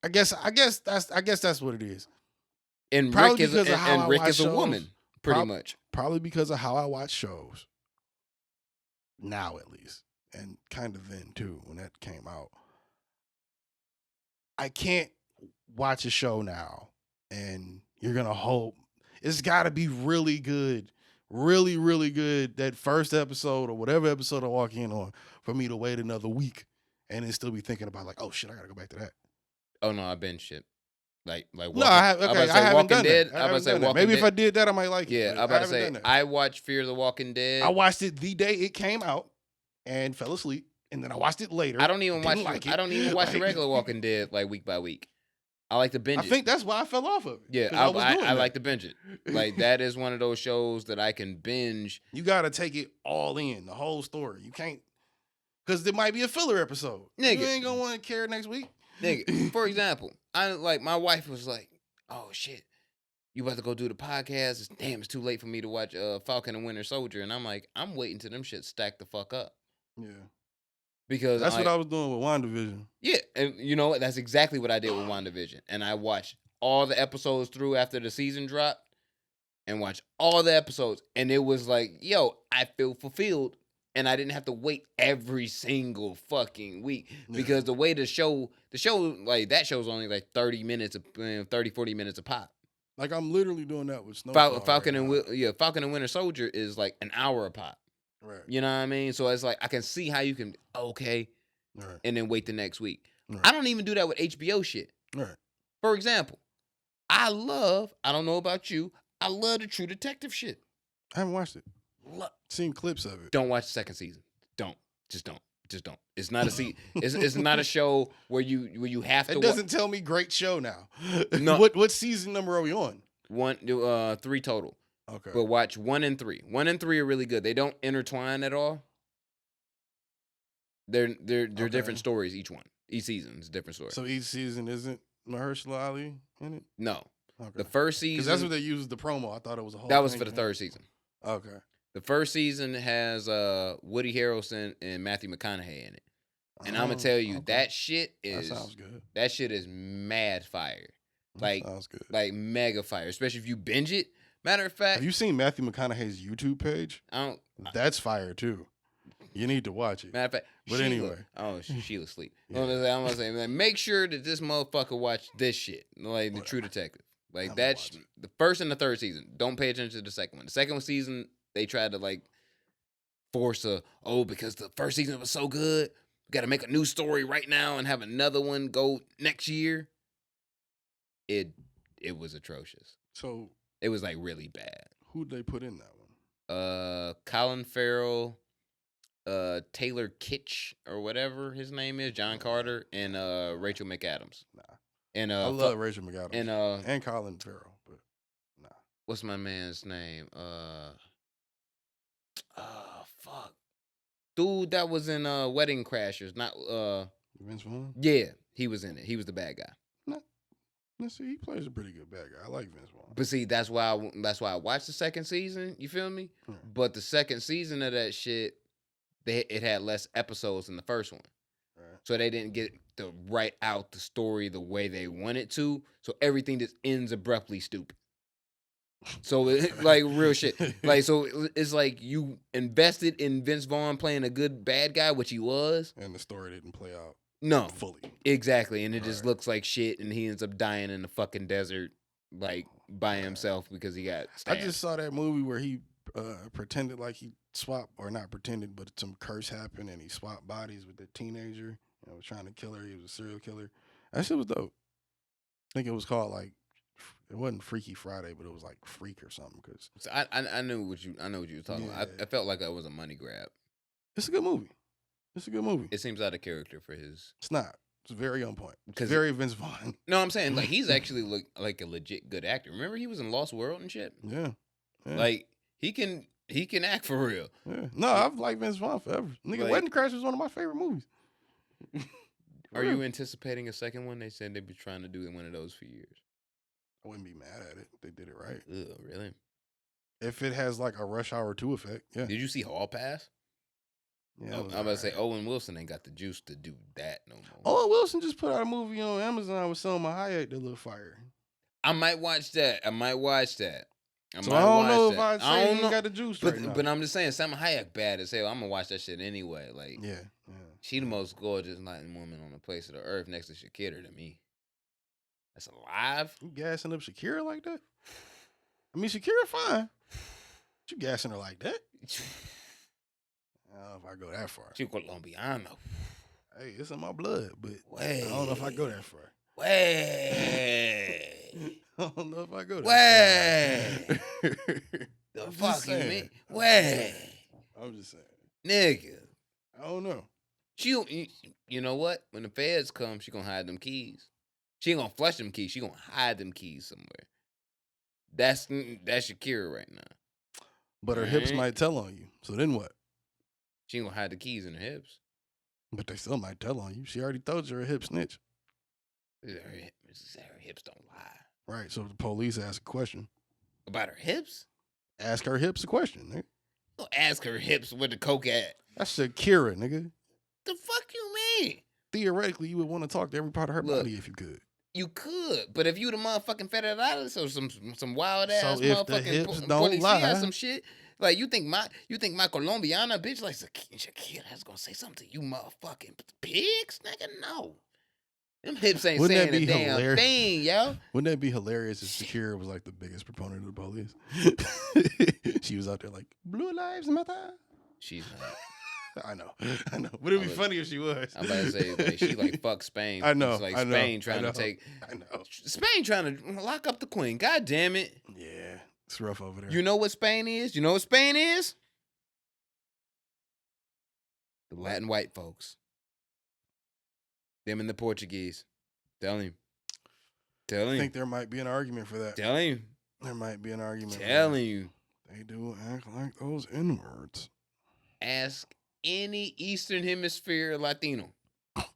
Speaker 3: I guess that's what it is.
Speaker 2: And Rick is a woman, pretty much.
Speaker 3: Probably because of how I watch shows. Now, at least. And kind of then, too, when that came out. I can't watch a show now, and you're going to hope. It's got to be really good. Really, really good. That first episode or whatever episode I walk in on for me to wait another week and then still be thinking about, like, oh, shit, I got to go back to that.
Speaker 2: Oh, no, I binge shit. Like
Speaker 3: no, I haven't done that. Maybe if I did that, I might like it.
Speaker 2: Yeah, I'm about to say, I watched Fear the Walking Dead.
Speaker 3: I watched it the day it came out and fell asleep, and then I watched it later.
Speaker 2: I don't even watch the regular Walking Dead like week by week. I like to binge it.
Speaker 3: I think that's why I fell off of it.
Speaker 2: Yeah, I like to binge it. Like that is one of those shows that I can binge.
Speaker 3: You got to take it all in, the whole story. You can't, because there might be a filler episode. Nigga, you ain't gonna want to care next week.
Speaker 2: Nigga, for example, my wife was like, "Oh shit, you about to go do the podcast? It's too late for me to watch Falcon and Winter Soldier." And I'm like, I'm waiting till them shit stack the fuck up.
Speaker 3: Yeah,
Speaker 2: because
Speaker 3: that's what I was doing with WandaVision.
Speaker 2: Yeah, and you know what? That's exactly what I did with WandaVision. And I watched all the episodes through after the season dropped, and watched all the episodes, and it was like, yo, I feel fulfilled. And I didn't have to wait every single fucking week because the way the show like that show's only like 30 minutes, 40 minutes a pop.
Speaker 3: Like I'm literally doing that with Snowfall.
Speaker 2: Falcon and Winter Soldier is like an hour a pop.
Speaker 3: Right.
Speaker 2: You know what I mean? So it's like I can see how you can
Speaker 3: right.
Speaker 2: and then wait the next week.
Speaker 3: Right.
Speaker 2: I don't even do that with HBO shit.
Speaker 3: Right.
Speaker 2: For example, I don't know about you, I love the True Detective shit.
Speaker 3: I haven't watched it. Seen clips of it.
Speaker 2: Don't watch the second season. Just don't. It's not it's not a show where you have to.
Speaker 3: It doesn't tell me great show now.
Speaker 2: No.
Speaker 3: What season number are we on?
Speaker 2: 3 total.
Speaker 3: Okay.
Speaker 2: But watch 1 and 3. 1 and 3 are really good. They don't intertwine at all. They're different stories. Each season is a different story.
Speaker 3: So each season isn't Mahershala Ali in it?
Speaker 2: No.
Speaker 3: Okay.
Speaker 2: The first season,
Speaker 3: because that's what they used as the promo. I thought it was a whole.
Speaker 2: That was for the third season.
Speaker 3: Okay.
Speaker 2: The first season has Woody Harrelson and Matthew McConaughey in it. And I'm gonna tell you, that shit is
Speaker 3: that sounds good.
Speaker 2: That shit is mad fire. Like
Speaker 3: sounds good.
Speaker 2: Like mega fire. Especially if you binge it. Matter of fact,
Speaker 3: have you seen Matthew McConaughey's YouTube page? That's fire too. You need to watch it.
Speaker 2: Matter of fact,
Speaker 3: anyway.
Speaker 2: She was asleep. Yeah. I'm gonna say, like, make sure that this motherfucker watch this shit. Like the True Detective. Like that's the first and the third season. Don't pay attention to the second one. The second season, they tried to like force because the first season was so good, we got to make a new story right now and have another one go next year. It was atrocious.
Speaker 3: So
Speaker 2: it was like really bad.
Speaker 3: Who'd they put in that one?
Speaker 2: Colin Farrell, Taylor Kitsch or whatever his name is, John Carter, and Rachel McAdams.
Speaker 3: Nah.
Speaker 2: And
Speaker 3: I love Rachel McAdams and Colin Farrell, but nah.
Speaker 2: what's my man's name? Fuck. Dude that was in Wedding Crashers. Not
Speaker 3: Vince Vaughn?
Speaker 2: Yeah, he was in it. He was the bad guy.
Speaker 3: No. Let's see, he plays a pretty good bad guy. I like Vince Vaughn.
Speaker 2: But see, that's why I watched the second season. You feel me?
Speaker 3: Yeah.
Speaker 2: But the second season of that shit, it had less episodes than the first one.
Speaker 3: Right.
Speaker 2: So they didn't get to write out the story the way they wanted to. So everything just ends abruptly stupid. So like real shit. Like so it's like you invested in Vince Vaughn playing a good bad guy, which he was.
Speaker 3: And the story didn't play out fully.
Speaker 2: Exactly. And it just looks like shit and he ends up dying in the fucking desert like by himself because he got stabbed.
Speaker 3: I just saw that movie where he pretended like he swapped, or not pretended, but some curse happened and he swapped bodies with the teenager and was trying to kill her. He was a serial killer. That shit was dope. I think it was called like, it wasn't Freaky Friday, but it was like Freak or something. Cause
Speaker 2: So I knew what you were talking about. I felt like that was a money grab.
Speaker 3: it's a good movie. It's a good movie.
Speaker 2: It seems out of character for his.
Speaker 3: It's not. It's very on point. It's
Speaker 2: 'Cause
Speaker 3: very Vince Vaughn.
Speaker 2: No, I'm saying like he's actually like a legit good actor. Remember he was in Lost World and shit.
Speaker 3: Yeah.
Speaker 2: Like he can act for real.
Speaker 3: Yeah. No, I've liked Vince Vaughn forever. Nigga,
Speaker 2: Like-
Speaker 3: Wedding Crashers is one of my favorite movies.
Speaker 2: Are you anticipating a second one? They said they'd be trying to do one of those for years.
Speaker 3: I wouldn't be mad at it. They did it right.
Speaker 2: Ugh, really?
Speaker 3: If it has like a Rush Hour 2 effect, yeah.
Speaker 2: Did you see Hall Pass?
Speaker 3: Yeah,
Speaker 2: I'm about to say Owen Wilson ain't got the juice to do that no more.
Speaker 3: Owen Wilson just put out a movie on Amazon with Selma Hayek that looked fire.
Speaker 2: I might watch that. I don't
Speaker 3: know if I'd say he ain't got the juice
Speaker 2: but,
Speaker 3: right now.
Speaker 2: But I'm just saying, Salma Hayek bad as hell. I'm gonna watch that shit anyway. Like,
Speaker 3: Yeah.
Speaker 2: she the most gorgeous Latin woman on the face of the earth, next to Shakira to me. That's alive.
Speaker 3: You gassing up Shakira like that? I mean, Shakira fine. But you gassing her like that? I don't know if I go that far.
Speaker 2: She Colombiano.
Speaker 3: Hey, it's in my blood, but
Speaker 2: Way.
Speaker 3: I don't know if I go that far.
Speaker 2: Way.
Speaker 3: I don't know if I go that
Speaker 2: Way.
Speaker 3: far.
Speaker 2: The
Speaker 3: I'm just
Speaker 2: fuck you
Speaker 3: saying.
Speaker 2: mean? Way.
Speaker 3: I'm just saying.
Speaker 2: Nigga.
Speaker 3: I don't know.
Speaker 2: You know what? When the feds come, she gonna hide them keys. She ain't gonna flush them keys. She gonna hide them keys somewhere. That's Shakira right now.
Speaker 3: But her hips
Speaker 2: Alright.
Speaker 3: might tell on you. So then what?
Speaker 2: She ain't gonna hide the keys in her hips.
Speaker 3: But they still might tell on you. She already told you her hip snitch.
Speaker 2: Her hips don't lie.
Speaker 3: Right. So if the police ask a question,
Speaker 2: About her hips?
Speaker 3: ask her hips a question, nigga.
Speaker 2: Don't ask her hips where the coke at.
Speaker 3: That's Shakira, nigga.
Speaker 2: The fuck you mean?
Speaker 3: Theoretically, you would want to talk to every part of her
Speaker 2: Look.
Speaker 3: body if you could.
Speaker 2: You could, but if you the motherfucking federales or some wild ass
Speaker 3: So if the
Speaker 2: motherfucking
Speaker 3: hips don't
Speaker 2: policia
Speaker 3: lie-
Speaker 2: or some shit, like you think my Colombiana bitch like Shakira's gonna say something to you motherfucking pigs, nigga? No, them hips ain't
Speaker 3: Wouldn't
Speaker 2: saying
Speaker 3: that
Speaker 2: a
Speaker 3: be
Speaker 2: damn
Speaker 3: hilarious?
Speaker 2: thing, yo.
Speaker 3: Wouldn't that be hilarious if Shakira was like the biggest proponent of the police? She was out there like, Blue Lives Matter.
Speaker 2: She's not.
Speaker 3: I know. But it'd be funny if she was.
Speaker 2: I'm about to say like she like fuck Spain.
Speaker 3: I know.
Speaker 2: It's like
Speaker 3: I know,
Speaker 2: Spain trying
Speaker 3: I know,
Speaker 2: to take
Speaker 3: I know.
Speaker 2: Spain trying to lock up the queen. God damn it.
Speaker 3: Yeah. It's rough over there.
Speaker 2: You know what Spain is? You know what Spain is? The Latin white folks. Them and the Portuguese. Tell him.
Speaker 3: I think there might be an argument for that.
Speaker 2: Tell him.
Speaker 3: There might be an argument. for that.
Speaker 2: Telling you.
Speaker 3: They do act like those N-words.
Speaker 2: Ask any Eastern Hemisphere Latino.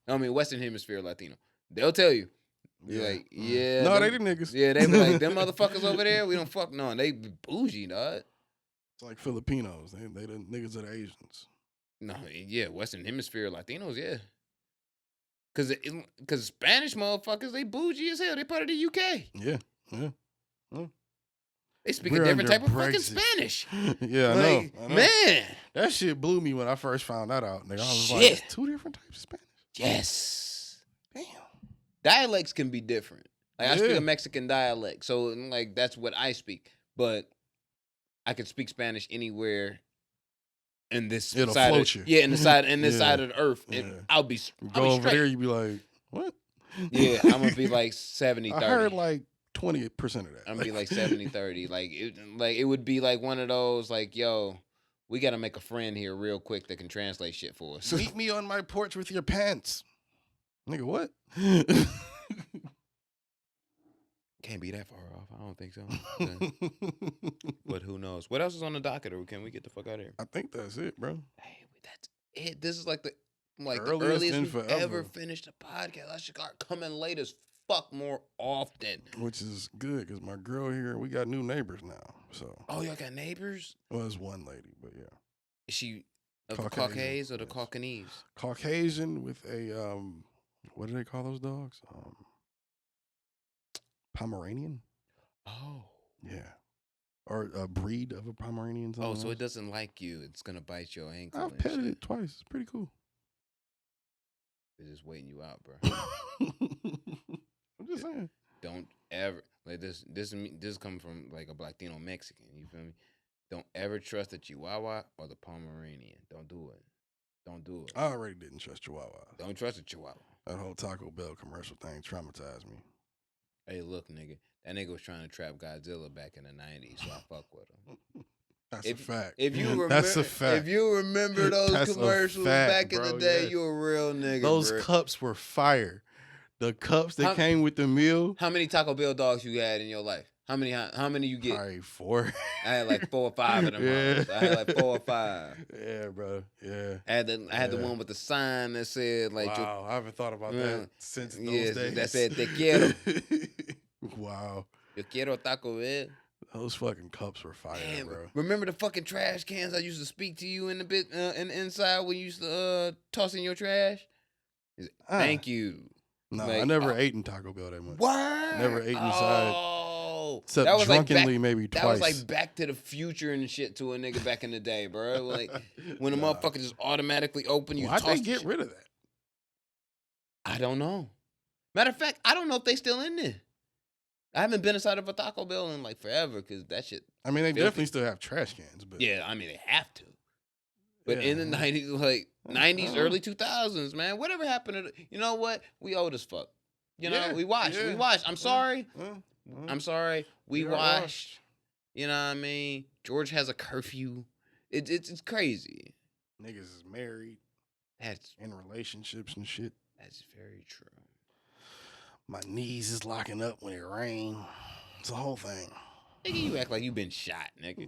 Speaker 2: I mean, Western Hemisphere Latino. They'll tell you. Be like, yeah.
Speaker 3: No,
Speaker 2: them-
Speaker 3: they the niggas.
Speaker 2: Yeah, they be like, them motherfuckers over there, we don't fuck no. And they be bougie, dog.
Speaker 3: It's like Filipinos. They the niggas of the Asians.
Speaker 2: No, yeah, Western Hemisphere Latinos, yeah. Cause Spanish motherfuckers, they bougie as hell. They part of the UK.
Speaker 3: Yeah.
Speaker 2: They speak
Speaker 3: We're
Speaker 2: a different
Speaker 3: under
Speaker 2: type of fucking
Speaker 3: Brexit.
Speaker 2: Spanish.
Speaker 3: Yeah,
Speaker 2: Like,
Speaker 3: I know.
Speaker 2: man.
Speaker 3: That shit blew me when I first found that out. Nigga. I was
Speaker 2: Shit.
Speaker 3: like, it's two different types of Spanish.
Speaker 2: Yes.
Speaker 3: Damn.
Speaker 2: Dialects can be different. Like I speak
Speaker 3: Yeah.
Speaker 2: a Mexican dialect, so like that's what I speak. But I can speak Spanish anywhere in this
Speaker 3: It'll
Speaker 2: side.
Speaker 3: float you.
Speaker 2: Yeah, in this
Speaker 3: Yeah.
Speaker 2: side of the earth.
Speaker 3: Yeah.
Speaker 2: I'll be
Speaker 3: You
Speaker 2: I'll
Speaker 3: go
Speaker 2: be
Speaker 3: over
Speaker 2: straight.
Speaker 3: there, you be like, what?
Speaker 2: Yeah, I'm gonna be like 70-30.
Speaker 3: I heard like 20% of that.
Speaker 2: I'm gonna be like 70-30. Like it would be like one of those like, yo, we gotta make a friend here real quick that can translate shit for us.
Speaker 3: Meet me on my porch with your pants. Nigga, what?
Speaker 2: Can't be that far off. off. I don't think so. But who knows? What else is on the docket, or can we get the fuck out of here?
Speaker 3: I think that's it, bro.
Speaker 2: Hey, that's it. This is like the
Speaker 3: Earliest
Speaker 2: earliest
Speaker 3: in
Speaker 2: we've
Speaker 3: forever.
Speaker 2: ever finished a podcast. I should start coming late as fuck more often.
Speaker 3: Which is good because my girl here, we got new neighbors now. So.
Speaker 2: Oh, y'all got neighbors?
Speaker 3: Well, it's one lady, but yeah.
Speaker 2: Is she of the
Speaker 3: Caucasian,
Speaker 2: Caucasians or the
Speaker 3: yes.
Speaker 2: Caucanese?
Speaker 3: Caucasian with a what do they call those dogs? Pomeranian.
Speaker 2: Oh.
Speaker 3: Yeah. Or a breed of a Pomeranian.
Speaker 2: Oh, so
Speaker 3: else.
Speaker 2: it doesn't like you. It's gonna bite your ankle.
Speaker 3: I've
Speaker 2: and
Speaker 3: petted
Speaker 2: shit.
Speaker 3: it twice. It's pretty cool.
Speaker 2: It's just waiting you out, bro.
Speaker 3: I'm just saying.
Speaker 2: Don't ever like this. This is coming from like a Latino Mexican. You feel me? Don't ever trust the Chihuahua or the Pomeranian. Don't do it. Don't do it.
Speaker 3: I already didn't trust Chihuahua.
Speaker 2: Don't trust the Chihuahua.
Speaker 3: That whole Taco Bell commercial thing traumatized me.
Speaker 2: Hey, look, nigga. That nigga was trying to trap Godzilla back in the 90s, so I fuck with him.
Speaker 3: That's a fact.
Speaker 2: If you remember,
Speaker 3: that's a fact.
Speaker 2: If you remember those
Speaker 3: That's a
Speaker 2: commercials
Speaker 3: fact,
Speaker 2: back in
Speaker 3: bro,
Speaker 2: the day,
Speaker 3: yes.
Speaker 2: you a real nigga.
Speaker 3: Those
Speaker 2: bro.
Speaker 3: cups were fire. The cups that came with the meal.
Speaker 2: How many Taco Bell dogs you had in your life? How many you get?
Speaker 3: Probably 4.
Speaker 2: I had like 4 or 5 of them.
Speaker 3: Yeah.
Speaker 2: I had like 4 or 5.
Speaker 3: Yeah, bro. Yeah.
Speaker 2: I had the one with the sign that said like,
Speaker 3: wow, I haven't thought about that since those days.
Speaker 2: that said te quiero.
Speaker 3: Wow.
Speaker 2: Te quiero Taco Bell.
Speaker 3: Those fucking cups were fire,
Speaker 2: Damn,
Speaker 3: bro.
Speaker 2: remember the fucking trash cans I used to speak to you in the bit in the inside when you used to toss in your trash? Thank you.
Speaker 3: No,
Speaker 2: Like,
Speaker 3: I never ate in Taco Bell that much.
Speaker 2: What?
Speaker 3: Never ate inside.
Speaker 2: Oh,
Speaker 3: Except
Speaker 2: that was
Speaker 3: drunkenly
Speaker 2: like
Speaker 3: maybe twice.
Speaker 2: That was like Back to the Future and shit to a nigga back in the day, bro. Like when the motherfucker just automatically open, you
Speaker 3: Why'd
Speaker 2: toss
Speaker 3: they get
Speaker 2: shit.
Speaker 3: rid of that?
Speaker 2: I don't know. Matter of fact, I don't know if they still in there. I haven't been inside of a Taco Bell in like forever because that shit.
Speaker 3: I mean, they
Speaker 2: filthy.
Speaker 3: definitely still have trash cans, but
Speaker 2: Yeah, I mean they have to. But
Speaker 3: Yeah.
Speaker 2: in the 90s, like 90s, early 2000s, man, whatever happened to you know what? We old as fuck. You know,
Speaker 3: Yeah,
Speaker 2: we watched.
Speaker 3: yeah.
Speaker 2: We watched. I'm sorry. I'm sorry. We
Speaker 3: are
Speaker 2: watched. You know what I mean? George has a curfew. It's crazy.
Speaker 3: Niggas is married,
Speaker 2: That's
Speaker 3: in relationships and shit.
Speaker 2: very true.
Speaker 3: My knees is locking up when it rain. It's a whole thing.
Speaker 2: Nigga, you act like you been shot, nigga.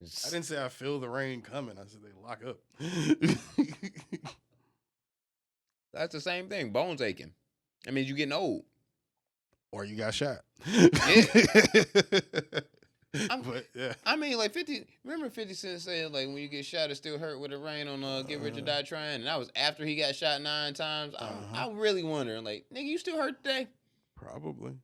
Speaker 3: I didn't say I feel the rain coming. I said they lock up.
Speaker 2: That's the same thing. Bones aching. I mean, you getting old.
Speaker 3: Or you got shot. But yeah.
Speaker 2: I mean, like 50. Remember 50 Cent saying like when you get shot, it still hurt with the rain on Get Rich or Die Trying, and that was after he got shot 9 times. I'm really wondering, like, nigga, you still hurt today?
Speaker 3: Probably.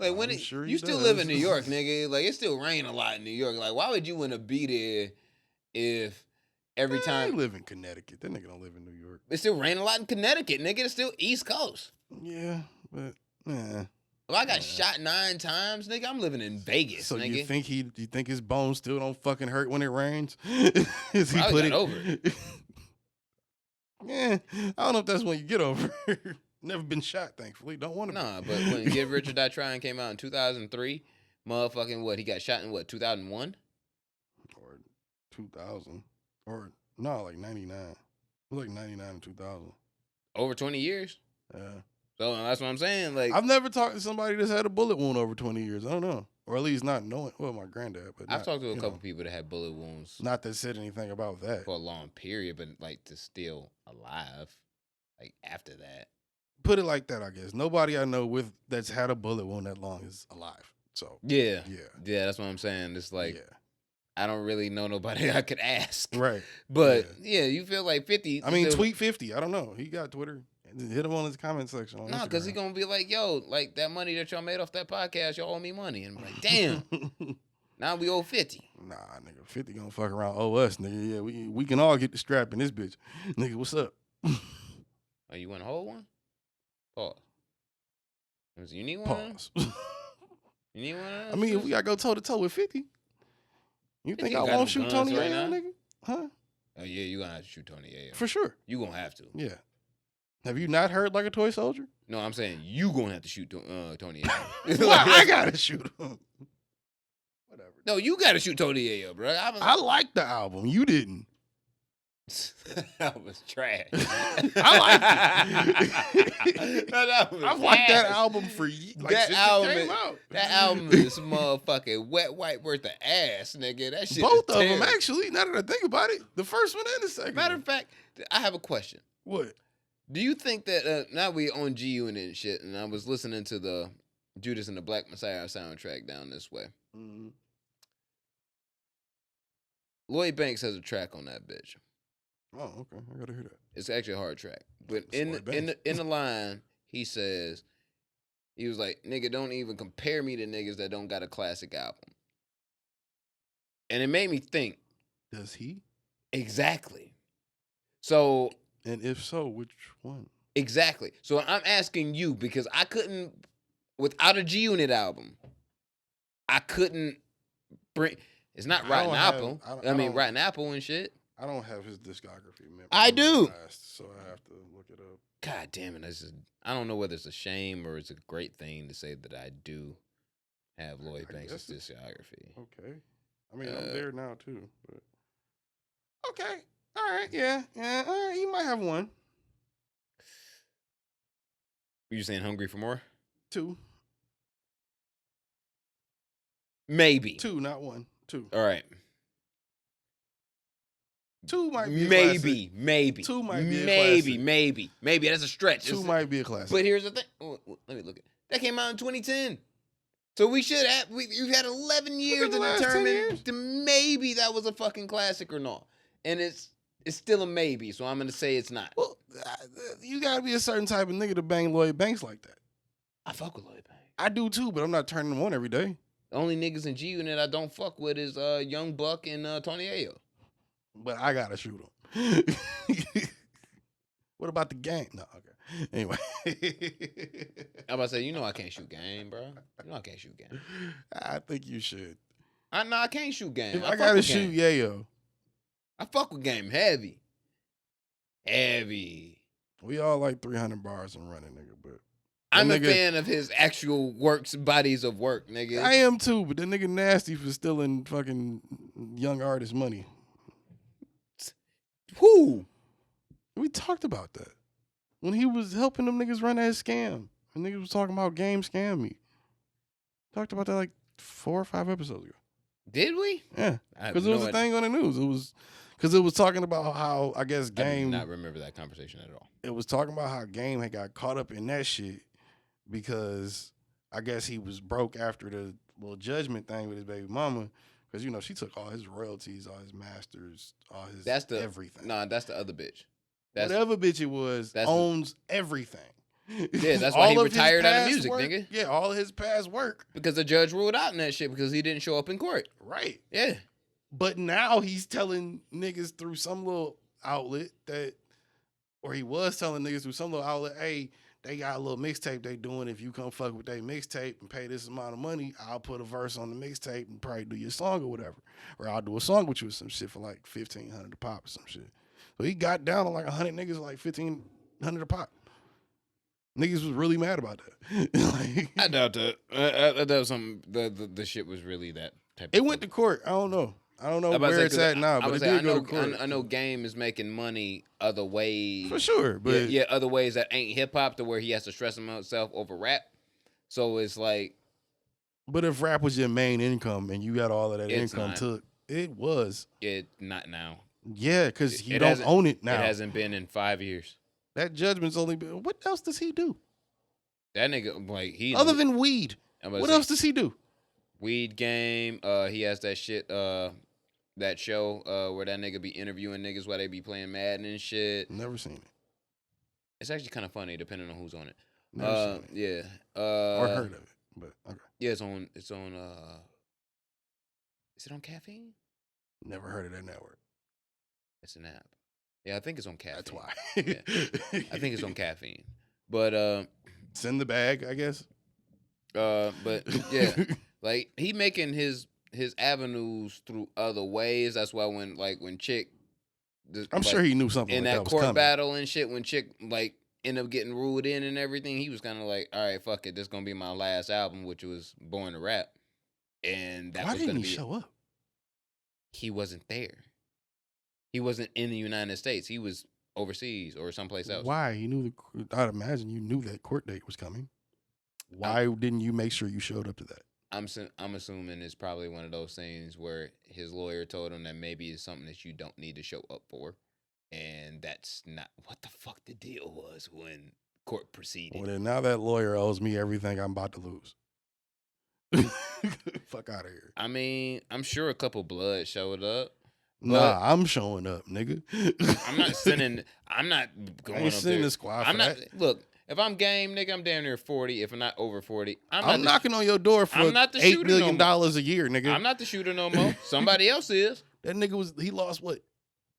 Speaker 2: Like when
Speaker 3: I'm sure he
Speaker 2: you still
Speaker 3: does.
Speaker 2: live in New York, nigga. Like it still rain a lot in New York. Like why would you want to be there if every
Speaker 3: I
Speaker 2: time
Speaker 3: live in Connecticut. That nigga don't live in New York.
Speaker 2: it still rain a lot in Connecticut, nigga? It's still East Coast.
Speaker 3: Yeah, but
Speaker 2: If I got shot 9 times, nigga, I'm living in Vegas,
Speaker 3: so
Speaker 2: nigga.
Speaker 3: you think his bones still don't fucking hurt when it rains? Is he
Speaker 2: Probably
Speaker 3: put
Speaker 2: got over it.
Speaker 3: Yeah, I don't know if that's when you get over. Never been shot, thankfully. Don't want to.
Speaker 2: Nah, but when Get Rich or Die Trying came out in 2003, motherfucking what? He got shot in what? 2001?
Speaker 3: Or 2000, or no, like 99. It was like 99 and 2000.
Speaker 2: Over 20 years.
Speaker 3: Yeah.
Speaker 2: So that's what I'm saying. Like
Speaker 3: I've never talked to somebody that's had a bullet wound over 20 years. I don't know. Or at least not knowing. Well, my granddad. But
Speaker 2: I've
Speaker 3: not,
Speaker 2: talked to a
Speaker 3: you
Speaker 2: couple
Speaker 3: know,
Speaker 2: people that had bullet wounds
Speaker 3: Not that said anything about that.
Speaker 2: for a long period, but like to still alive, like after that.
Speaker 3: Put it like that, I guess. Nobody I know with that's had a bullet wound that long is alive. So
Speaker 2: Yeah.
Speaker 3: yeah.
Speaker 2: Yeah, that's what I'm saying. It's like
Speaker 3: yeah.
Speaker 2: I don't really know nobody I could ask.
Speaker 3: Right.
Speaker 2: But yeah, you feel like 50.
Speaker 3: I mean,
Speaker 2: still-
Speaker 3: tweet 50. I don't know. He got Twitter. Hit him on his comment section. On
Speaker 2: No, because he
Speaker 3: Instagram.
Speaker 2: gonna be like, yo, like that money that y'all made off that podcast, y'all owe me money. And I'm like, damn, now we owe 50.
Speaker 3: Nah, nigga, 50 gonna fuck around owe us, nigga. Yeah, we can all get the strap in this bitch. Nigga, what's up?
Speaker 2: Oh, you want to hold one? Pause. You need one?
Speaker 3: Pause.
Speaker 2: You need one?
Speaker 3: I mean, if we gotta go toe to toe with 50, you
Speaker 2: 50
Speaker 3: think I
Speaker 2: got
Speaker 3: won't
Speaker 2: no
Speaker 3: shoot
Speaker 2: guns
Speaker 3: Tony
Speaker 2: right
Speaker 3: Ayo,
Speaker 2: now.
Speaker 3: nigga? Huh?
Speaker 2: Oh yeah, you gonna have to shoot Tony Ayo.
Speaker 3: For sure.
Speaker 2: You gonna have to.
Speaker 3: Yeah. Have you not heard like a toy soldier?
Speaker 2: No, I'm saying you gonna have to shoot Tony Ayo.
Speaker 3: Why I gotta shoot him? Whatever.
Speaker 2: No, you gotta shoot Tony Ayo, bro.
Speaker 3: I like the album. You didn't.
Speaker 2: That was trash.
Speaker 3: I liked it. I've liked that album for years. Like,
Speaker 2: That
Speaker 3: since
Speaker 2: album,
Speaker 3: it came out.
Speaker 2: that album is motherfucking wet white worth of ass, nigga. That shit.
Speaker 3: Both
Speaker 2: is
Speaker 3: of them,
Speaker 2: terrible.
Speaker 3: actually. Now that I think about it, the first one and the second.
Speaker 2: Matter
Speaker 3: one.
Speaker 2: of fact, I have a question.
Speaker 3: What?
Speaker 2: Do you think that now we on G Unit and shit, and I was listening to the Judas and the Black Messiah soundtrack down this way.
Speaker 3: Mm-hmm.
Speaker 2: Lloyd Banks has a track on that bitch.
Speaker 3: Oh, okay. I gotta hear that.
Speaker 2: It's actually a hard track, but
Speaker 3: It's
Speaker 2: in
Speaker 3: Lloyd
Speaker 2: the, in
Speaker 3: Banks.
Speaker 2: the in the line he says, he was like, "Nigga, don't even compare me to niggas that don't got a classic album." And it made me think.
Speaker 3: Does he?
Speaker 2: Exactly. So.
Speaker 3: And if so, which one?
Speaker 2: Exactly. So I'm asking you because I couldn't, without a G Unit album, I couldn't bring. It's not Rotten Apple. I mean, Rotten Apple and shit.
Speaker 3: I don't have his discography.
Speaker 2: I do.
Speaker 3: memorized, so I have to look it up.
Speaker 2: God damn it! I don't know whether it's a shame or it's a great thing to say that I do have Lloyd Banks' discography.
Speaker 3: Okay. I mean, I'm there now too. But okay. All right. Yeah. Yeah. All right. You might have one.
Speaker 2: You saying Hungry for More?
Speaker 3: Two.
Speaker 2: Maybe.
Speaker 3: Two, not one. Two.
Speaker 2: All right.
Speaker 3: Two might be a
Speaker 2: maybe.
Speaker 3: Two might be a classic.
Speaker 2: Maybe. That's a stretch.
Speaker 3: Two might be a classic.
Speaker 2: But here's the thing. Let me look at that. Came out in 2010. So we should have. We've had 11 years to determine to maybe that was a fucking classic or not. And it's still a maybe. So I'm gonna say it's not.
Speaker 3: Well, you gotta be a certain type of nigga to bang Lloyd Banks like that.
Speaker 2: I fuck with Lloyd Banks.
Speaker 3: I do too, but I'm not turning him on every day.
Speaker 2: The only niggas in G Unit I don't fuck with is Young Buck and Tony Ayo.
Speaker 3: But I gotta shoot him. What about the game? No, okay. Anyway.
Speaker 2: I'm about to say, I can't shoot game, bro. I can't shoot game.
Speaker 3: I think you should.
Speaker 2: I can't shoot game.
Speaker 3: If I gotta shoot Yayo.
Speaker 2: I fuck with game heavy.
Speaker 3: We all like 300 bars and running, nigga, but
Speaker 2: I'm a fan of his actual bodies of work, nigga.
Speaker 3: I am too, but that nigga nasty for stealing fucking young artist money.
Speaker 2: Who?
Speaker 3: We talked about that. When he was helping them niggas run that scam. And niggas was talking about game scam me. Talked about that like 4 or 5 episodes ago.
Speaker 2: Did we?
Speaker 3: Yeah. Because it was a thing on the news. It was because it was talking about how, I guess, Game...
Speaker 2: I do not remember that conversation at all.
Speaker 3: It was talking about how Game had got caught up in that shit because I guess he was broke after the little judgment thing with his baby mama. Because, she took all his royalties, all his masters, all his everything.
Speaker 2: Nah, that's the other bitch.
Speaker 3: Whatever bitch it was owns everything.
Speaker 2: Yeah, that's why he retired out of music, nigga.
Speaker 3: Yeah, all of his past work.
Speaker 2: Because the judge ruled out in that shit because he didn't show up in court.
Speaker 3: Right.
Speaker 2: Yeah.
Speaker 3: But now he's telling niggas through some little outlet or he was telling niggas through some little outlet, hey, they got a little mixtape they doing. If you come fuck with their mixtape and pay this amount of money, I'll put a verse on the mixtape and probably do your song or whatever. Or I'll do a song with you or some shit for like $1,500 a pop or some shit. So he got down on like 100 niggas like $1,500 a pop. Niggas was really mad about that.
Speaker 2: I doubt that. I doubt something. The shit was really that type.
Speaker 3: It went to court. I don't know where it's at now, but it did go to court.
Speaker 2: I know Game is making money other ways.
Speaker 3: For sure, but
Speaker 2: yeah, other ways that ain't hip hop to where he has to stress himself over rap. So it's like.
Speaker 3: But if rap was your main income and you got all of that income took, it was.
Speaker 2: Not now.
Speaker 3: Yeah, because you don't own it now.
Speaker 2: It hasn't been in 5 years.
Speaker 3: That judgment's only been. What else does he do?
Speaker 2: That nigga, like he.
Speaker 3: Other than weed, what else does he do?
Speaker 2: Weed Game. He has that shit. That show. Where that nigga be interviewing niggas while they be playing Madden and shit.
Speaker 3: Never seen it.
Speaker 2: It's actually kind of funny depending on who's on it.
Speaker 3: Never seen it.
Speaker 2: Yeah.
Speaker 3: Or heard of it, but okay.
Speaker 2: Yeah, it's on. Is it on Caffeine?
Speaker 3: Never heard of that network.
Speaker 2: It's an app. Yeah, I think it's on Caffeine.
Speaker 3: That's why.
Speaker 2: Yeah. I think it's on Caffeine. But
Speaker 3: it's in the bag, I guess.
Speaker 2: But yeah, like he making his avenues through other ways. That's why when Chick,
Speaker 3: I'm sure he knew something
Speaker 2: in
Speaker 3: like
Speaker 2: that
Speaker 3: was
Speaker 2: court
Speaker 3: coming.
Speaker 2: battle and shit. When Chick like ended up getting ruled in and everything, he was kind of like, all right, fuck it, this gonna be my last album, which was Born to Rap, and that
Speaker 3: Why
Speaker 2: was
Speaker 3: didn't
Speaker 2: gonna
Speaker 3: he
Speaker 2: be
Speaker 3: show up?
Speaker 2: He wasn't there. He wasn't in the United States. He was overseas or someplace else.
Speaker 3: Why? You knew I'd imagine you knew that court date was coming. Why didn't you make sure you showed up to that?
Speaker 2: I'm assuming it's probably one of those things where his lawyer told him that maybe it's something that you don't need to show up for, and that's not what the fuck the deal was when court proceeded.
Speaker 3: Well, then now that lawyer owes me everything I'm about to lose. Fuck out of here.
Speaker 2: I mean, I'm sure a couple blood showed up.
Speaker 3: Nah, I'm showing up, nigga.
Speaker 2: I'm not going
Speaker 3: I ain't
Speaker 2: up
Speaker 3: sending
Speaker 2: there.
Speaker 3: the squad for
Speaker 2: I'm not.
Speaker 3: that.
Speaker 2: Look, if I'm game, nigga, I'm damn near 40. If I'm not over 40,
Speaker 3: I'm knocking on your door for $8 million a year, nigga.
Speaker 2: I'm not the shooter no more. Somebody else is.
Speaker 3: That nigga he lost what?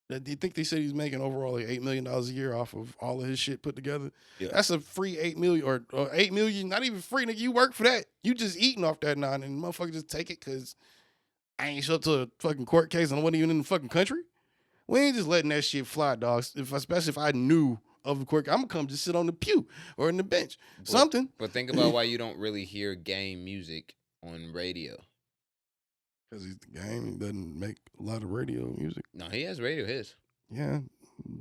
Speaker 3: Do you think they said he's making overall like $8 million a year off of all of his shit put together?
Speaker 2: Yeah.
Speaker 3: That's a free $8 million or $8 million, not even free, nigga. You work for that. You just eating off that nine and motherfucker just take it because I ain't show up to a fucking court case and I wasn't even in the fucking country. We ain't just letting that shit fly, dogs. Especially if I knew of the court, I'm gonna come just sit on the pew or in the bench. Something.
Speaker 2: But think about why you don't really hear game music on radio.
Speaker 3: Because he's the game. He doesn't make a lot of radio music.
Speaker 2: No, he has radio hits.
Speaker 3: Yeah.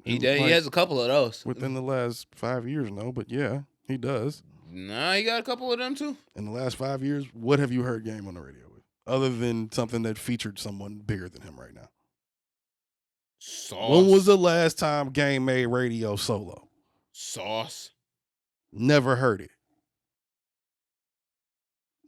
Speaker 2: He has a couple of those.
Speaker 3: Within the last 5 years, no, but yeah, he does.
Speaker 2: Nah, he got a couple of them too.
Speaker 3: In the last 5 years, what have you heard Game on the radio with? Other than something that featured someone bigger than him right now.
Speaker 2: Sauce.
Speaker 3: When was the last time Game made radio solo?
Speaker 2: Sauce.
Speaker 3: Never heard it.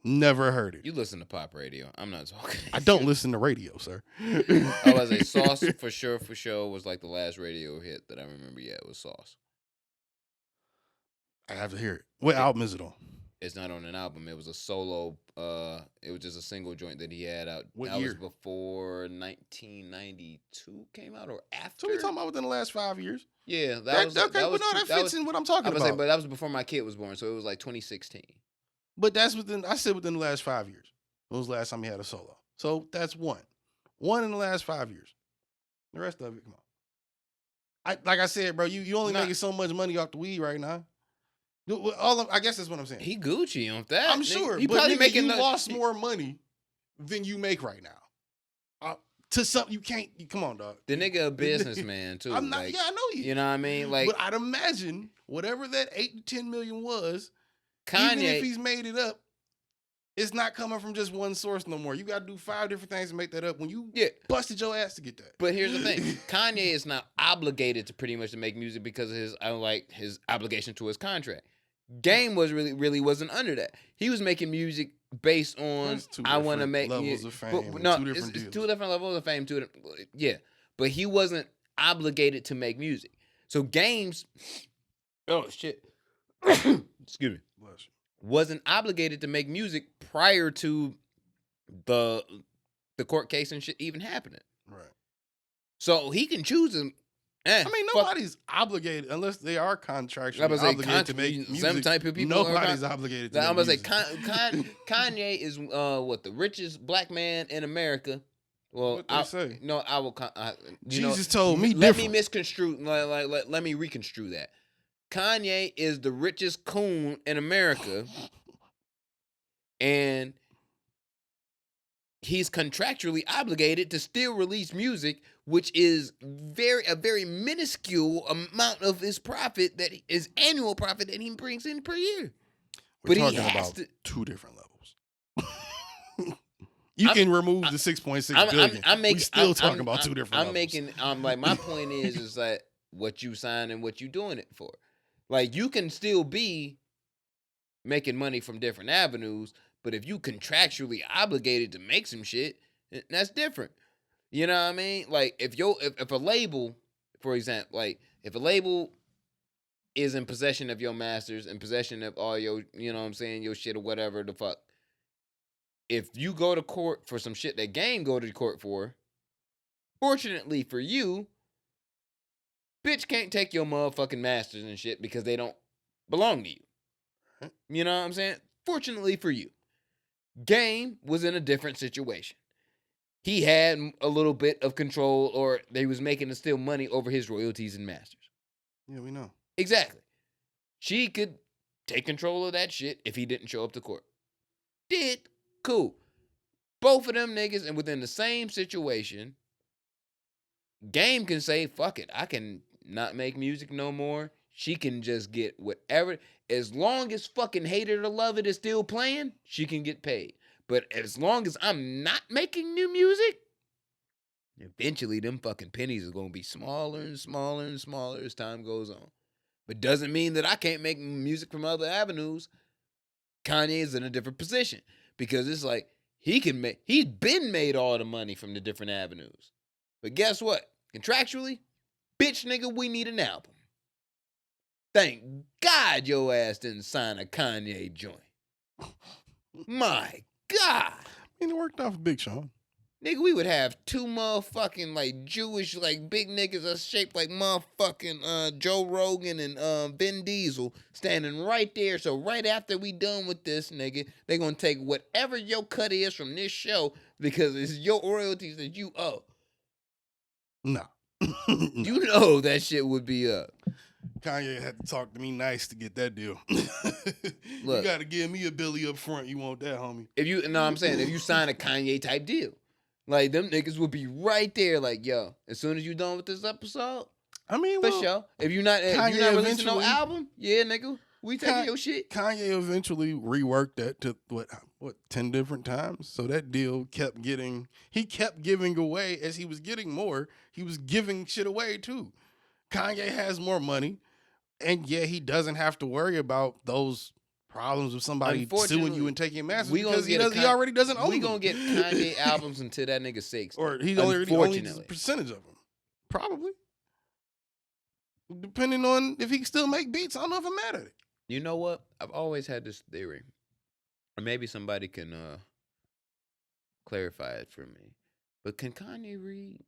Speaker 3: Never heard it.
Speaker 2: You listen to pop radio. I'm not talking.
Speaker 3: I don't listen to radio, sir.
Speaker 2: I was a Sauce for sure was like the last radio hit that I remember. Yeah, it was Sauce.
Speaker 3: I have to hear it. What album is it on?
Speaker 2: It's not on an album. It was a solo. It was just a single joint that he had out.
Speaker 3: What
Speaker 2: that
Speaker 3: year?
Speaker 2: was before 1992 came out or after.
Speaker 3: So we talking about within the last 5 years?
Speaker 2: Yeah,
Speaker 3: That fits in what I'm talking about.
Speaker 2: But that was before my kid was born, so it was like 2016.
Speaker 3: But that's within the last 5 years. When was the last time he had a solo? So that's one. One in the last 5 years. The rest of it, come on. Like I said, bro, you only making so much money off the weed right now. I guess that's what I'm saying.
Speaker 2: He Gucci on that.
Speaker 3: I'm sure.
Speaker 2: He
Speaker 3: but
Speaker 2: probably making
Speaker 3: lost more money than you make right now. To something you can't. Come on, dog.
Speaker 2: The nigga a businessman too.
Speaker 3: I'm not.
Speaker 2: Like,
Speaker 3: yeah, I know you.
Speaker 2: You know what I mean? Like,
Speaker 3: but I'd imagine whatever that 8 to 10 million was,
Speaker 2: Kanye,
Speaker 3: even if he's made it up, it's not coming from just one source no more. You got to do 5 different things to make that up. When you busted your ass to get that.
Speaker 2: But here's the thing: Kanye is not obligated to pretty much to make music because of his obligation to his contract. Game really wasn't under that. He was making music based on I want to make
Speaker 3: levels of fame.
Speaker 2: It's two different levels of fame. But he wasn't obligated to make music. So Games, oh shit, excuse me, wasn't obligated to make music prior to the court case and shit even happening.
Speaker 3: Right.
Speaker 2: So he can choose him.
Speaker 3: I mean, nobody's obligated unless they are contractually obligated to make music.
Speaker 2: Some type of people
Speaker 3: nobody's obligated to make music.
Speaker 2: Kanye is the richest black man in America. Well,
Speaker 3: what they say?
Speaker 2: No, I will.
Speaker 3: Jesus told me
Speaker 2: Let
Speaker 3: different.
Speaker 2: me misconstrue. Let me reconstrue that. Kanye is the richest coon in America, and he's contractually obligated to still release music, which is a very minuscule amount of his profit his annual profit that he brings in per year.
Speaker 3: We're talking about 2 different levels. You can remove the 6.6 billion. We still talking about 2 different levels.
Speaker 2: My point is like what you sign and what you doing it for. Like you can still be making money from different avenues, but if you contractually obligated to make some shit, that's different. You know what I mean? Like if a label, for example, like if a label is in possession of your masters, in possession of all your, you know what I'm saying, your shit or whatever the fuck. If you go to court for some shit that Game go to court for, fortunately for you, bitch can't take your motherfucking masters and shit because they don't belong to you. You know what I'm saying? Fortunately for you. Game was in a different situation. He had a little bit of control, or they was making still money over his royalties and masters.
Speaker 3: Yeah, we know.
Speaker 2: Exactly. She could take control of that shit if he didn't show up to court. Did. Cool. Both of them niggas and within the same situation Game can say, fuck it, I can not make music no more. She can just get whatever. As long as fucking Hate It or Love It is still playing, she can get paid. But as long as I'm not making new music, eventually them fucking pennies are going to be smaller and smaller and smaller as time goes on. But doesn't mean that I can't make music from other avenues. Kanye is in a different position because it's like he's been made all the money from the different avenues. But guess what? Contractually, bitch nigga, we need an album. Thank God your ass didn't sign a Kanye joint. My God.
Speaker 3: I mean, it worked out for Big Sean.
Speaker 2: Nigga, we would have two motherfucking like Jewish like big niggas that's shaped like motherfucking Joe Rogan and Vin Diesel standing right there. So right after we done with this, nigga, they gonna take whatever your cut is from this show because it's your royalties that you owe.
Speaker 3: No.
Speaker 2: You know that shit would be up.
Speaker 3: Kanye had to talk to me nice to get that deal.
Speaker 2: Look,
Speaker 3: you got to give me a Billy up front. You want that, homie?
Speaker 2: If you sign a Kanye type deal, like them niggas would be right there. Like, yo, as soon as you done with this episode,
Speaker 3: I mean,
Speaker 2: for sure. If you're not releasing no album, yeah, nigga, we taking your shit.
Speaker 3: Kanye eventually reworked that to what 10 different times. So that deal kept giving away as he was getting more. He was giving shit away too. Kanye has more money, and yeah, he doesn't have to worry about those problems with somebody suing you and taking masters because he already doesn't own them.
Speaker 2: We gonna get Kanye albums until that nigga 60.
Speaker 3: Or he only owns a percentage of them. Probably. Depending on if he can still make beats, I don't know if I'm mad at it.
Speaker 2: You know what? I've always had this theory. Or maybe somebody can clarify it for me. But can Kanye read?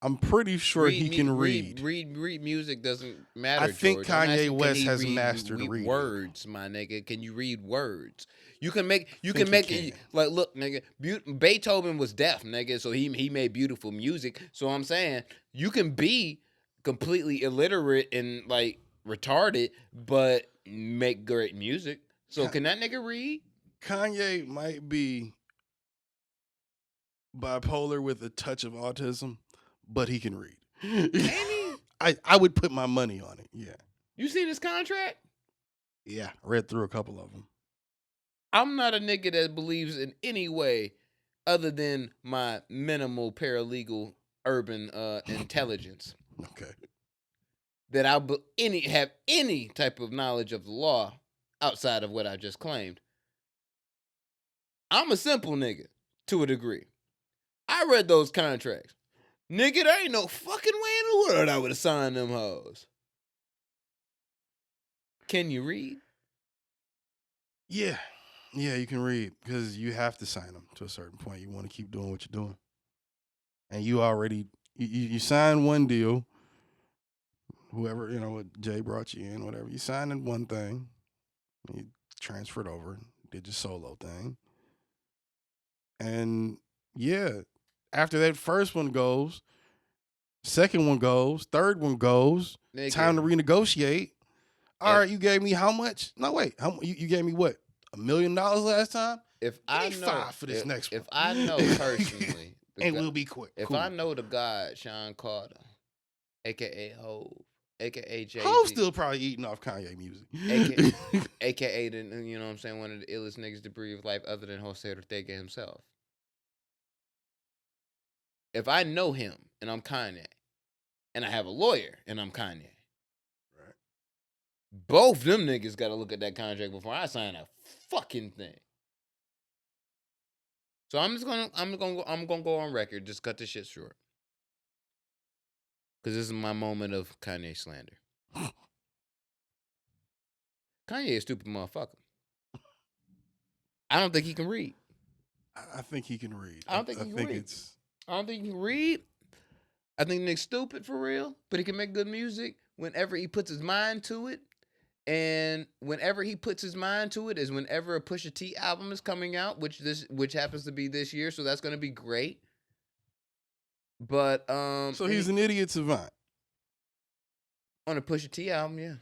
Speaker 3: I'm pretty sure he can read.
Speaker 2: Read music doesn't matter.
Speaker 3: I think
Speaker 2: George.
Speaker 3: Kanye West has mastered reading.
Speaker 2: Words, my nigga. Can you read words? You can make it like, look, nigga. Beethoven was deaf, nigga, so he made beautiful music. So I'm saying you can be completely illiterate and like retarded, but make great music. So can that nigga read?
Speaker 3: Kanye might be bipolar with a touch of autism, but he can read.
Speaker 2: Can he?
Speaker 3: I would put my money on it. Yeah.
Speaker 2: You seen his contract?
Speaker 3: Yeah, I read through a couple of them.
Speaker 2: I'm not a nigga that believes in any way other than my minimal paralegal urban intelligence.
Speaker 3: Okay.
Speaker 2: That I have any type of knowledge of the law outside of what I just claimed. I'm a simple nigga to a degree. I read those contracts. Nigga, there ain't no fucking way in the world I would have signed them hoes. Can you read?
Speaker 3: Yeah. Yeah, you can read because you have to sign them to a certain point. You want to keep doing what you're doing. And you already, you signed one deal. Whoever, what Jay brought you in, whatever. You signed in one thing. You transferred over, did your solo thing. And yeah, after that first one goes, second one goes, third one goes,
Speaker 2: Nigga.
Speaker 3: Time to renegotiate. All right, you gave me how much? No, wait, you gave me what? $1 million last time?
Speaker 2: If I know
Speaker 3: $5 for this next one.
Speaker 2: If I know personally,
Speaker 3: and we'll be quick.
Speaker 2: If I know the God Sean Carter, aka Hov, aka Jay-Z,
Speaker 3: Hov's still probably eating off Kanye music,
Speaker 2: aka the, you know what I'm saying, one of the illest niggas to breathe life other than Jose Ortega himself. If I know him and I'm Kanye, and I have a lawyer and I'm Kanye,
Speaker 3: right?
Speaker 2: Both them niggas got to look at that contract before I sign a fucking thing. So I'm gonna go on record. Just cut this shit short, because this is my moment of Kanye slander. Kanye is a stupid motherfucker. I don't think he can read.
Speaker 3: I think he can read.
Speaker 2: I don't think he can read. I don't think he can read. I think Nick's stupid for real, but he can make good music whenever he puts his mind to it. And whenever he puts his mind to it is whenever a Pusha T album is coming out, which happens to be this year, so that's gonna be great. But
Speaker 3: so he's an idiot savant
Speaker 2: on a Pusha T album, yes.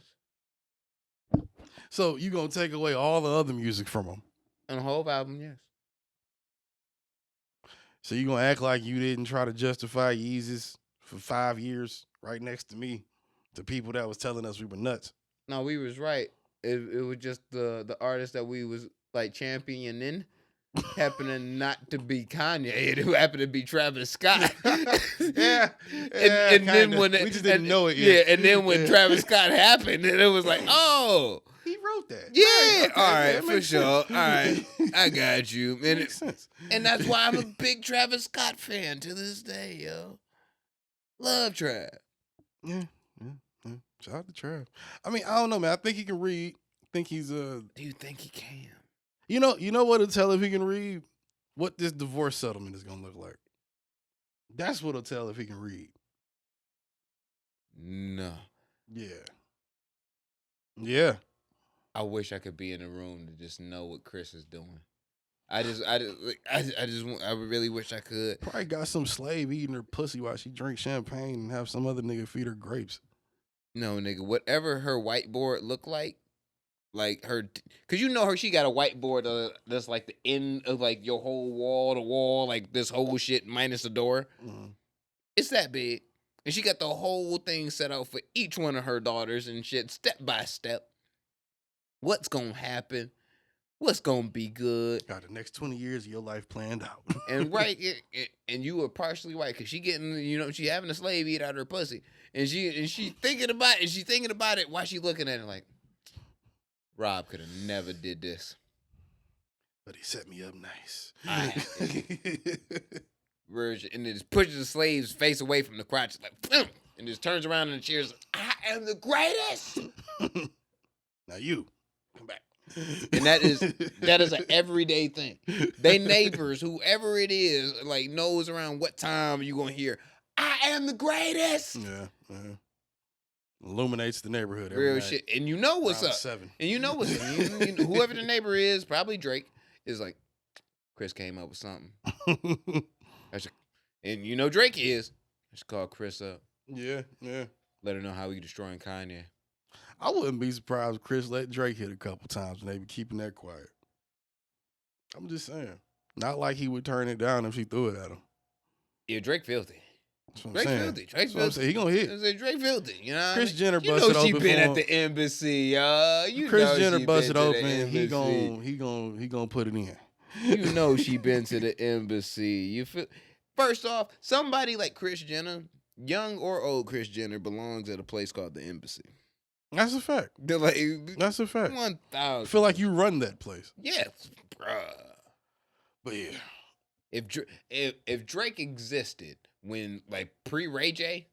Speaker 3: So you gonna take away all the other music from him?
Speaker 2: On a whole album, yes.
Speaker 3: So you gonna act like you didn't try to justify Yeezus for 5 years right next to me, to people that was telling us we were nuts.
Speaker 2: No, we was right. It was just the artist that we was like championing happening not to be Kanye. It happened to be Travis Scott.
Speaker 3: Yeah,
Speaker 2: and then when
Speaker 3: we just didn't know it yet.
Speaker 2: Yeah, and then when Travis Scott happened, and it was like, oh,
Speaker 3: he wrote that.
Speaker 2: yeah,
Speaker 3: Right, okay,
Speaker 2: all right,
Speaker 3: that
Speaker 2: for
Speaker 3: makes
Speaker 2: sure.
Speaker 3: sense.
Speaker 2: All right, I got you.
Speaker 3: That makes sense.
Speaker 2: And that's why I'm a big Travis Scott fan to this day, yo. Love Trav.
Speaker 3: Yeah. Shout out to Trav. I mean, I don't know, man. I think he can read. I think he's
Speaker 2: Do you think he can?
Speaker 3: You know what'll tell if he can read? What this divorce settlement is gonna look like. That's what'll tell if he can read.
Speaker 2: No.
Speaker 3: Yeah.
Speaker 2: I wish I could be in the room to just know what Chris is doing. I really wish I could.
Speaker 3: Probably got some slave eating her pussy while she drinks champagne and have some other nigga feed her grapes.
Speaker 2: No, nigga, whatever her whiteboard looked like her, cause you know her, she got a whiteboard that's like the end of like your whole wall to wall, like this whole shit minus the door.
Speaker 3: Mm-hmm.
Speaker 2: It's that big, and she got the whole thing set out for each one of her daughters and shit, step by step. What's gonna happen? What's gonna be good?
Speaker 3: Got the next 20 years of your life planned out.
Speaker 2: And right, and you were partially right, cause she getting, she having a slave eat out her pussy, and she thinking about it, while she looking at it like, Rob could have never did this,
Speaker 3: but he set me up nice.
Speaker 2: Version, and then just pushes the slave's face away from the crotch, like, boom, and just turns around in the chairs. I am the greatest.
Speaker 3: Now you come back.
Speaker 2: And that is an everyday thing. They neighbors, whoever it is, like knows around what time you gonna hear, I am the greatest.
Speaker 3: Yeah. Illuminates the neighborhood.
Speaker 2: Real
Speaker 3: night.
Speaker 2: shit. And you know what's up.
Speaker 3: 7.
Speaker 2: And you know what's up. Whoever the neighbor is, probably Drake, is like, Chris came up with something. And Drake is. I should call Chris up.
Speaker 3: Yeah.
Speaker 2: Let her know how he destroying Kanye.
Speaker 3: I wouldn't be surprised if Chris let Drake hit a couple times and they be keeping that quiet. I'm just saying. Not like he would turn it down if she threw it at him.
Speaker 2: Yeah, Drake filthy.
Speaker 3: That's what I'm
Speaker 2: Drake's
Speaker 3: saying.
Speaker 2: filthy. Drake's
Speaker 3: That's what I'm saying.
Speaker 2: filthy.
Speaker 3: He gonna hit.
Speaker 2: I say Drake filthy. You know,
Speaker 3: Chris Jenner
Speaker 2: you
Speaker 3: busted
Speaker 2: know she
Speaker 3: open
Speaker 2: been
Speaker 3: for
Speaker 2: at
Speaker 3: him.
Speaker 2: the embassy.
Speaker 3: Chris Jenner
Speaker 2: she
Speaker 3: busted
Speaker 2: been to the
Speaker 3: open. He
Speaker 2: embassy.
Speaker 3: gonna put it in.
Speaker 2: You know she been to the embassy. You feel? First off, somebody like Chris Jenner, young or old Chris Jenner, belongs at a place called the embassy.
Speaker 3: That's a fact.
Speaker 2: They're like,
Speaker 3: That's a fact.
Speaker 2: 1,000.
Speaker 3: I feel like you run that place.
Speaker 2: Yes, bruh.
Speaker 3: But yeah.
Speaker 2: If Drake existed when like pre Ray J,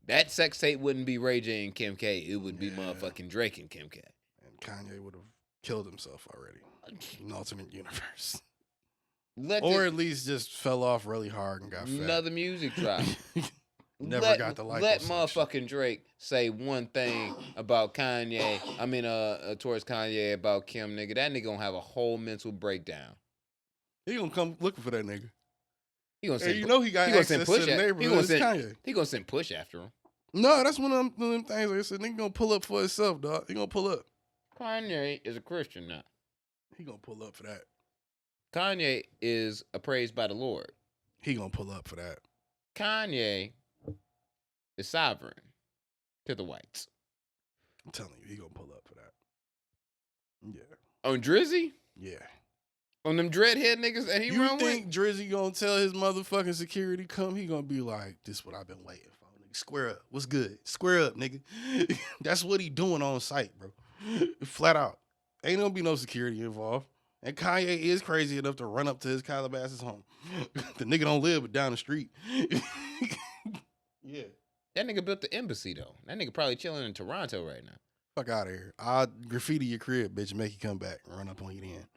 Speaker 2: that sex tape wouldn't be Ray J and Kim K. It would be motherfucking Drake and Kim K.
Speaker 3: And Kanye would have killed himself already. An alternate universe. At least just fell off really hard and got fat.
Speaker 2: Another music drop.
Speaker 3: Never got the lipo
Speaker 2: Let
Speaker 3: section.
Speaker 2: motherfucking Drake say one thing about Kanye. I mean, towards Kanye about Kim, nigga. That nigga gonna have a whole mental breakdown.
Speaker 3: He gonna come looking for that nigga.
Speaker 2: He gonna send,
Speaker 3: he got
Speaker 2: he gonna
Speaker 3: access
Speaker 2: send Push
Speaker 3: to the neighborhood. Kanye.
Speaker 2: He gonna send Push after him.
Speaker 3: No, that's one of them things. Like I said, nigga gonna pull up for himself, dog. He gonna pull up.
Speaker 2: Kanye is a Christian now.
Speaker 3: He gonna pull up for that.
Speaker 2: Kanye is appraised by the Lord.
Speaker 3: He gonna pull up for that.
Speaker 2: Kanye is sovereign to the whites.
Speaker 3: I'm telling you, he gonna pull up for that. Yeah.
Speaker 2: On Drizzy?
Speaker 3: Yeah.
Speaker 2: On them dreadhead niggas that he
Speaker 3: You
Speaker 2: run
Speaker 3: think
Speaker 2: with?
Speaker 3: Drizzy gonna tell his motherfucking security come? He gonna be like, this what I've been waiting for, nigga. Square up. What's good? Square up, nigga. That's what he doing on site, bro. Flat out. Ain't gonna be no security involved. And Kanye is crazy enough to run up to his Calabasas home. The nigga don't live but down the street. Yeah.
Speaker 2: That nigga built the embassy, though. That nigga probably chilling in Toronto right now.
Speaker 3: Fuck out of here. I'll graffiti your crib, bitch, and make you come back and run up on you then.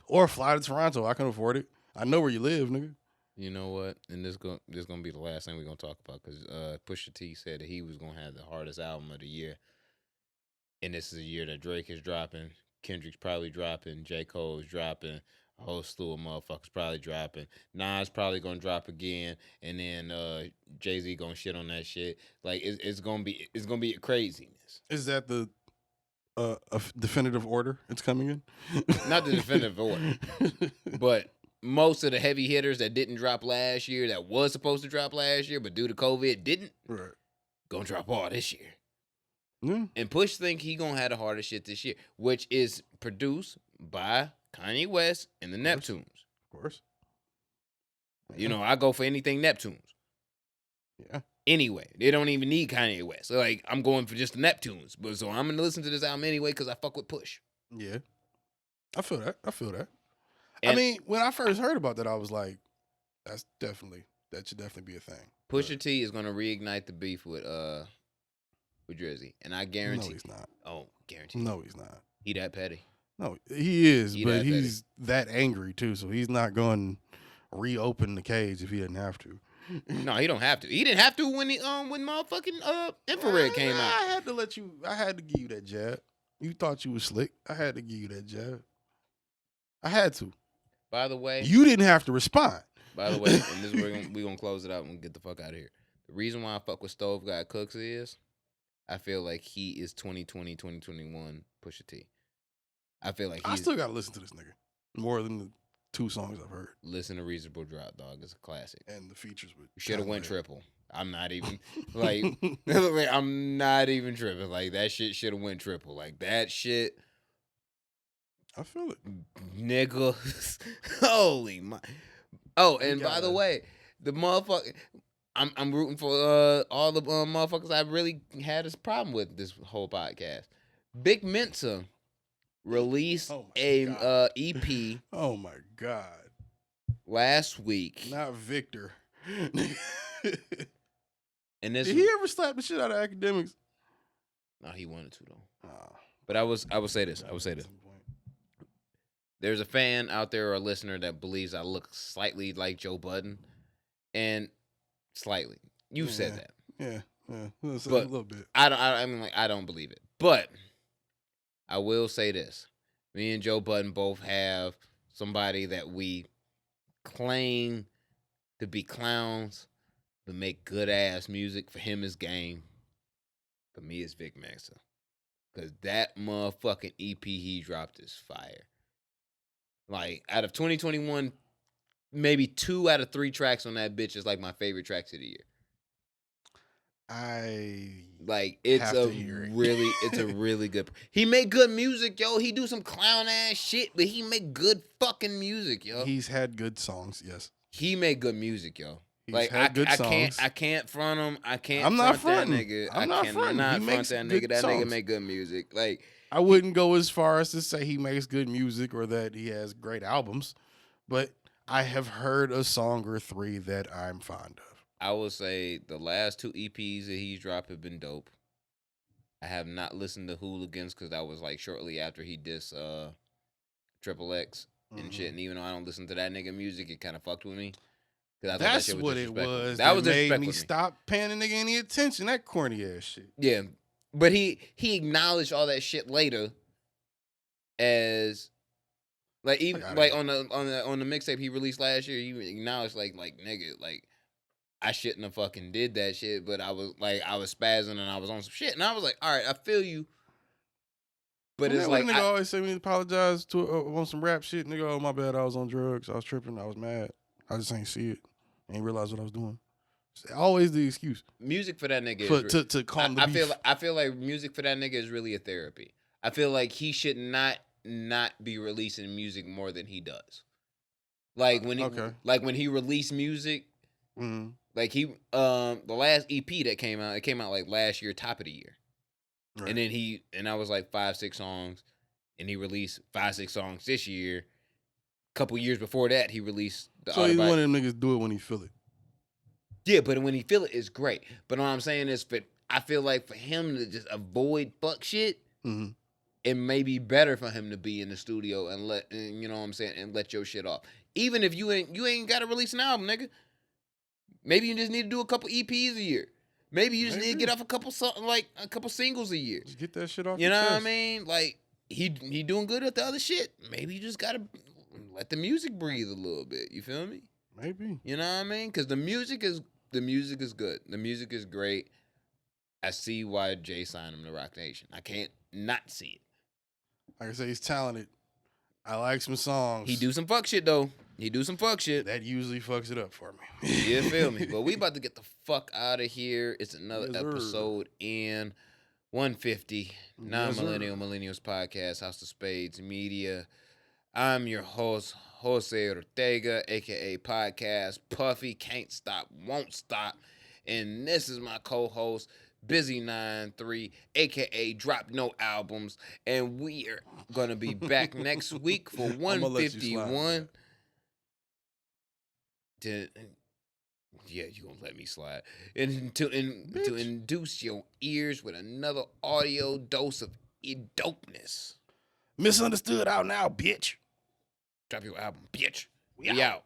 Speaker 3: Or fly to Toronto. I can afford it. I know where you live, nigga.
Speaker 2: You know what? And this gonna be the last thing we're gonna talk about, because Pusha T said that he was gonna have the hardest album of the year. And this is a year that Drake is dropping, Kendrick's probably dropping, J. Cole is dropping, a whole slew of motherfuckers probably dropping. Nas probably gonna drop again, and then Jay-Z gonna shit on that shit. Like it's gonna be craziness.
Speaker 3: Is that the definitive order it's coming in?
Speaker 2: Not the definitive order, but most of the heavy hitters that didn't drop last year, that was supposed to drop last year, but due to COVID didn't,
Speaker 3: Right.
Speaker 2: gonna drop all this year.
Speaker 3: Yeah.
Speaker 2: And Push think he gonna have the hardest shit this year, which is produced by Kanye West and the Neptunes.
Speaker 3: Of course.
Speaker 2: You know, I go for anything Neptunes.
Speaker 3: Yeah.
Speaker 2: Anyway, they don't even need Kanye West. So, like, I'm going for just the Neptunes. But so I'm gonna listen to this album anyway because I fuck with Push.
Speaker 3: Yeah. I feel that.
Speaker 2: And
Speaker 3: I mean, when I first heard about that, I was like, that should definitely be a thing.
Speaker 2: Pusha T is gonna reignite the beef with Drizzy. And I guarantee.
Speaker 3: No, he's not.
Speaker 2: Oh, guarantee.
Speaker 3: No, he's not.
Speaker 2: He that petty.
Speaker 3: No, he is,
Speaker 2: He
Speaker 3: but
Speaker 2: that
Speaker 3: he's that angry too, so he's not going to reopen the cage if he doesn't have to.
Speaker 2: No, he don't have to. He didn't have to when motherfucking Infrared came out.
Speaker 3: I had to give you that jab. You thought you was slick. I had to give you that jab. I had to.
Speaker 2: By the way,
Speaker 3: You didn't have to respond.
Speaker 2: and this is where we're gonna close it out and get the fuck out of here. The reason why I fuck with Stove God Cooks is I feel like he is 2020, 2021 Pusha T. I feel like
Speaker 3: I still gotta listen to this nigga more than the 2 songs I've heard.
Speaker 2: Listen to Reasonable Drop, dog. It's a classic.
Speaker 3: And the features with
Speaker 2: You should have went
Speaker 3: Kanye.
Speaker 2: triple. I'm not even like I'm not even tripping. Like that shit should have went triple. Like that shit,
Speaker 3: I feel it.
Speaker 2: nigga. Holy my. Oh, and by the
Speaker 3: gotta-
Speaker 2: way, the motherfucker. I'm rooting for all the motherfuckers I really had this problem with this whole podcast. Big Mensa released
Speaker 3: Oh my
Speaker 2: a
Speaker 3: God.
Speaker 2: EP
Speaker 3: Oh my God.
Speaker 2: last week,
Speaker 3: Not Victor.
Speaker 2: and this
Speaker 3: Did he ever slap the shit out of academics?
Speaker 2: no, he wanted to though.
Speaker 3: Oh,
Speaker 2: But I would say this. There's a fan out there or a listener that believes I look slightly like Joe Budden, and slightly. You've said that.
Speaker 3: Yeah. A
Speaker 2: But-
Speaker 3: little bit.
Speaker 2: I mean, like, I don't believe it. But I will say this: me and Joe Budden both have somebody that we claim to be clowns, but make good ass music. For him is Game. For me, it's Vic Mensa. Cause that motherfucking EP he dropped is fire. Like out of 2021, maybe 2 out of 3 tracks on that bitch is like my favorite tracks of the year. Like it's
Speaker 3: have
Speaker 2: a
Speaker 3: to hear it.
Speaker 2: really good. He make good music, yo. He do some clown ass shit, but he make good fucking music, yo.
Speaker 3: He's had good songs, yes.
Speaker 2: He make good music, yo.
Speaker 3: He's
Speaker 2: Like
Speaker 3: had good songs.
Speaker 2: I can't front him. I can't.
Speaker 3: I'm not
Speaker 2: front that
Speaker 3: fronting.
Speaker 2: nigga.
Speaker 3: I'm not fronting. He
Speaker 2: front
Speaker 3: makes
Speaker 2: that
Speaker 3: good
Speaker 2: nigga. That nigga
Speaker 3: songs.
Speaker 2: make good music. Like
Speaker 3: I wouldn't go as far as to say he makes good music or that he has great albums, but I have heard a song or 3 that I'm fond of.
Speaker 2: I will say, the last 2 EPs that he's dropped have been dope. I have not listened to Hooligans because that was like shortly after he dissed Triple X and shit. And even though I don't listen to that nigga music, it kind of fucked with me. 'Cause I thought that
Speaker 3: That's
Speaker 2: shit was
Speaker 3: what it
Speaker 2: disrespectful.
Speaker 3: was.
Speaker 2: That was
Speaker 3: made
Speaker 2: disrespectful
Speaker 3: me
Speaker 2: to me.
Speaker 3: stop paying a nigga any attention. That corny ass shit.
Speaker 2: Yeah, but he acknowledged all that shit later, as like even
Speaker 3: I got
Speaker 2: like
Speaker 3: it.
Speaker 2: on the mixtape he released last year. He acknowledged like nigga, like I shouldn't have fucking did that shit, but I was spazzing and I was on some shit, and I was like, all right, I feel you. But
Speaker 3: Isn't
Speaker 2: it's
Speaker 3: that what
Speaker 2: like
Speaker 3: a nigga always say when he apologize to on some rap shit. Nigga, oh my bad, I was on drugs, I was tripping, I was mad, I just ain't see it, ain't realize what I was doing. It's always the excuse
Speaker 2: music for that nigga
Speaker 3: to calm the beef.
Speaker 2: I feel like music for that nigga is really a therapy. I feel like he should not be releasing music more than he does. Like when he released music,
Speaker 3: Mhm.
Speaker 2: like he the last EP that came out, it came out like last year, top of the year.
Speaker 3: Right.
Speaker 2: And then I was like 5-6 songs, and he released 5-6 songs this year. A couple years before that, he released the
Speaker 3: So he's
Speaker 2: Autobi-
Speaker 3: one of them niggas do it when he feel it.
Speaker 2: Yeah, but when he feel it, it's great. But what I'm saying is, I feel like for him to just avoid fuck shit,
Speaker 3: Mhm.
Speaker 2: it may be better for him to be in the studio and you know what I'm saying, and let your shit off. Even if you ain't got to release an album, nigga. Maybe you just need to do a couple EPs a year. Maybe you just need to get off a couple singles a year.
Speaker 3: Just get that shit off.
Speaker 2: You
Speaker 3: your
Speaker 2: know what I
Speaker 3: chest.
Speaker 2: mean? Like he doing good at the other shit. Maybe you just gotta let the music breathe a little bit. You feel me?
Speaker 3: Maybe.
Speaker 2: You know what I mean? Because the music is good. The music is great. I see why Jay signed him to Rock Nation. I can't not see it.
Speaker 3: Like I say, he's talented. I like some songs.
Speaker 2: He do some fuck shit though. He do some fuck shit.
Speaker 3: That usually fucks it up for me.
Speaker 2: You feel me? But we about to get the fuck out of here. It's another
Speaker 3: Yes, sir.
Speaker 2: episode in 150 Non-Millennial
Speaker 3: sir.
Speaker 2: Millennials Podcast, House of Spades Media. I'm your host, Jose Ortega, aka Podcast Puffy, Can't Stop, Won't Stop. And this is my co-host, Busy93, aka Drop No Albums. And we are gonna be back next week for
Speaker 3: I'ma let you slide.
Speaker 2: 151. Yeah, you gonna let me slide. And to induce your ears with another audio dose of dopeness.
Speaker 3: Misunderstood out now, bitch.
Speaker 2: Drop your album, bitch.
Speaker 3: We
Speaker 2: We
Speaker 3: out.
Speaker 2: out.